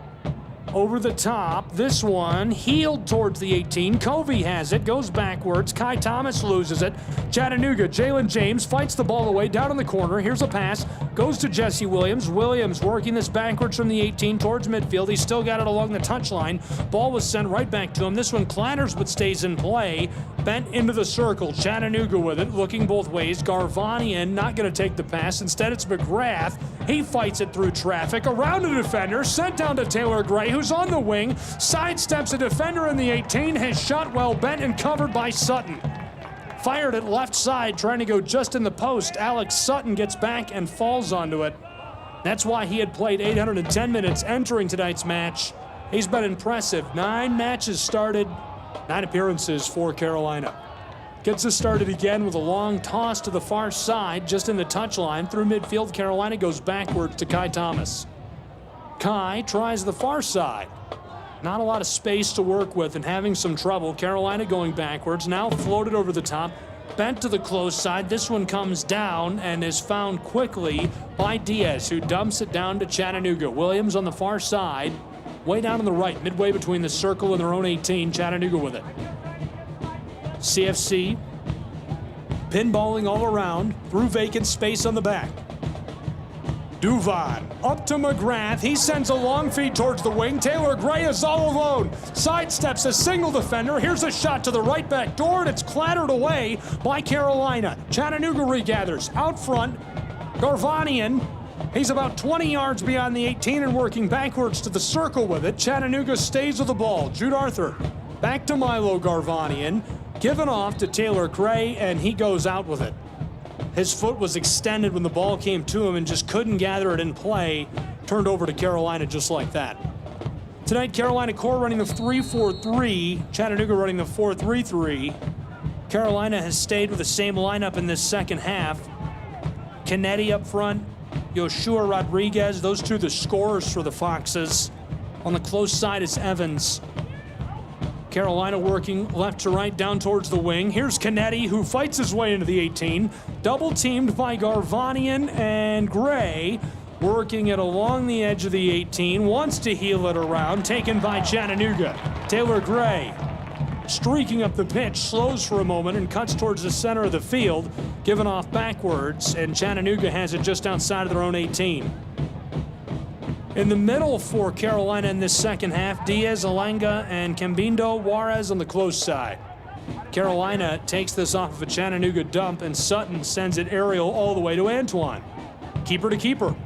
Over the top, this one heeled towards the 18. Covey has it, goes backwards. Kai Thomas loses it. Chattanooga, Jalen James fights the ball away down in the corner. Here's a pass, goes to Jesse Williams. Williams working this backwards from the 18 towards midfield. He's still got it along the touchline. Ball was sent right back to him. This one clatters but stays in play. Bent into the circle. Chattanooga with it, looking both ways. Garvanian not going to take the pass. Instead, it's McGrath. He fights it through traffic. Around a defender, sent down to Taylor Gray, who's on the wing. Sidesteps a defender in the 18. His shot well bent and covered by Sutton. Fired at left side, trying to go just in the post. Alex Sutton gets back and falls onto it. That's why he had played 810 minutes entering tonight's match. He's been impressive. 9 matches started, 9 appearances for Carolina. Gets us started again with a long toss to the far side, just in the touchline. Through midfield, Carolina goes backwards to Kai Thomas. Kai tries the far side. Not a lot of space to work with and having some trouble. Carolina going backwards, now floated over the top, bent to the close side. This one comes down and is found quickly by Diaz, who dumps it down to Chattanooga. Williams on the far side, way down on the right, midway between the circle and their own 18. Chattanooga with it. CFC pinballing all around through vacant space on the back. Duvan up to McGrath. He sends a long feed towards the wing. Taylor Gray is all alone. Sidesteps a single defender. Here's a shot to the right back door, and it's clattered away by Carolina. Chattanooga regathers. Out front, Garvanian. He's about 20 yards beyond the 18 and working backwards to the circle with it. Chattanooga stays with the ball. Jude Arthur back to Milo Garvanian. Given off to Taylor Gray, and he goes out with it. His foot was extended when the ball came to him and just couldn't gather it in play. Turned over to Carolina just like that. Tonight, Carolina Core running the 3-4-3. Chattanooga running the 4-3-3. Carolina has stayed with the same lineup in this second half. Canetti up front. Yoshua Rodriguez. Those two the scorers for the Foxes. On the close side is Evans. Carolina working left to right down towards the wing. Here's Canetti, who fights his way into the 18. Double teamed by Garvanian and Gray. Working it along the edge of the 18. Wants to heel it around. Taken by Chattanooga. Taylor Gray streaking up the pitch. Slows for a moment and cuts towards the center of the field. Given off backwards. And Chattanooga has it just outside of their own 18. In the middle for Carolina in this second half, Diaz, Alenga, and Cambindo Juarez on the close side. Carolina takes this off of a Chattanooga dump, and Sutton sends it aerial all the way to Antoine. Keeper to keeper.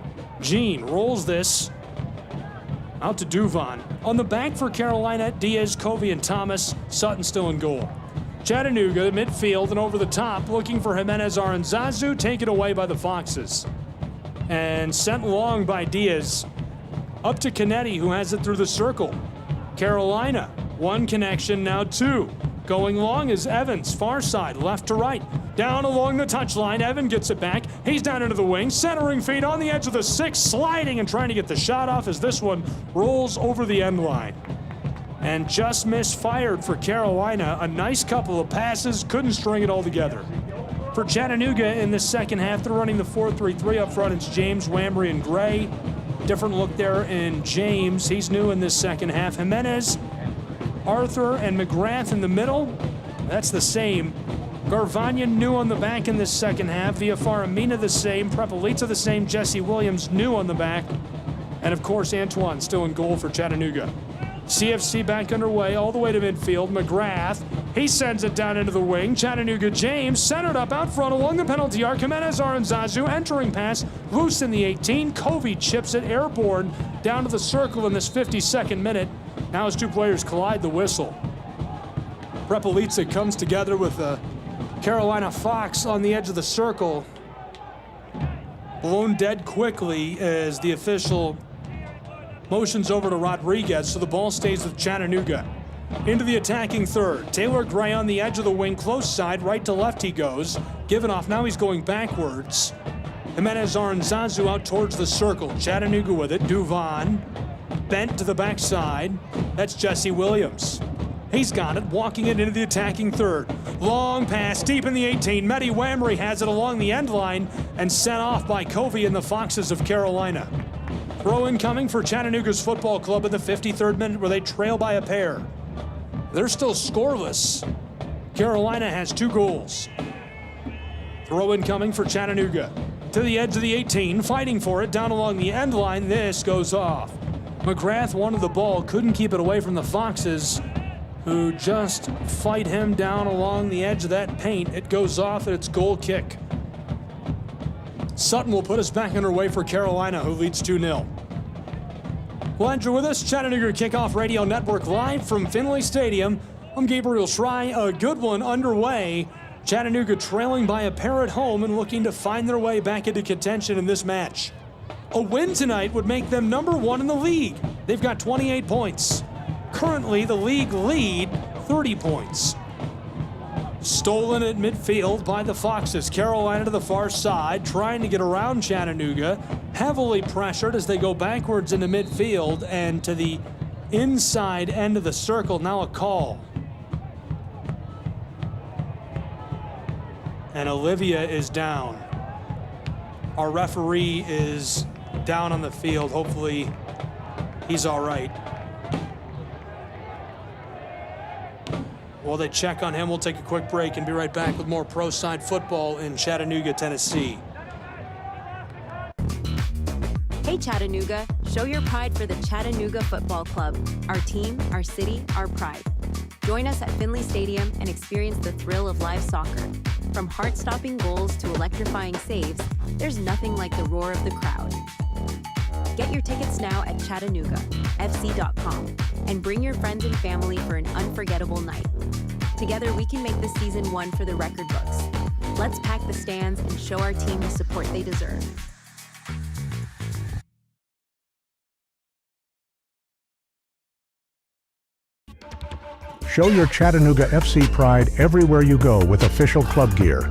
Jean rolls this out to Duvan. On the back for Carolina, Diaz, Covey, and Thomas. Sutton still in goal. Chattanooga, midfield, and over the top, looking for Jimenez Aranzazu, taken away by the Foxes. And sent long by Diaz. Up to Canetti, who has it through the circle. Carolina, one connection, now two. Going long is Evans, far side, left to right. Down along the touchline, Evan gets it back. He's down into the wing, centering feed on the edge of the 6, sliding and trying to get the shot off as this one rolls over the end line. And just misfired for Carolina. A nice couple of passes, couldn't string it all together. For Chattanooga in the second half, they're running the 4-3-3 up front. It's James, Wambry, and Gray. Different look there in James. He's new in this second half. Jimenez, Arthur, and McGrath in the middle. That's the same. Garvanian new on the back in this second half. Villafaramina the same. Prepelica the same. Jesse Williams new on the back. And of course, Antoine still in goal for Chattanooga. CFC back underway all the way to midfield. McGrath, he sends it down into the wing. Chattanooga James centered up out front along the penalty arc. Jimenez Aranzazu entering pass, loose in the 18. Covey chips it airborne down to the circle in this 52nd minute. Now as two players collide, the whistle. Prepelica comes together with a Carolina Fox on the edge of the circle. Blown dead quickly as the official motions over to Rodriguez, so the ball stays with Chattanooga. Into the attacking third. Taylor Gray on the edge of the wing, close side, right to left he goes. Given off, now he's going backwards. Jimenez Aranzazu out towards the circle. Chattanooga with it. Duvon bent to the backside. That's Jesse Williams. He's got it, walking it into the attacking third. Long pass deep in the 18. Mehdi Wamry has it along the end line and sent off by Covey and the Foxes of Carolina. Throw incoming for Chattanooga's football club in the 53rd minute where they trail by a pair. They're still scoreless. Carolina has 2 goals. Throw incoming for Chattanooga. To the edge of the 18, fighting for it down along the end line. This goes off. McGrath wanted the ball, couldn't keep it away from the Foxes, who just fight him down along the edge of that paint. It goes off and it's goal kick. Sutton will put us back underway for Carolina, who leads 2-0. Glad you're with us. Chattanooga Kickoff Radio Network live from Finley Stadium. I'm Gabriel Schrei. A good one underway. Chattanooga trailing by a pair at home and looking to find their way back into contention in this match. A win tonight would make them number 1 in the league. They've got 28 points. Currently, the league lead, 30 points. Stolen at midfield by the Foxes. Carolina to the far side, trying to get around Chattanooga. Heavily pressured as they go backwards into midfield and to the inside end of the circle. Now a call. And Olivia is down. Our referee is down on the field. Hopefully he's all right. While they check on him, we'll take a quick break and be right back with more Pro Side football in Chattanooga, Tennessee. Hey Chattanooga, show your pride for the Chattanooga Football Club. Our team, our city, our pride. Join us at Finley Stadium and experience the thrill of live soccer. From heart-stopping goals to electrifying saves, there's nothing like the roar of the crowd. Get your tickets now at ChattanoogaFC.com and bring your friends and family for an unforgettable night. Together, we can make this season one for the record books. Let's pack the stands and show our team the support they deserve. Show your Chattanooga FC pride everywhere you go with official club gear.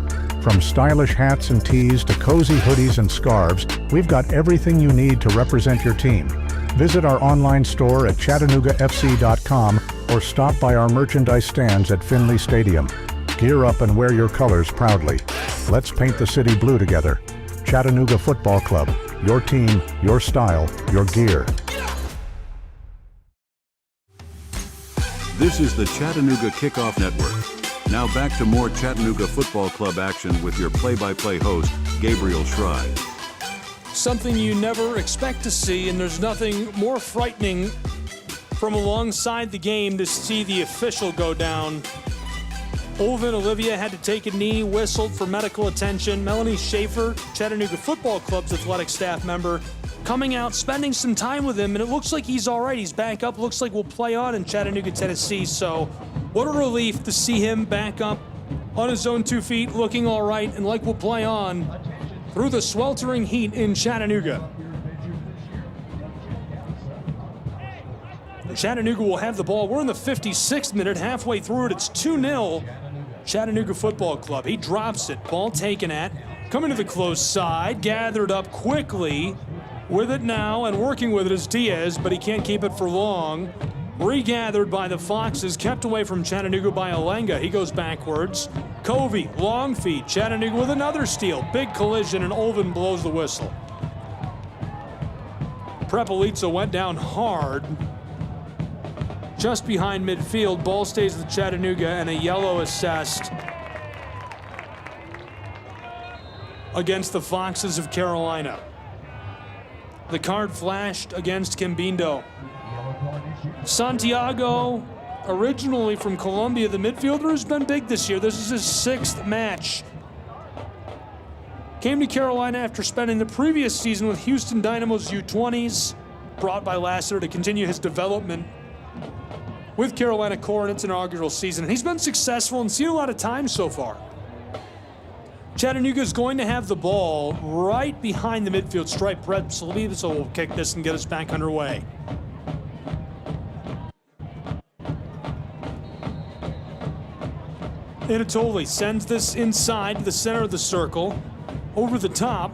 From stylish hats and tees to cozy hoodies and scarves, we've got everything you need to represent your team. Visit our online store at ChattanoogaFC.com or stop by our merchandise stands at Finley Stadium. Gear up and wear your colors proudly. Let's paint the city blue together. Chattanooga Football Club. Your team, your style, your gear. This is the Chattanooga Kickoff Network. Now back to more Chattanooga Football Club action with your play-by-play host, Gabriel Schrei. Something you never expect to see, and there's nothing more frightening from alongside the game to see the official go down. Olvin Olivia had to take a knee, whistled for medical attention. Melanie Schaefer, Chattanooga Football Club's athletic staff member, coming out, spending some time with him, and it looks like he's all right. He's back up. Looks like we'll play on in Chattanooga, Tennessee. So what a relief to see him back up on his own 2 feet, looking all right, and like we'll play on through the sweltering heat in Chattanooga. Chattanooga will have the ball. We're in the 56th minute, halfway through it. It's 2-0 Chattanooga Football Club. He drops it, ball taken at, coming to the close side, gathered up quickly. With it now and working with it is Diaz, but he can't keep it for long. Regathered by the Foxes, kept away from Chattanooga by Alenga. He goes backwards. Covey, long feed. Chattanooga with another steal. Big collision, and Olvin blows the whistle. Prepolitza went down hard. Just behind midfield. Ball stays with Chattanooga, and a yellow assessed against the Foxes of Carolina. The card flashed against Cambindo. Santiago, originally from Colombia, the midfielder, has been big this year. This is his 6th match. Came to Carolina after spending the previous season with Houston Dynamo's U20s, brought by Lassiter to continue his development with Carolina Core in its inaugural season. And he's been successful and seen a lot of time so far. Chattanooga is going to have the ball right behind the midfield stripe. Brett Saliba will kick this and get us back underway. Anatoli sends this inside to the center of the circle. Over the top.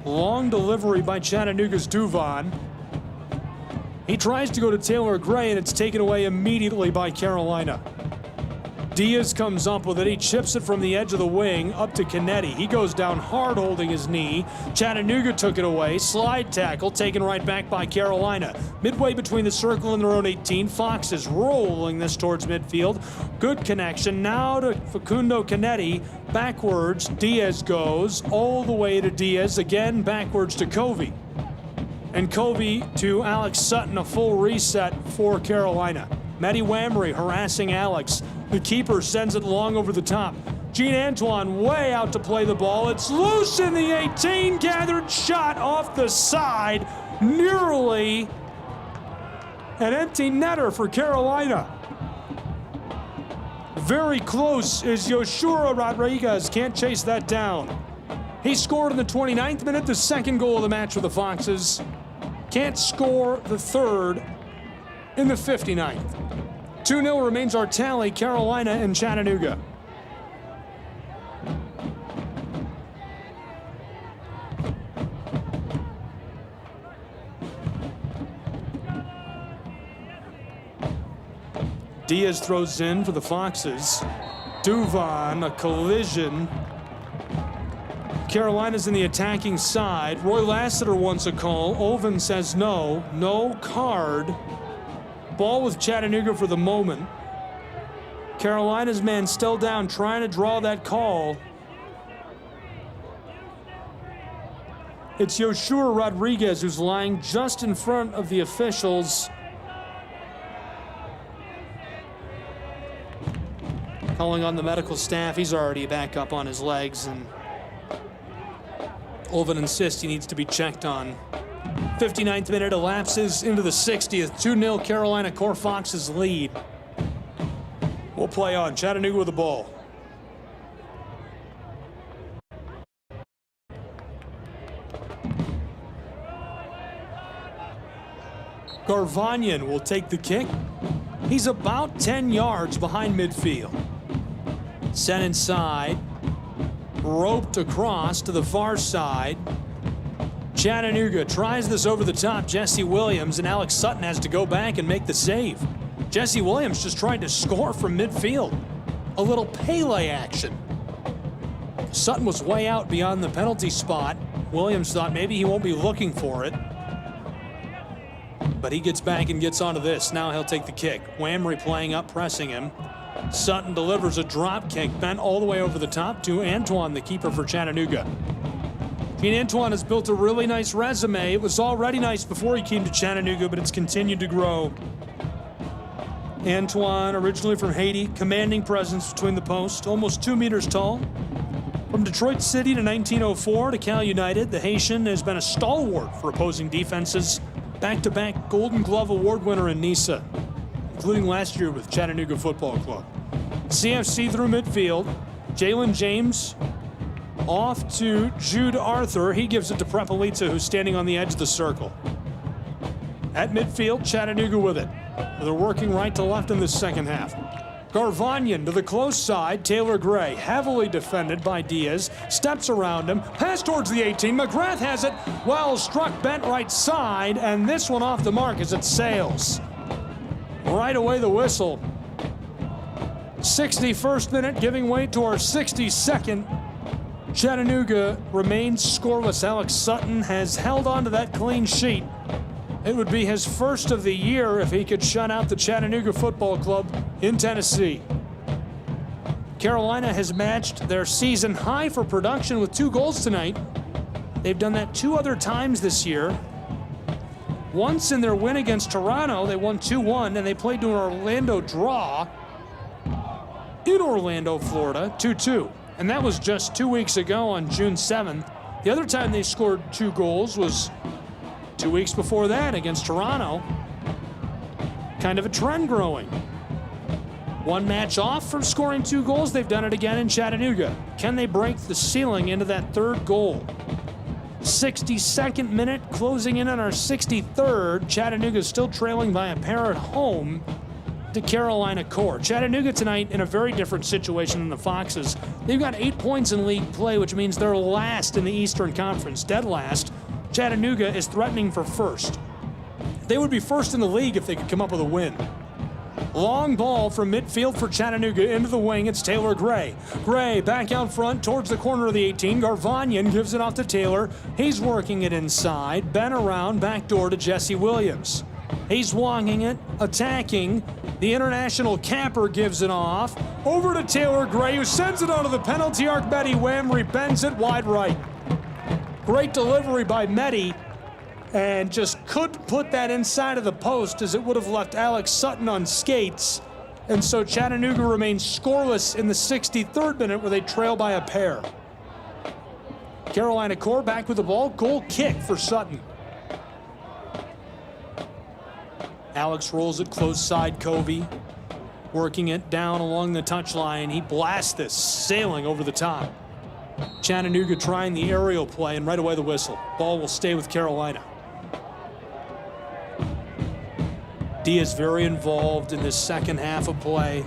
Long delivery by Chattanooga's Duvon. He tries to go to Taylor Gray, and it's taken away immediately by Carolina. Diaz comes up with it. He chips it from the edge of the wing up to Canetti. He goes down hard holding his knee. Chattanooga took it away. Slide tackle taken right back by Carolina. Midway between the circle and their own 18, Fox is rolling this towards midfield. Good connection. Now to Facundo Canetti. Backwards, Diaz goes all the way to Diaz. Again, backwards to Covey. And Covey to Alex Sutton, a full reset for Carolina. Matty Wamry harassing Alex. The keeper sends it long over the top. Gene Antoine way out to play the ball. It's loose in the 18. Gathered shot off the side. Nearly an empty netter for Carolina. Very close is Yoshua Rodriguez. Can't chase that down. He scored in the 29th minute, the second goal of the match for the Foxes. Can't score the third in the 59th. 2-0 remains our tally, Carolina and Chattanooga. Diaz throws in for the Foxes. Duvon, a collision. Carolina's in the attacking side. Roy Lassiter wants a call. Oven says no. No card. Ball with Chattanooga for the moment. Carolina's man still down, trying to draw that call. It's Yoshua Rodriguez who's lying just in front of the officials. Calling on the medical staff. He's already back up on his legs, and Olvin insists he needs to be checked on. 59th minute elapses into the 60th. 2-0 Carolina Core Foxes lead. We'll play on. Chattanooga with the ball. Garvanyan will take the kick. He's about 10 yards behind midfield. Sent inside. Roped across to the far side. Chattanooga tries this over the top. Jesse Williams, and Alex Sutton has to go back and make the save. Jesse Williams just tried to score from midfield. A little Pele action. Sutton was way out beyond the penalty spot. Williams thought maybe he won't be looking for it. But he gets back and gets onto this. Now he'll take the kick. Wamry playing up, pressing him. Sutton delivers a drop kick, bent all the way over the top to Antoine, the keeper for Chattanooga. Gene Antoine has built a really nice resume. It was already nice before he came to Chattanooga, but it's continued to grow. Antoine, originally from Haiti, commanding presence between the posts, almost 2 meters tall. From Detroit City to 1904 to Cal United, the Haitian has been a stalwart for opposing defenses. Back-to-back Golden Glove Award winner in NISA, including last year with Chattanooga Football Club. CFC through midfield. Jalen James off to Jude Arthur. He gives it to Prepelica, who's standing on the edge of the circle. At midfield, Chattanooga with it. They're working right to left in the second half. Garvanyan to the close side. Taylor Gray, heavily defended by Diaz, steps around him. Pass towards the 18. McGrath has it. Well struck, bent right side, and this one off the mark as it sails. Right away the whistle. 61st minute, giving way to our 62nd. Chattanooga remains scoreless. Alex Sutton has held on to that clean sheet. It would be his first of the year if he could shut out the Chattanooga Football Club in Tennessee. Carolina has matched their season high for production with 2 goals tonight. They've done that 2 other times this year. Once in their win against Toronto, they won 2-1, and they played to an Orlando draw in Orlando, Florida, 2-2. And that was just 2 weeks ago on June 7th. The other time they scored 2 goals was 2 weeks before that against Toronto. Kind of a trend growing. 1 match off from scoring 2 goals. They've done it again in Chattanooga. Can they break the ceiling into that 3rd goal? 62nd minute, closing in on our 63rd. Chattanooga still trailing by a pair at home. to Carolina core. Chattanooga tonight in a very different situation than the Foxes. They've got 8 points in league play, which means they're last in the Eastern Conference, dead last. Chattanooga is threatening for first. They would be first in the league if they could come up with a win. Long ball from midfield for Chattanooga into the wing. It's Taylor Gray. Gray back out front towards the corner of the 18. Garvanyan gives it off to Taylor. He's working it inside. Ben around, back door to Jesse Williams. He's wonging it, attacking. The international capper gives it off. Over to Taylor Gray, who sends it onto the penalty arc. Mehdi Wamry bends it wide right. Great delivery by Mehdi, and just couldn't put that inside of the post as it would have left Alex Sutton on skates. And so Chattanooga remains scoreless in the 63rd minute where they trail by a pair. Carolina core back with the ball. Goal kick for Sutton. Alex rolls it close side. Covey working it down along the touchline. He blasts this, sailing over the top. Chattanooga trying the aerial play, and right away the whistle. Ball will stay with Carolina. Diaz very involved in this second half of play.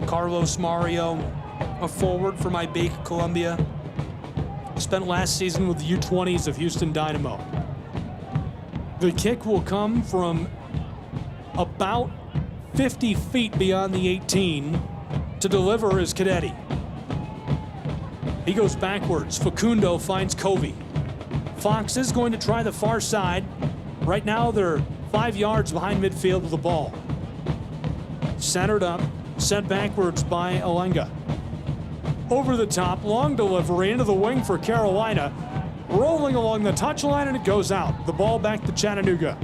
Carlos Mario, a forward for my Bake Columbia. Spent last season with the U20s of Houston Dynamo. The kick will come from about 50 feet beyond the 18. To deliver is Cadetti. He goes backwards. Facundo finds Covey. Fox is going to try the far side. Right now they're 5 yards behind midfield with the ball. Centered up, sent backwards by Alenga. Over the top, long delivery into the wing for Carolina. Rolling along the touchline, and it goes out. The ball back to Chattanooga.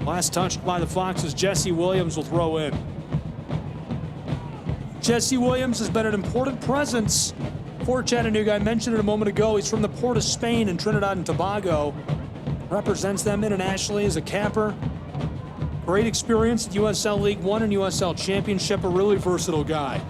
Last touched by the Foxes, Jesse Williams will throw in. Jesse Williams has been an important presence for Chattanooga. I mentioned it a moment ago. He's from the Port of Spain in Trinidad and Tobago. Represents them internationally as a capper. Great experience at USL League One and USL Championship. A really versatile guy.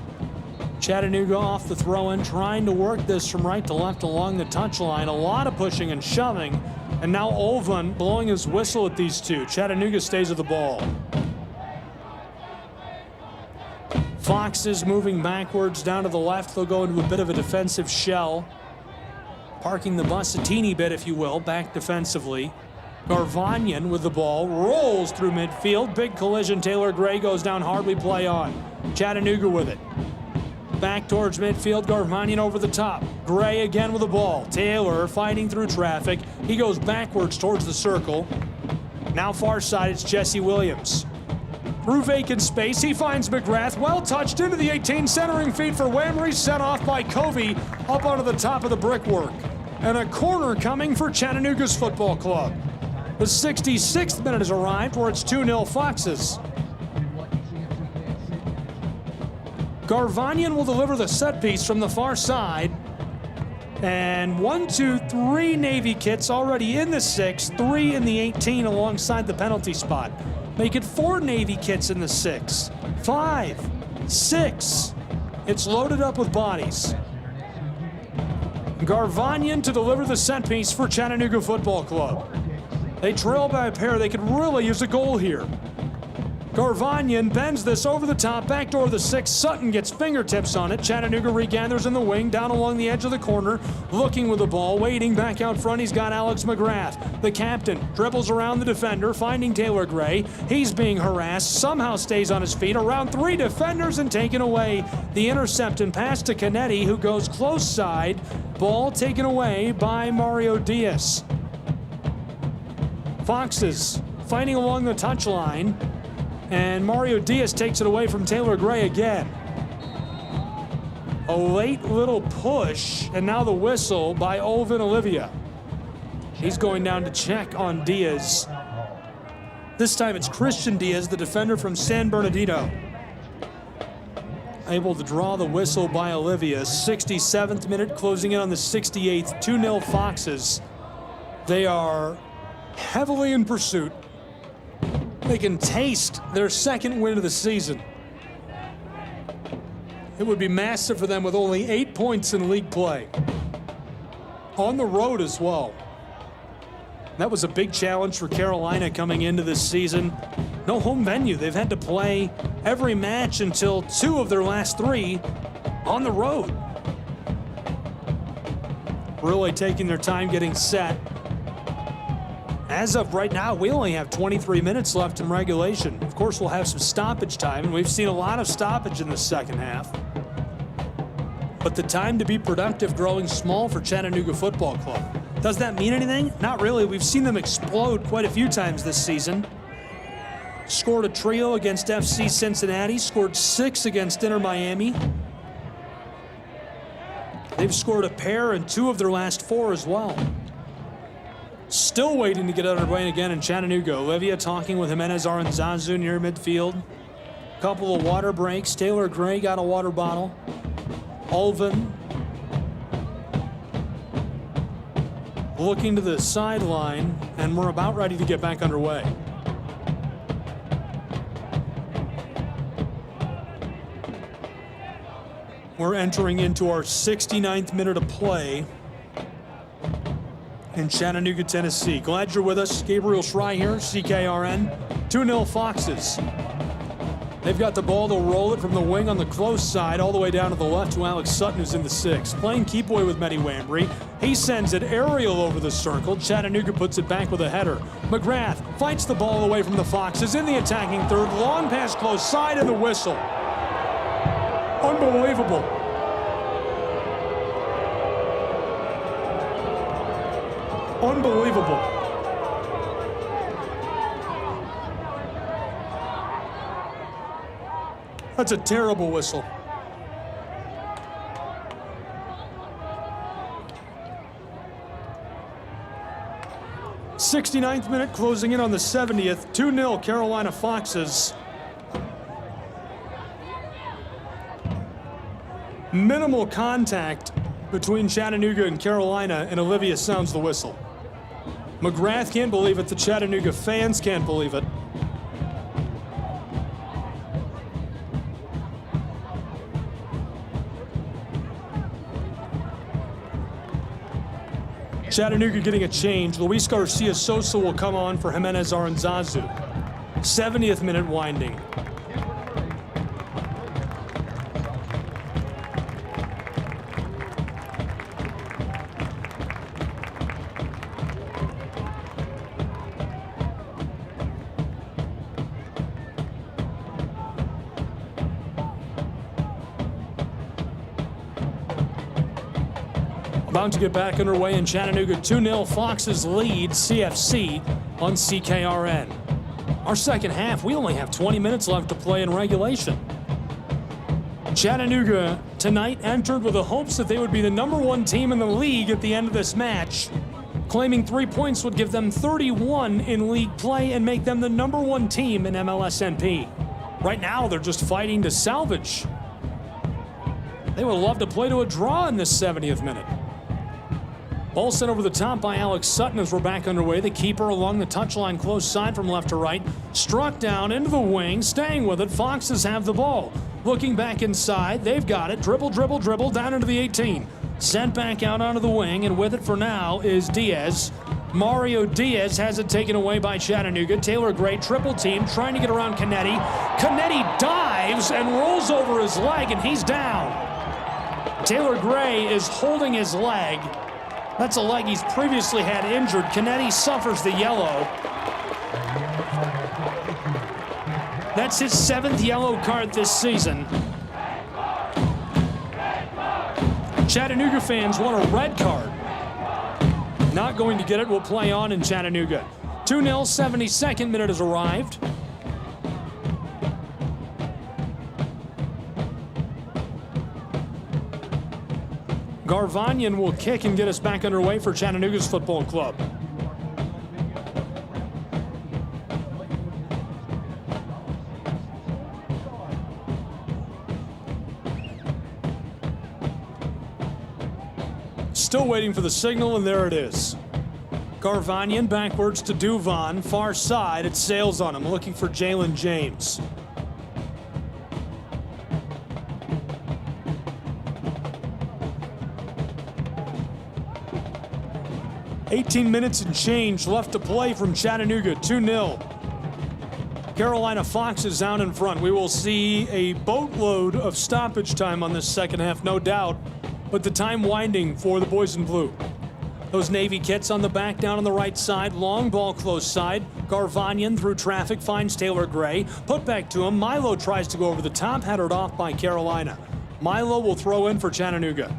Chattanooga off the throw-in, trying to work this from right to left along the touchline. A lot of pushing and shoving. And now Olvan blowing his whistle at these two. Chattanooga stays with the ball. Foxes moving backwards down to the left. They'll go into a bit of a defensive shell. Parking the bus a teeny bit, if you will, back defensively. Garvanyan with the ball, rolls through midfield. Big collision. Taylor Gray goes down hard. We play on. Chattanooga with it. Back towards midfield. Garvanyan over the top. Gray again with the ball. Taylor fighting through traffic. He goes backwards towards the circle. Now far side, it's Jesse Williams. Through vacant space, he finds McGrath. Well touched into the 18, centering feed for Wamry, set off by Covey up onto the top of the brickwork. And a corner coming for Chattanooga's football club. The 66th minute has arrived, where it's 2-0 Foxes. Garvanyan will deliver the set piece from the far side. And 1, 2, 3 Navy kits already in the 6, 3 in the 18 alongside the penalty spot. Make it 4 Navy kits in the 6, 5, 6. It's loaded up with bodies. Garvanyan to deliver the set piece for Chattanooga Football Club. They trail by a pair. They could really use a goal here. Garvanyan bends this over the top, backdoor of the 6. Sutton gets fingertips on it. Chattanooga regathers in the wing, down along the edge of the corner, looking with the ball, waiting back out front. He's got Alex McGrath, the captain, dribbles around the defender, finding Taylor Gray. He's being harassed, somehow stays on his feet, around 3 defenders and taken away. The intercept and pass to Canetti, who goes close side. Ball taken away by Mario Diaz. Foxes fighting along the touchline. And Mario Diaz takes it away from Taylor Gray again. A late little push, and now the whistle by Olvan Olivia. He's going down to check on Diaz. This time it's Christian Diaz, the defender from San Bernardino. Able to draw the whistle by Olivia. 67th minute, closing in on the 68th. 2-0 Foxes. They are heavily in pursuit. They can taste their second win of the season. It would be massive for them with only 8 points in league play. On the road as well. That was a big challenge for Carolina coming into this season. No home venue. They've had to play every match until 2 of their last 3 on the road. Really taking their time getting set. As of right now, we only have 23 minutes left in regulation. Of course, we'll have some stoppage time, and we've seen a lot of stoppage in the second half. But the time to be productive growing small for Chattanooga Football Club. Does that mean anything? Not really. We've seen them explode quite a few times this season. Scored a trio against FC Cincinnati, scored 6 against Inter Miami. They've scored a pair in 2 of their last 4 as well. Still waiting to get underway again in Chattanooga. Olivia talking with Jimenez Aranzazu near midfield. Couple of water breaks. Taylor Gray got a water bottle. Ulvin looking to the sideline, and we're about ready to get back underway. We're entering into our 69th minute of play in Chattanooga, Tennessee. Glad you're with us. Gabriel Schrei here, CKRN. 2-0 Foxes. They've got the ball. They'll roll it from the wing on the close side all the way down to the left to Alex Sutton, who's in the 6. Playing keep away with Mehdi Wambry. He sends it aerial over the circle. Chattanooga puts it back with a header. McGrath fights the ball away from the Foxes in the attacking third. Long pass close side and the whistle. Unbelievable. Unbelievable. That's a terrible whistle. '69th minute, closing in on the 70th. 2-0 Carolina Foxes. Minimal contact between Chattanooga and Carolina, and Olivia sounds the whistle. McGrath can't believe it. The Chattanooga fans can't believe it. Chattanooga getting a change. Luis Garcia Sosa will come on for Jimenez Aranzazu. 70th minute winding. About to get back underway in Chattanooga. 2-0 Foxes lead CFC on CKRN. Our second half, we only have 20 minutes left to play in regulation. Chattanooga tonight entered with the hopes that they would be the #1 team in the league at the end of this match, claiming 3 points would give them 31 in league play and make them the #1 team in MLSNP. Right now, they're just fighting to salvage. They would love to play to a draw in this 70th minute. Ball sent over the top by Alex Sutton as we're back underway. The keeper along the touchline close side from left to right. Struck down into the wing, staying with it. Foxes have the ball. Looking back inside, they've got it. Dribble, dribble, dribble, down into the 18. Sent back out onto the wing, and with it for now is Diaz. Mario Diaz has it taken away by Chattanooga. Taylor Gray, triple team, trying to get around Canetti. Canetti dives and rolls over his leg, and he's down. Taylor Gray is holding his leg. That's a leg he's previously had injured. Canetti suffers the yellow. That's his 7th yellow card this season. Chattanooga fans want a red card. Not going to get it. Will play on in Chattanooga. 2-0, 72nd minute has arrived. Garvanyan will kick and get us back underway for Chattanooga's football club. Still waiting for the signal, and there it is. Garvanyan backwards to Duvan, far side. It sails on him, looking for Jalen James. 18 minutes and change left to play from Chattanooga, 2-0. Carolina Foxes down in front. We will see a boatload of stoppage time on this second half, no doubt, but the time winding for the boys in blue. Those Navy kits on the back down on the right side. Long ball close side. Garvanyan through traffic finds Taylor Gray. Put back to him. Milo tries to go over the top, headed off by Carolina. Milo will throw in for Chattanooga.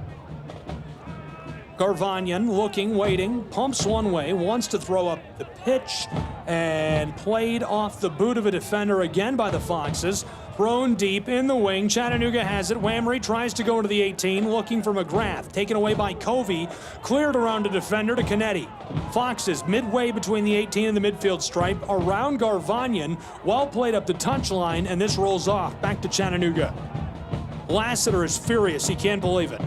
Garvanyan looking, waiting, pumps one way, wants to throw up the pitch, and played off the boot of a defender again by the Foxes. Thrown deep in the wing. Chattanooga has it. Whamry tries to go to the 18, looking for McGrath. Taken away by Covey. Cleared around a defender to Canetti. Foxes midway between the 18 and the midfield stripe. Around Garvanyan. Well played up the touchline, and this rolls off. Back to Chattanooga. Lassiter is furious. He can't believe it.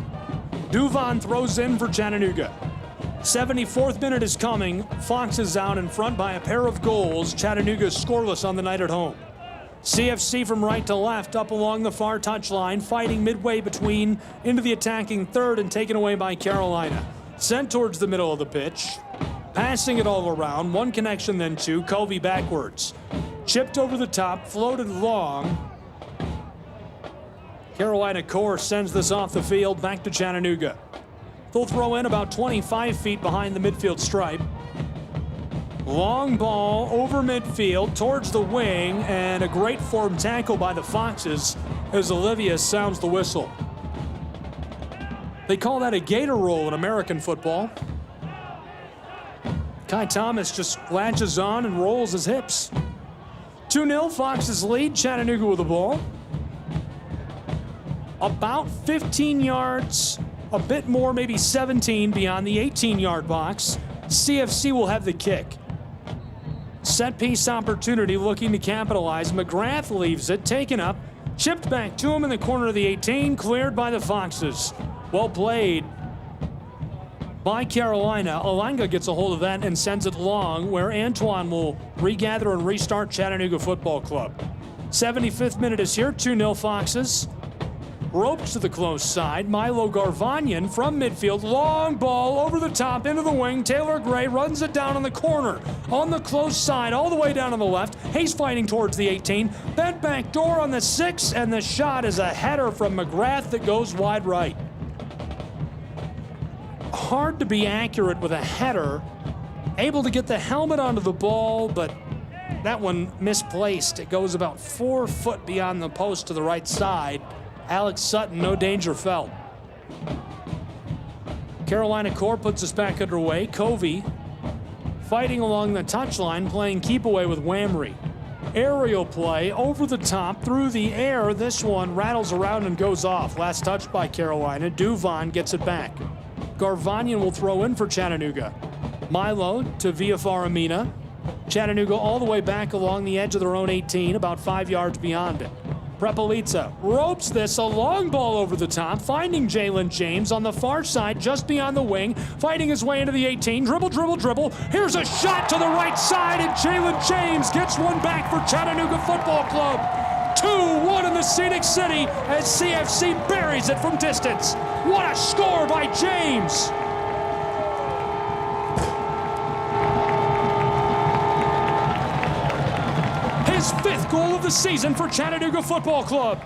Duvon throws in for Chattanooga. 74th minute is coming. Foxes out in front by a pair of goals. Chattanooga scoreless on the night at home. CFC from right to left up along the far touchline, fighting midway between into the attacking third and taken away by Carolina. Sent towards the middle of the pitch. Passing it all around. One connection, then two. Covey backwards. Chipped over the top, floated long. Carolina Core sends this off the field back to Chattanooga. They'll throw in about 25 feet behind the midfield stripe. Long ball over midfield towards the wing, and a great form tackle by the Foxes as Olivia sounds the whistle. They call that a gator roll in American football. Kai Thomas just latches on and rolls his hips. 2-0 Foxes lead. Chattanooga with the ball. About 15 yards, a bit more, maybe 17 beyond the 18-yard box. CFC will have the kick. Set piece opportunity, looking to capitalize. McGrath leaves it, taken up, chipped back to him in the corner of the 18, cleared by the Foxes. Well played by Carolina. Alanga gets a hold of that and sends it long, where Antoine will regather and restart Chattanooga Football Club. 75th minute is here, 2-0 Foxes. Roped to the close side. Milo Garvanyan from midfield. Long ball over the top into the wing. Taylor Gray runs it down on the corner. On the close side, all the way down on the left. Hayes fighting towards the 18. Bent back door on the 6, and the shot is a header from McGrath that goes wide right. Hard to be accurate with a header. Able to get the helmet onto the ball, but that one misplaced. It goes about 4 foot beyond the post to the right side. Alex Sutton, no danger felt. Carolina Core puts us back underway. Covey fighting along the touchline, playing keep away with Whamry. Aerial play over the top, through the air. This one rattles around and goes off. Last touch by Carolina. Duvon gets it back. Garvanyan will throw in for Chattanooga. Milo to Villafaramina. Chattanooga all the way back along the edge of their own 18, about 5 yards beyond it. Prepelica ropes this, a long ball over the top, finding Jalen James on the far side, just beyond the wing, fighting his way into the 18, dribble. Here's a shot to the right side, and Jalen James gets one back for Chattanooga Football Club. 2-1 in the Scenic City as CFC buries it from distance. What a score by James! His 5th goal of the season for Chattanooga Football Club.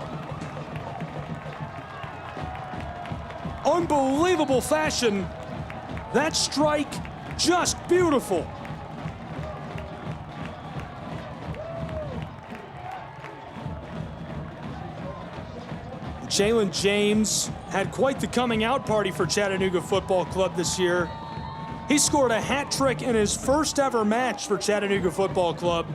Unbelievable fashion. That strike, just beautiful. Jalen James had quite the coming out party for Chattanooga Football Club this year. He scored a hat trick in his first ever match for Chattanooga Football Club.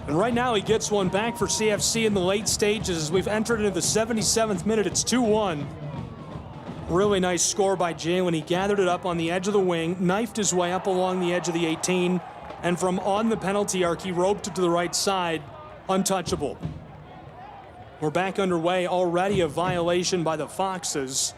And right now he gets one back for CFC in the late stages as we've entered into the 77th minute. It's 2-1. Really nice score by Jalen. He gathered it up on the edge of the wing, knifed his way up along the edge of the 18, and from on the penalty arc, he roped it to the right side, untouchable. We're back underway, already a violation by the Foxes.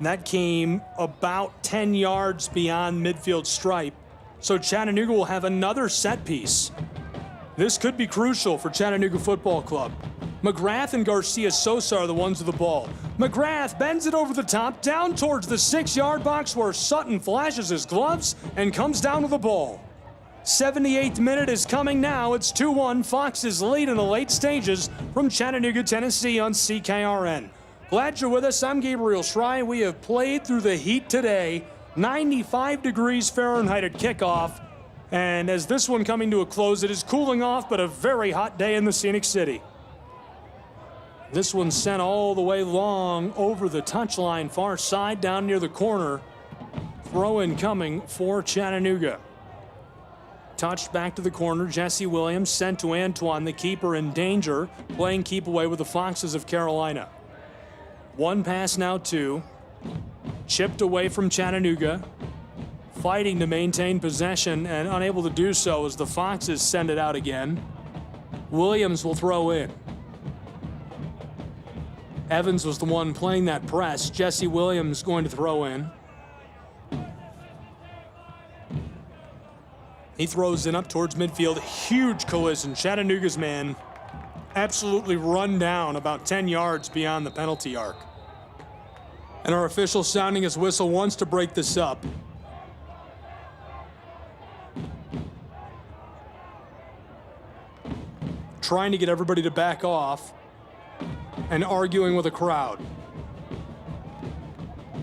That came about 10 yards beyond midfield stripe. So Chattanooga will have another set piece. This could be crucial for Chattanooga Football Club. McGrath and Garcia Sosa are the ones with the ball. McGrath bends it over the top, down towards the 6-yard box where Sutton flashes his gloves and comes down with the ball. 78th minute is coming now. It's 2-1. Fox's lead in the late stages from Chattanooga, Tennessee on CKRN. Glad you're with us. I'm Gabriel Schrei. We have played through the heat today. 95 degrees Fahrenheit at kickoff. And as this one coming to a close, it is cooling off, but a very hot day in the Scenic City. This one sent all the way long over the touchline, far side, down near the corner. Throw-in coming for Chattanooga. Touched back to the corner. Jesse Williams sent to Antoine, the keeper in danger, playing keep away with the Foxes of Carolina. One pass now, two. Chipped away from Chattanooga. Fighting to maintain possession and unable to do so as the Foxes send it out again. Williams will throw in. Evans was the one playing that press. Jesse Williams going to throw in. He throws in up towards midfield. Huge collision. Chattanooga's man absolutely run down about 10 yards beyond the penalty arc. And our official sounding his whistle wants to break this up. Trying to get everybody to back off and arguing with a crowd.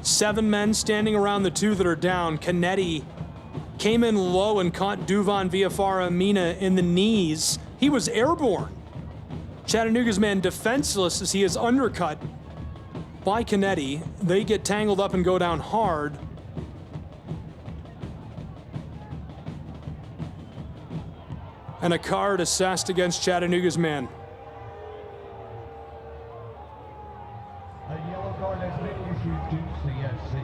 7 men standing around the 2 that are down. Canetti came in low and caught Duvan Villafara Mina in the knees. He was airborne. Chattanooga's man defenseless as he is undercut by Canetti. They get tangled up and go down hard. And a card assessed against Chattanooga's man. A yellow card has been issued to CSC.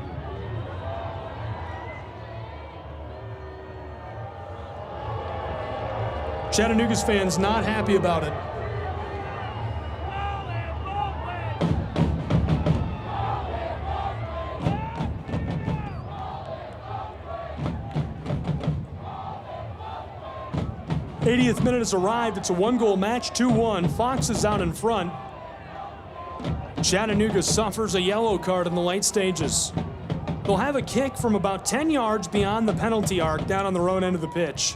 Chattanooga's fans not happy about it. '80th minute has arrived. It's a 1-goal match, 2-1. Fox is out in front. Chattanooga suffers a yellow card in the late stages. They'll have a kick from about 10 yards beyond the penalty arc down on their own end of the pitch.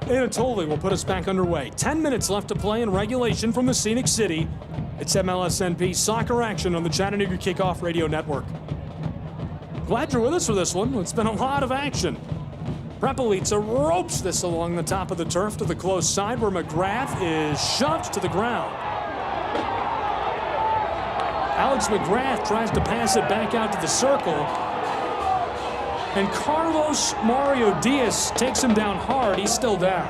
Anatoly will put us back underway. 10 minutes left to play in regulation from the Scenic City. It's MLSNP soccer action on the Chattanooga Kickoff Radio Network. Glad you're with us for this one. It's been a lot of action. Prepelica ropes this along the top of the turf to the close side where McGrath is shoved to the ground. Alex McGrath tries to pass it back out to the circle. And Carlos Mario Diaz takes him down hard. He's still down.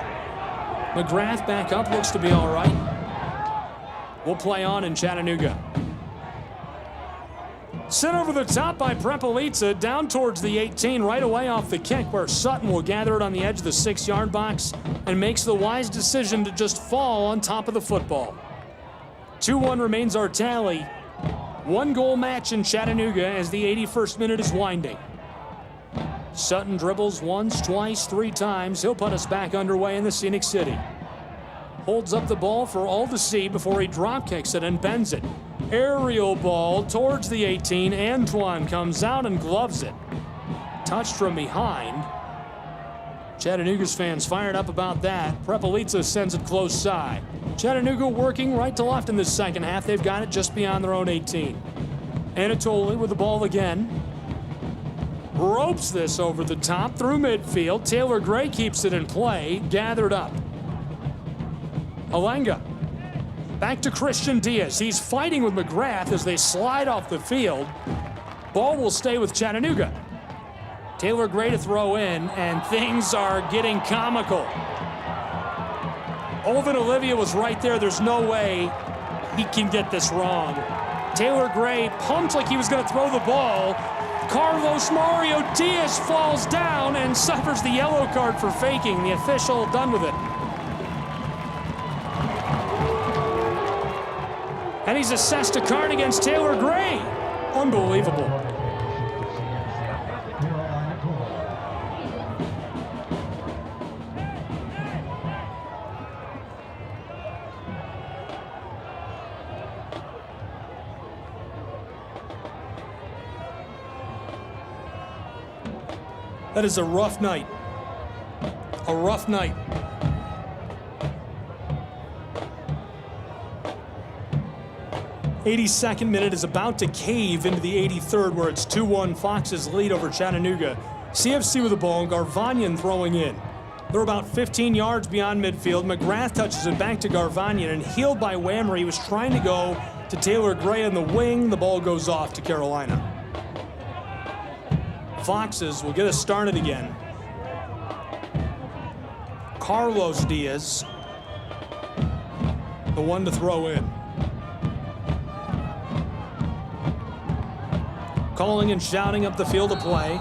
McGrath back up, looks to be all right. We'll play on in Chattanooga. Sent over the top by Prepelica, down towards the 18, right away off the kick where Sutton will gather it on the edge of the 6-yard box and makes the wise decision to just fall on top of the football. 2-1 remains our tally. 1-goal match in Chattanooga as the 81st minute is winding. Sutton dribbles once, twice, 3 times. He'll put us back underway in the Scenic City. Holds up the ball for all to see before he drop kicks it and bends it. Aerial ball towards the 18. Antoine comes out and gloves it. Touched from behind. Chattanooga's fans fired up about that. Prepelica sends it close side. Chattanooga working right to left in this second half. They've got it just beyond their own 18. Anatoly with the ball again. Ropes this over the top through midfield. Taylor Gray keeps it in play. Gathered up. Alenga. Back to Christian Diaz. He's fighting with McGrath as they slide off the field. Ball will stay with Chattanooga. Taylor Gray to throw in, and things are getting comical. Olvin Olivia was right there. There's no way he can get this wrong. Taylor Gray pumped like he was going to throw the ball. Carlos Mario Diaz falls down and suffers the yellow card for faking. The official done with it. And he's assessed a card against Taylor Gray. Unbelievable. That is a rough night. A rough night. '82nd minute is about to cave into the 83rd, where it's 2-1 Fox's lead over Chattanooga. CFC with the ball, Garvanyan throwing in. They're about 15 yards beyond midfield. McGrath touches it back to Garvanyan, and healed by Whammer. He was trying to go to Taylor Gray in the wing. The ball goes off to Carolina. Foxes will get us started again. Carlos Diaz, the one to throw in. Calling and shouting up the field of play.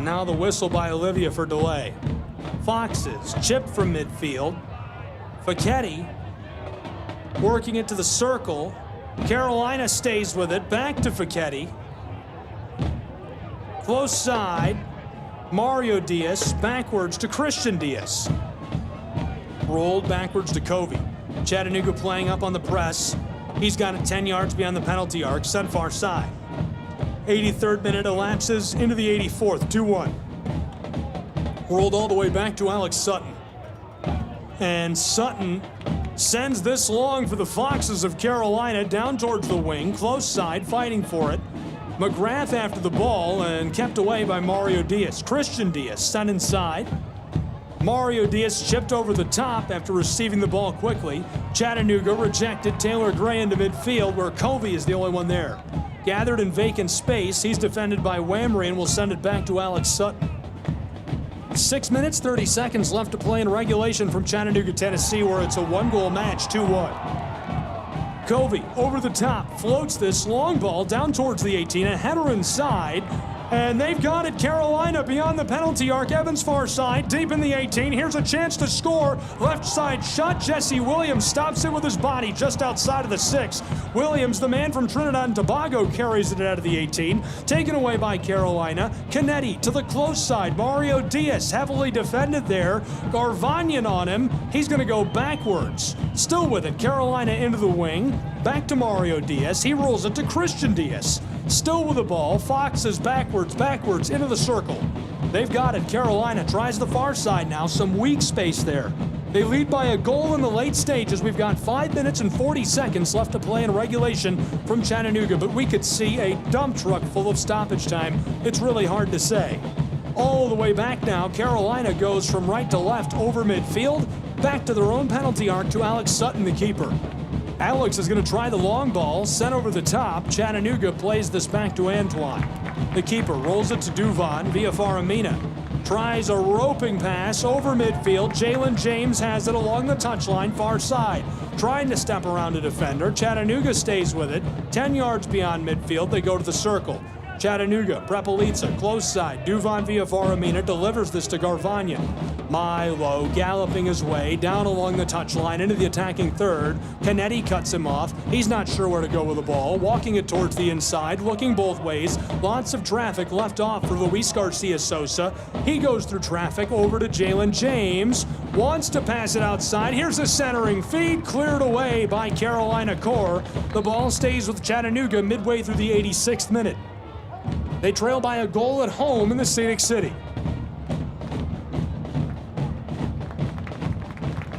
Now the whistle by Olivia for delay. Foxes chip from midfield. Facchetti working it to the circle. Carolina stays with it. Back to Facchetti. Close side. Mario Diaz backwards to Christian Diaz. Rolled backwards to Covey. Chattanooga playing up on the press. He's got it 10 yards beyond the penalty arc, sent far side. 83rd minute elapses into the 84th, 2-1. Rolled all the way back to Alex Sutton. And Sutton sends this long for the Foxes of Carolina down towards the wing, close side, fighting for it. McGrath after the ball and kept away by Mario Diaz. Christian Diaz sent inside. Mario Diaz chipped over the top after receiving the ball quickly. Chattanooga rejected Taylor Gray into midfield, where Covey is the only one there. Gathered in vacant space, he's defended by Whamry and will send it back to Alex Sutton. 6 minutes, 30 seconds left to play in regulation from Chattanooga, Tennessee, where it's a one-goal match, 2-1. Covey over the top, floats this long ball down towards the 18, a header inside. And they've got it. Carolina beyond the penalty arc. Evans far side, deep in the 18. Here's a chance to score. Left side shot. Jesse Williams stops it with his body just outside of the 6. Williams, the man from Trinidad and Tobago, carries it out of the 18. Taken away by Carolina. Canetti to the close side. Mario Diaz heavily defended there. Garvanyan on him. He's going to go backwards. Still with it. Carolina into the wing. Back to Mario Diaz. He rolls it to Christian Diaz. Still with the ball. Foxes backwards into the circle. They've got it. Carolina tries the far side now. Some weak space there. They lead by a goal in the late stages. We've got 5 minutes and 40 seconds left to play in regulation from Chattanooga, but we could see a dump truck full of stoppage time. It's really hard to say. All the way back now, Carolina goes from right to left over midfield, back to their own penalty arc to Alex Sutton, the keeper. Alex is going to try the long ball, sent over the top. Chattanooga plays this back to Antoine. The keeper rolls it to Duvon via Faramina. Tries a roping pass over midfield. Jalen James has it along the touchline, far side. Trying to step around a defender. Chattanooga stays with it. 10 yards beyond midfield, they go to the circle. Chattanooga, Prepelica, close side. Duvon via Faramina delivers this to Garvanyan. Milo galloping his way down along the touchline into the attacking third. Canetti cuts him off. He's not sure where to go with the ball. Walking it towards the inside, looking both ways. Lots of traffic left off for Luis Garcia Sosa. He goes through traffic over to Jalen James. Wants to pass it outside. Here's a centering feed, cleared away by Carolina Core. The ball stays with Chattanooga midway through the 86th minute. They trail by a goal at home in the Scenic City.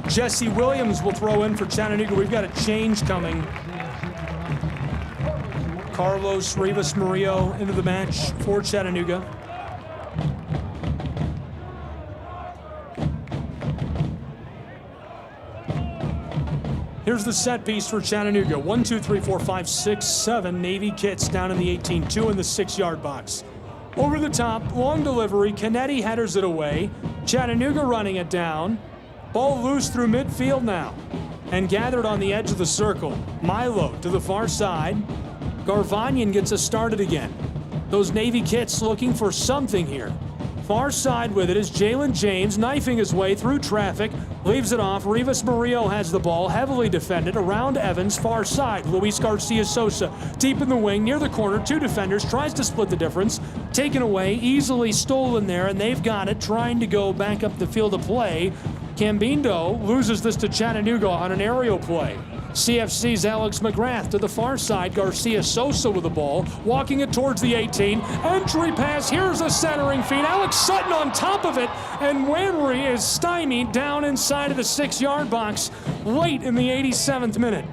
Jesse Williams will throw in for Chattanooga. We've got a change coming. Carlos Rivas Murillo into the match for Chattanooga. Here's the set piece for Chattanooga. 1, 2, 3, 4, 5, 6, 7 Navy kits down in the 18, 2 in the 6-yard box. Over the top, long delivery. Canetti headers it away. Chattanooga running it down. Ball loose through midfield now. And gathered on the edge of the circle. Milo to the far side. Garvanyan gets us started again. Those Navy kits looking for something here. Far side with it is Jalen James, knifing his way through traffic, leaves it off. Rivas Murillo has the ball, heavily defended, around Evans, far side. Luis Garcia Sosa, deep in the wing, near the corner, 2 defenders, tries to split the difference, taken away, easily stolen there, and they've got it, trying to go back up the field of play. Cambindo loses this to Chattanooga on an aerial play. CFC's Alex McGrath to the far side. Garcia Sosa with the ball, walking it towards the 18. Entry pass, here's a centering feed. Alex Sutton on top of it, and Wamry is stymied down inside of the 6-yard box late in the 87th minute.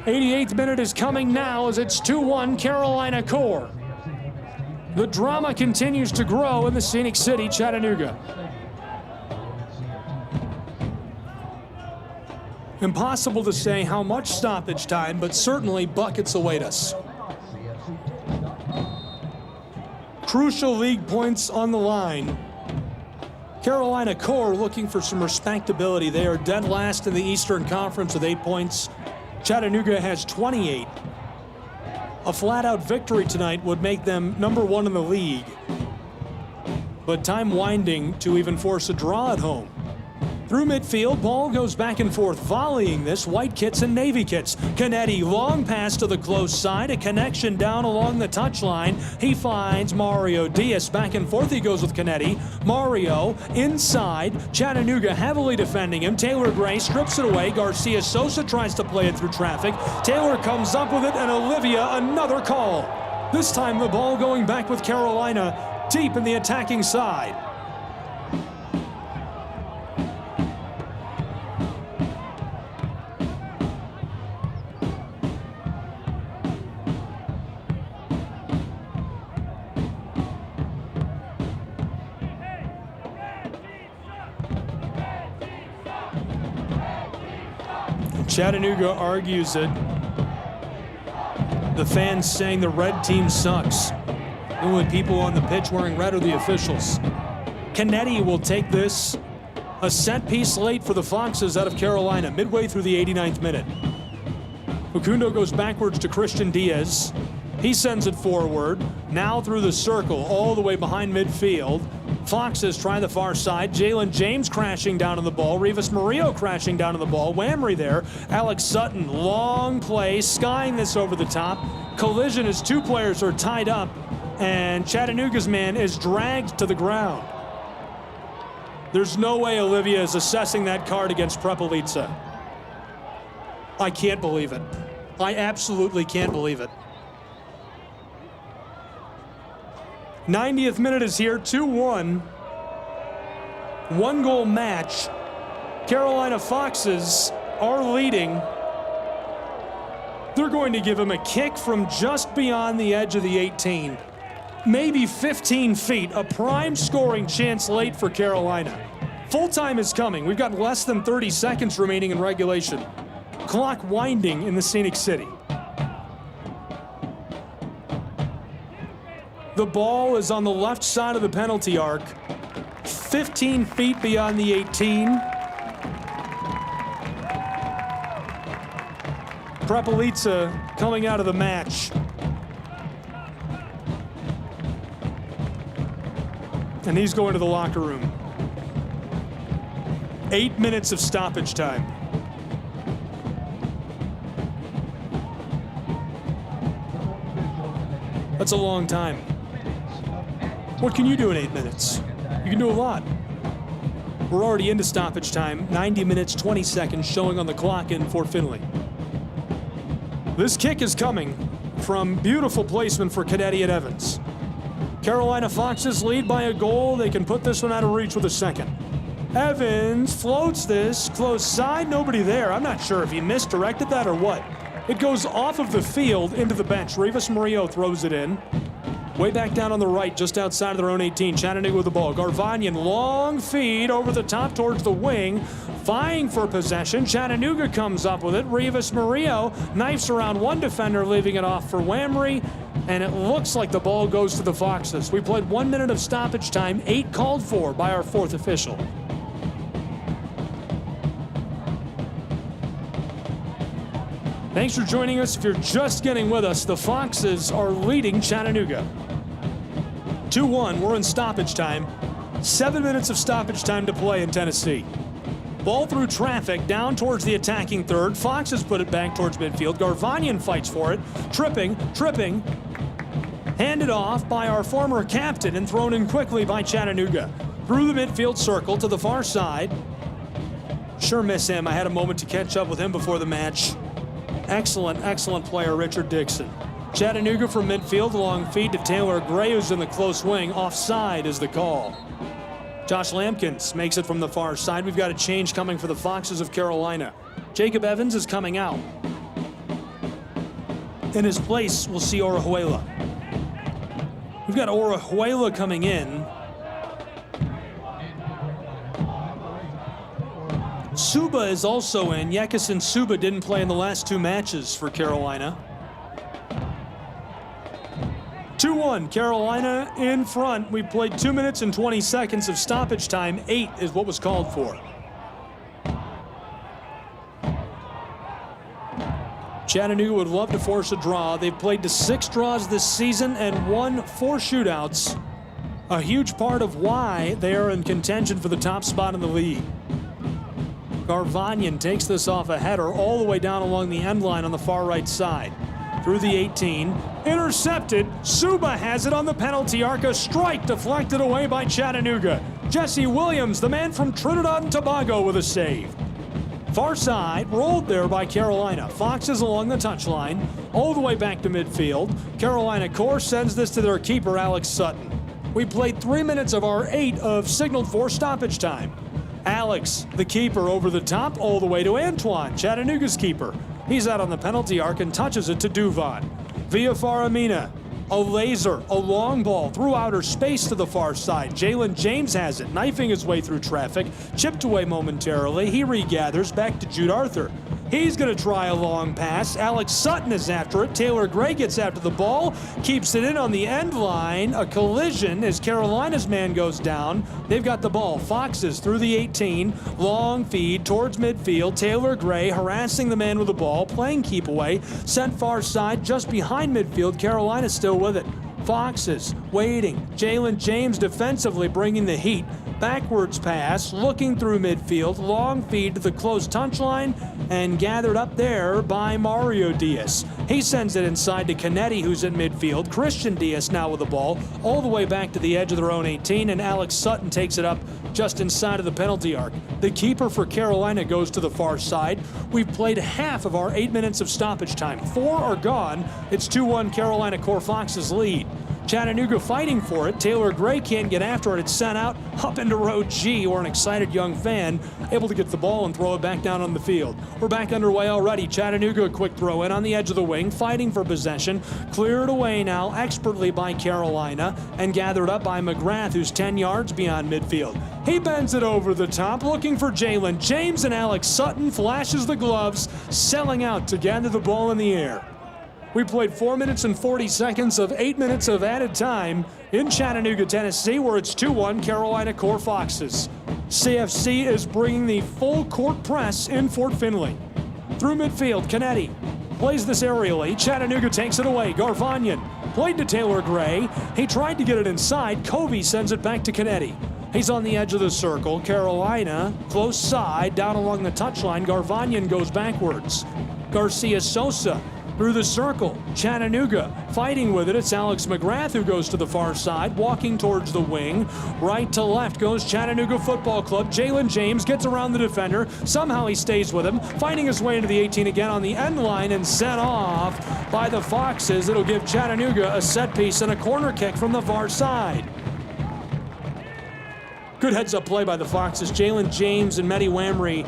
88th minute is coming now as it's 2-1 Carolina Core. The drama continues to grow in the Scenic City, Chattanooga. Impossible to say how much stoppage time, but certainly buckets await us. Crucial league points on the line. Carolina Core looking for some respectability. They are dead last in the Eastern Conference with 8 points. Chattanooga has 28. A flat-out victory tonight would make them number 1 in the league. But time winding to even force a draw at home. Through midfield, ball goes back and forth, volleying this, white kits and navy kits. Canetti, long pass to the close side, a connection down along the touchline. He finds Mario Diaz, back and forth he goes with Canetti. Mario, inside, Chattanooga heavily defending him. Taylor Gray strips it away. Garcia Sosa tries to play it through traffic. Taylor comes up with it, and Olivia, another call. This time the ball going back with Carolina, deep in the attacking side. Chattanooga argues it. The fans saying the red team sucks. The only people on the pitch wearing red are the officials. Canetti will take this. A set piece late for the Foxes out of Carolina, midway through the 89th minute. Facundo goes backwards to Christian Diaz. He sends it forward, now through the circle, all the way behind midfield. Foxes try the far side. Jalen James crashing down on the ball. Rivas Murillo crashing down on the ball. Wamry there. Alex Sutton, long play, skying this over the top. Collision as 2 players are tied up, and Chattanooga's man is dragged to the ground. There's no way Olivia is assessing that card against Prepelica. I can't believe it. I absolutely can't believe it. 90th minute is here, 2-1. 1-goal match. Carolina Foxes are leading. They're going to give him a kick from just beyond the edge of the 18. Maybe 15 feet, a prime scoring chance late for Carolina. Full time is coming. We've got less than 30 seconds remaining in regulation. Clock winding in the Scenic City. The ball is on the left side of the penalty arc, 15 feet beyond the 18. Prepelica coming out of the match. And he's going to the locker room. 8 minutes of stoppage time. That's a long time. What can you do in 8 minutes? You can do a lot. We're already into stoppage time, 90 minutes, 20 seconds showing on the clock in Fort Finley. This kick is coming from beautiful placement for Canetti and Evans. Carolina Foxes lead by a goal. They can put this one out of reach with a second. Evans floats this, close side, nobody there. I'm not sure if he misdirected that or what. It goes off of the field into the bench. Rivas Murillo throws it in. Way back down on the right, just outside of their own 18. Chattanooga with the ball. Garvanyan, long feed over the top towards the wing. Vying for possession. Chattanooga comes up with it. Rivas Murillo knifes around one defender, leaving it off for Wamry. And it looks like the ball goes to the Foxes. We played 1 minute of stoppage time, 8 called for by our 4th official. Thanks for joining us. If you're just getting with us, the Foxes are leading Chattanooga. 2-1, we're in stoppage time. 7 minutes of stoppage time to play in Tennessee. Ball through traffic, down towards the attacking third. Foxes put it back towards midfield. Garvanyan fights for it. Tripping. Handed off by our former captain and thrown in quickly by Chattanooga. Through the midfield circle to the far side. Sure miss him. I had a moment to catch up with him before the match. Excellent player, Richard Dixon. Chattanooga from midfield, long feed to Taylor Gray, who's in the close wing. Offside is the call. Josh Lampkins makes it from the far side. We've got a change coming for the Foxes of Carolina. Jacob Evans is coming out. In his place, we'll see Orejuela. We've got Orejuela coming in. Suba is also in. Yekison Suba didn't play in the last 2 matches for Carolina. 2-1, Carolina in front. We played 2 minutes and 20 seconds of stoppage time. 8 is what was called for. Chattanooga would love to force a draw. They've played to 6 draws this season and won 4 shootouts. A huge part of why they are in contention for the top spot in the league. Garvanyan takes this off a header all the way down along the end line on the far right side. Through the 18, intercepted. Suba has it on the penalty arc. A strike deflected away by Chattanooga. Jesse Williams, the man from Trinidad and Tobago, with a save. Far side, rolled there by Carolina. Foxes along the touchline, all the way back to midfield. Carolina Core sends this to their keeper, Alex Sutton. We played 3 minutes of our 8 of signaled for stoppage time. Alex, the keeper, over the top, all the way to Antoine, Chattanooga's keeper. He's out on the penalty arc and touches it to Duvon. Via Faramina, a laser, a long ball through outer space to the far side. Jalen James has it, knifing his way through traffic, chipped away momentarily. He regathers back to Jude Arthur. He's going to try a long pass. Alex Sutton is after it. Taylor Gray gets after the ball, keeps it in on the end line. A collision as Carolina's man goes down. They've got the ball. Foxes through the 18. Long feed towards midfield. Taylor Gray harassing the man with the ball, playing keep away. Sent far side just behind midfield. Carolina still with it. Foxes waiting. Jalen James defensively bringing the heat. Backwards pass, looking through midfield, long feed to the close touchline, and gathered up there by Mario Diaz. He sends it inside to Canetti, who's in midfield. Christian Diaz now with the ball, all the way back to the edge of their own 18, and Alex Sutton takes it up just inside of the penalty arc. The keeper for Carolina goes to the far side. We've played half of our 8 minutes of stoppage time. 4 are gone. It's 2-1 Carolina Core Foxes lead. Chattanooga fighting for it. Taylor Gray can't get after it. It's sent out up into row G, or an excited young fan able to get the ball and throw it back down on the field. We're back underway already. Chattanooga, a quick throw in on the edge of the wing, fighting for possession. Cleared away now expertly by Carolina and gathered up by McGrath, who's 10 yards beyond midfield. He bends it over the top, looking for Jalen James, and Alex Sutton flashes the gloves, selling out to gather the ball in the air. We played 4 minutes and 40 seconds of 8 minutes of added time in Chattanooga, Tennessee, where it's 2-1 Carolina Core Foxes. CFC is bringing the full court press in Fort Finley. Through midfield, Canetti plays this aerially. Chattanooga takes it away. Garvanyan played to Taylor Gray. He tried to get it inside. Covey sends it back to Canetti. He's on the edge of the circle. Carolina, close side, down along the touchline. Garvanyan goes backwards. Garcia Sosa through the circle. Chattanooga fighting with it. It's Alex McGrath who goes to the far side, walking towards the wing. Right to left goes Chattanooga Football Club. Jalen James gets around the defender. Somehow he stays with him, finding his way into the 18 again on the end line, and sent off by the Foxes. It'll give Chattanooga a set piece and a corner kick from the far side. Good heads-up play by the Foxes. Jalen James and Mehdi Wamry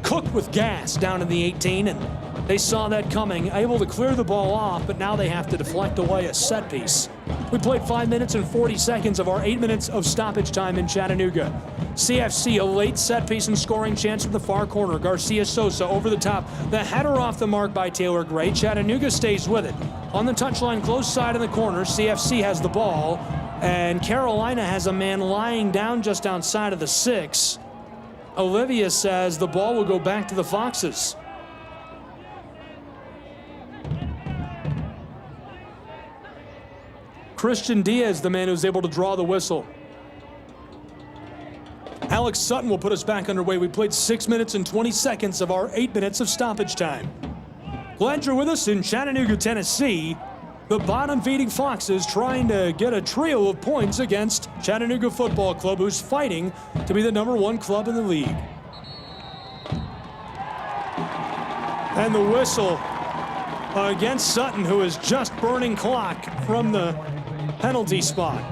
cooked with gas down in the 18, and they saw that coming, able to clear the ball off, but now they have to deflect away a set piece. We played 5 minutes and 40 seconds of our 8 minutes of stoppage time in Chattanooga. CFC, a late set piece and scoring chance at the far corner. Garcia Sosa over the top. The header off the mark by Taylor Gray. Chattanooga stays with it. On the touchline, close side in the corner, CFC has the ball, and Carolina has a man lying down just outside of the 6. Olivia says the ball will go back to the Foxes. Christian Diaz, the man who's able to draw the whistle. Alex Sutton will put us back underway. We played 6 minutes and 20 seconds of our 8 minutes of stoppage time. Glad you're with us in Chattanooga, Tennessee. The bottom-feeding Foxes trying to get a trio of points against Chattanooga Football Club, who's fighting to be the #1 club in the league. And the whistle against Sutton, who is just burning clock from the penalty spot.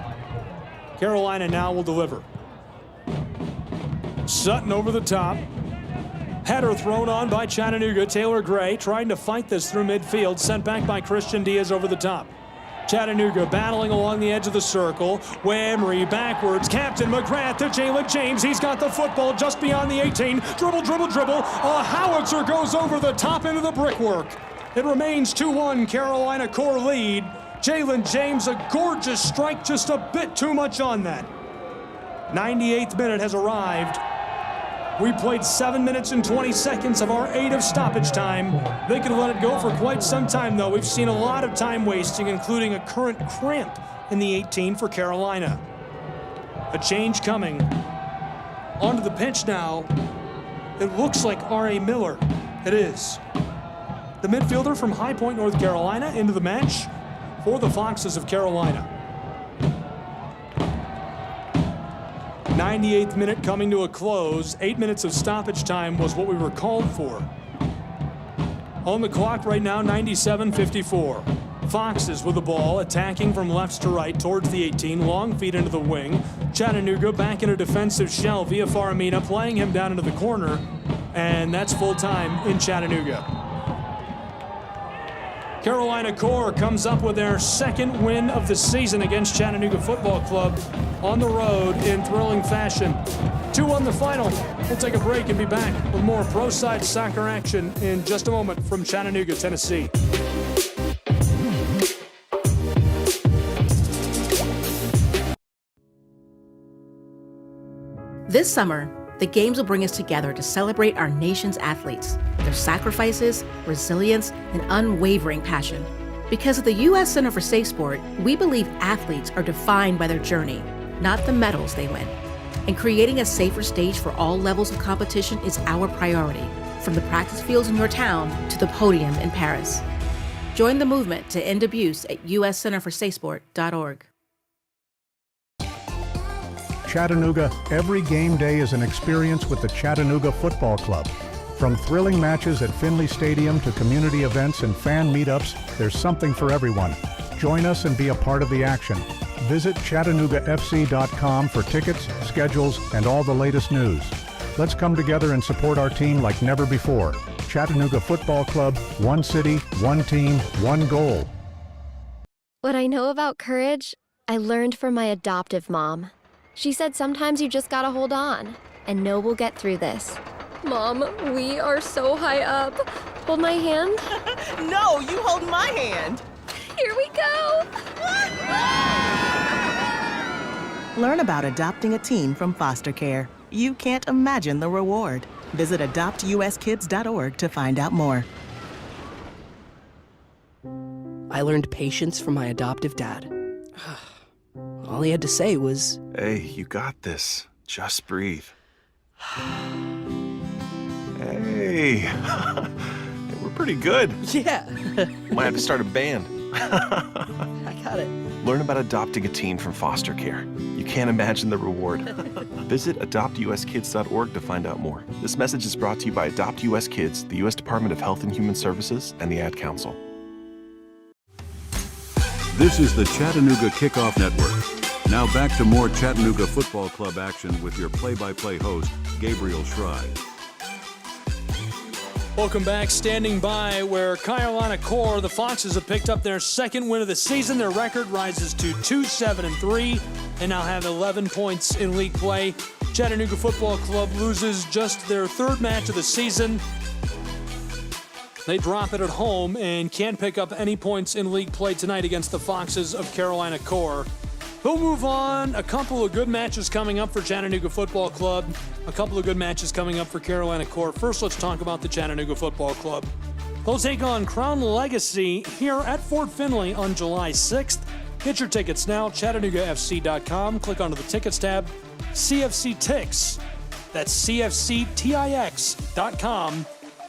Carolina now will deliver. Sutton over the top. Header thrown on by Chattanooga. Taylor Gray trying to fight this through midfield. Sent back by Christian Diaz over the top. Chattanooga battling along the edge of the circle. Whamry backwards. Captain McGrath to Jalen James. He's got the football just beyond the 18. Dribble, dribble, dribble. A howitzer goes over the top into the brickwork. It remains 2-1 Carolina Core lead. Jalen James, a gorgeous strike, just a bit too much on that. 98th minute has arrived. We played 7 minutes and 20 seconds of our 8 of stoppage time. They could let it go for quite some time, though. We've seen a lot of time wasting, including a current cramp in the 18 for Carolina. A change coming. Onto the pitch now. It looks like R.A. Miller. It is. The midfielder from High Point, North Carolina, into the match for the Foxes of Carolina. 98th minute coming to a close. 8 minutes of stoppage time was what we were called for. On the clock right now, 97:54. Foxes with the ball, attacking from left to right towards the 18. Long feed into the wing. Chattanooga back in a defensive shell via Faramina, playing him down into the corner. And that's full time in Chattanooga. Carolina Core comes up with their second win of the season against Chattanooga Football Club on the road in thrilling fashion. 2-1 the final. We'll take a break and be back with more pro side soccer action in just a moment from Chattanooga, Tennessee. This summer, the Games will bring us together to celebrate our nation's athletes, their sacrifices, resilience, and unwavering passion. Because at the U.S. Center for Safe Sport, we believe athletes are defined by their journey, not the medals they win. And creating a safer stage for all levels of competition is our priority, from the practice fields in your town to the podium in Paris. Join the movement to end abuse at uscenterforsafesport.org. Chattanooga, every game day is an experience with the Chattanooga Football Club. From thrilling matches at Finley Stadium to community events and fan meetups, there's something for everyone. Join us and be a part of the action. Visit ChattanoogaFC.com for tickets, schedules, and all the latest news. Let's come together and support our team like never before. Chattanooga Football Club, one city, one team, one goal. What I know about courage, I learned from my adoptive mom. She said sometimes you just gotta hold on and know we'll get through this. Mom, we are so high up. Hold my hand. No, you hold my hand. Here we go. Learn about adopting a teen from foster care. You can't imagine the reward. Visit adoptuskids.org to find out more. I learned patience from my adoptive dad. All he had to say was, "Hey, you got this. Just breathe." Hey, we're pretty good. Yeah. Might have to start a band. I got it. Learn about adopting a teen from foster care. You can't imagine the reward. Visit adoptuskids.org to find out more. This message is brought to you by Adopt US Kids, the U.S. Department of Health and Human Services, and the Ad Council. This is the Chattanooga Kickoff Network. Now back to more Chattanooga Football Club action with your play-by-play host, Gabriel Schrei. Welcome back. Standing by where Carolina Core, the Foxes, have picked up their second win of the season. Their record rises to 2-7-3 and now have 11 points in league play. Chattanooga Football Club loses just their third match of the season. They drop it at home and can't pick up any points in league play tonight against the Foxes of Carolina Core. We'll move on. A couple of good matches coming up for Chattanooga Football Club. A couple of good matches coming up for Carolina Core. First, let's talk about the Chattanooga Football Club. They'll take on Crown Legacy here at Fort Finley on July 6th. Get your tickets now, ChattanoogaFC.com. Click onto the Tickets tab. CFC Tix. That's CFCTIX.com.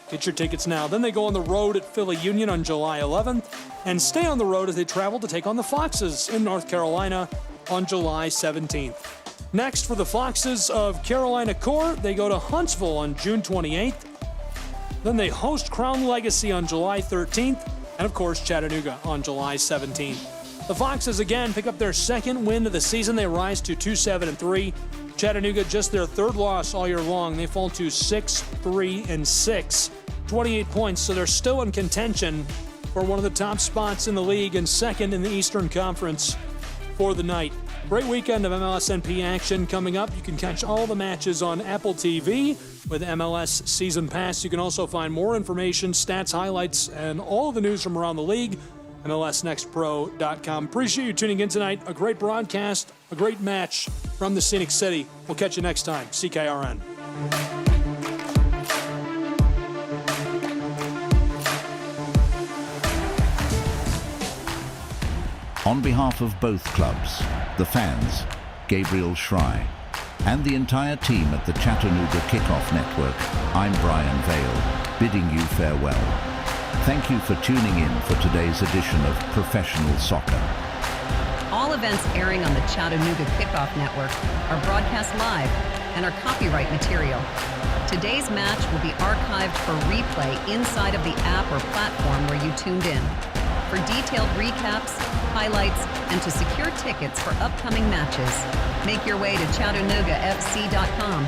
Get your tickets now. Then they go on the road at Philly Union on July 11th and stay on the road as they travel to take on the Foxes in North Carolina on July 17th. Next, for the Foxes of Carolina Core, they go to Huntsville on June 28th. Then they host Crown Legacy on July 13th. and, of course, Chattanooga on July 17th. The Foxes again pick up their second win of the season. They rise to 2-7-3. Chattanooga, just their third loss all year long. They fall to 6-3-6. 28 points, so they're still in contention for one of the top spots in the league and second in the Eastern Conference for the night. Great weekend of MLSNP action coming up. You can catch all the matches on Apple TV with MLS Season Pass. You can also find more information, stats, highlights, and all the news from around the league. MLSNextPro.com. Appreciate you tuning in tonight. A great broadcast, a great match from the Scenic City. We'll catch you next time. CKRN. On behalf of both clubs, the fans, Gabriel Schrei, and the entire team at the Chattanooga Kickoff Network, I'm Brian Vale, bidding you farewell. Thank you for tuning in for today's edition of Professional Soccer. All events airing on the Chattanooga Kickoff Network are broadcast live and are copyright material. Today's match will be archived for replay inside of the app or platform where you tuned in. For detailed recaps, highlights, and to secure tickets for upcoming matches, make your way to ChattanoogaFC.com.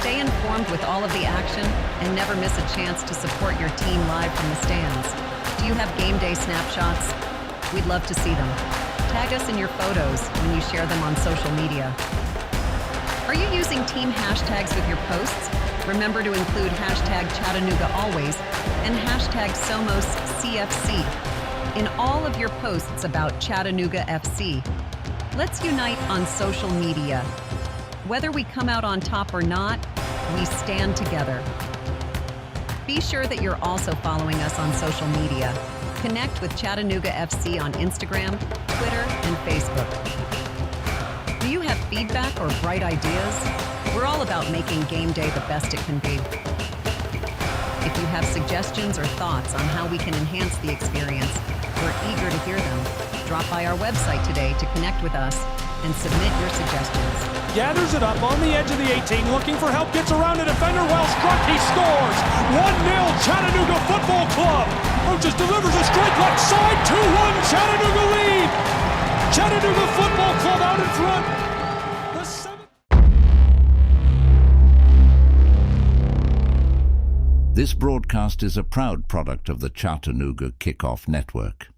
Stay informed with all of the action and never miss a chance to support your team live from the stands. Do you have game day snapshots? We'd love to see them. Tag us in your photos when you share them on social media. Are you using team hashtags with your posts? Remember to include hashtag Chattanooga Always and hashtag SomosCFC in all of your posts about Chattanooga FC. Let's unite on social media. Whether we come out on top or not, we stand together. Be sure that you're also following us on social media. Connect with Chattanooga FC on Instagram, Twitter, and Facebook. Do you have feedback or bright ideas? We're all about making game day the best it can be. If you have suggestions or thoughts on how we can enhance the experience, we're eager to hear them. Drop by our website today to connect with us and submit your suggestions. Gathers it up on the edge of the 18, looking for help, gets around a defender, well struck, he scores! 1-0 Chattanooga Football Club! Roaches delivers a straight left side, 2-1 Chattanooga lead! Chattanooga Football Club out in front! This broadcast is a proud product of the Chattanooga Kickoff Network.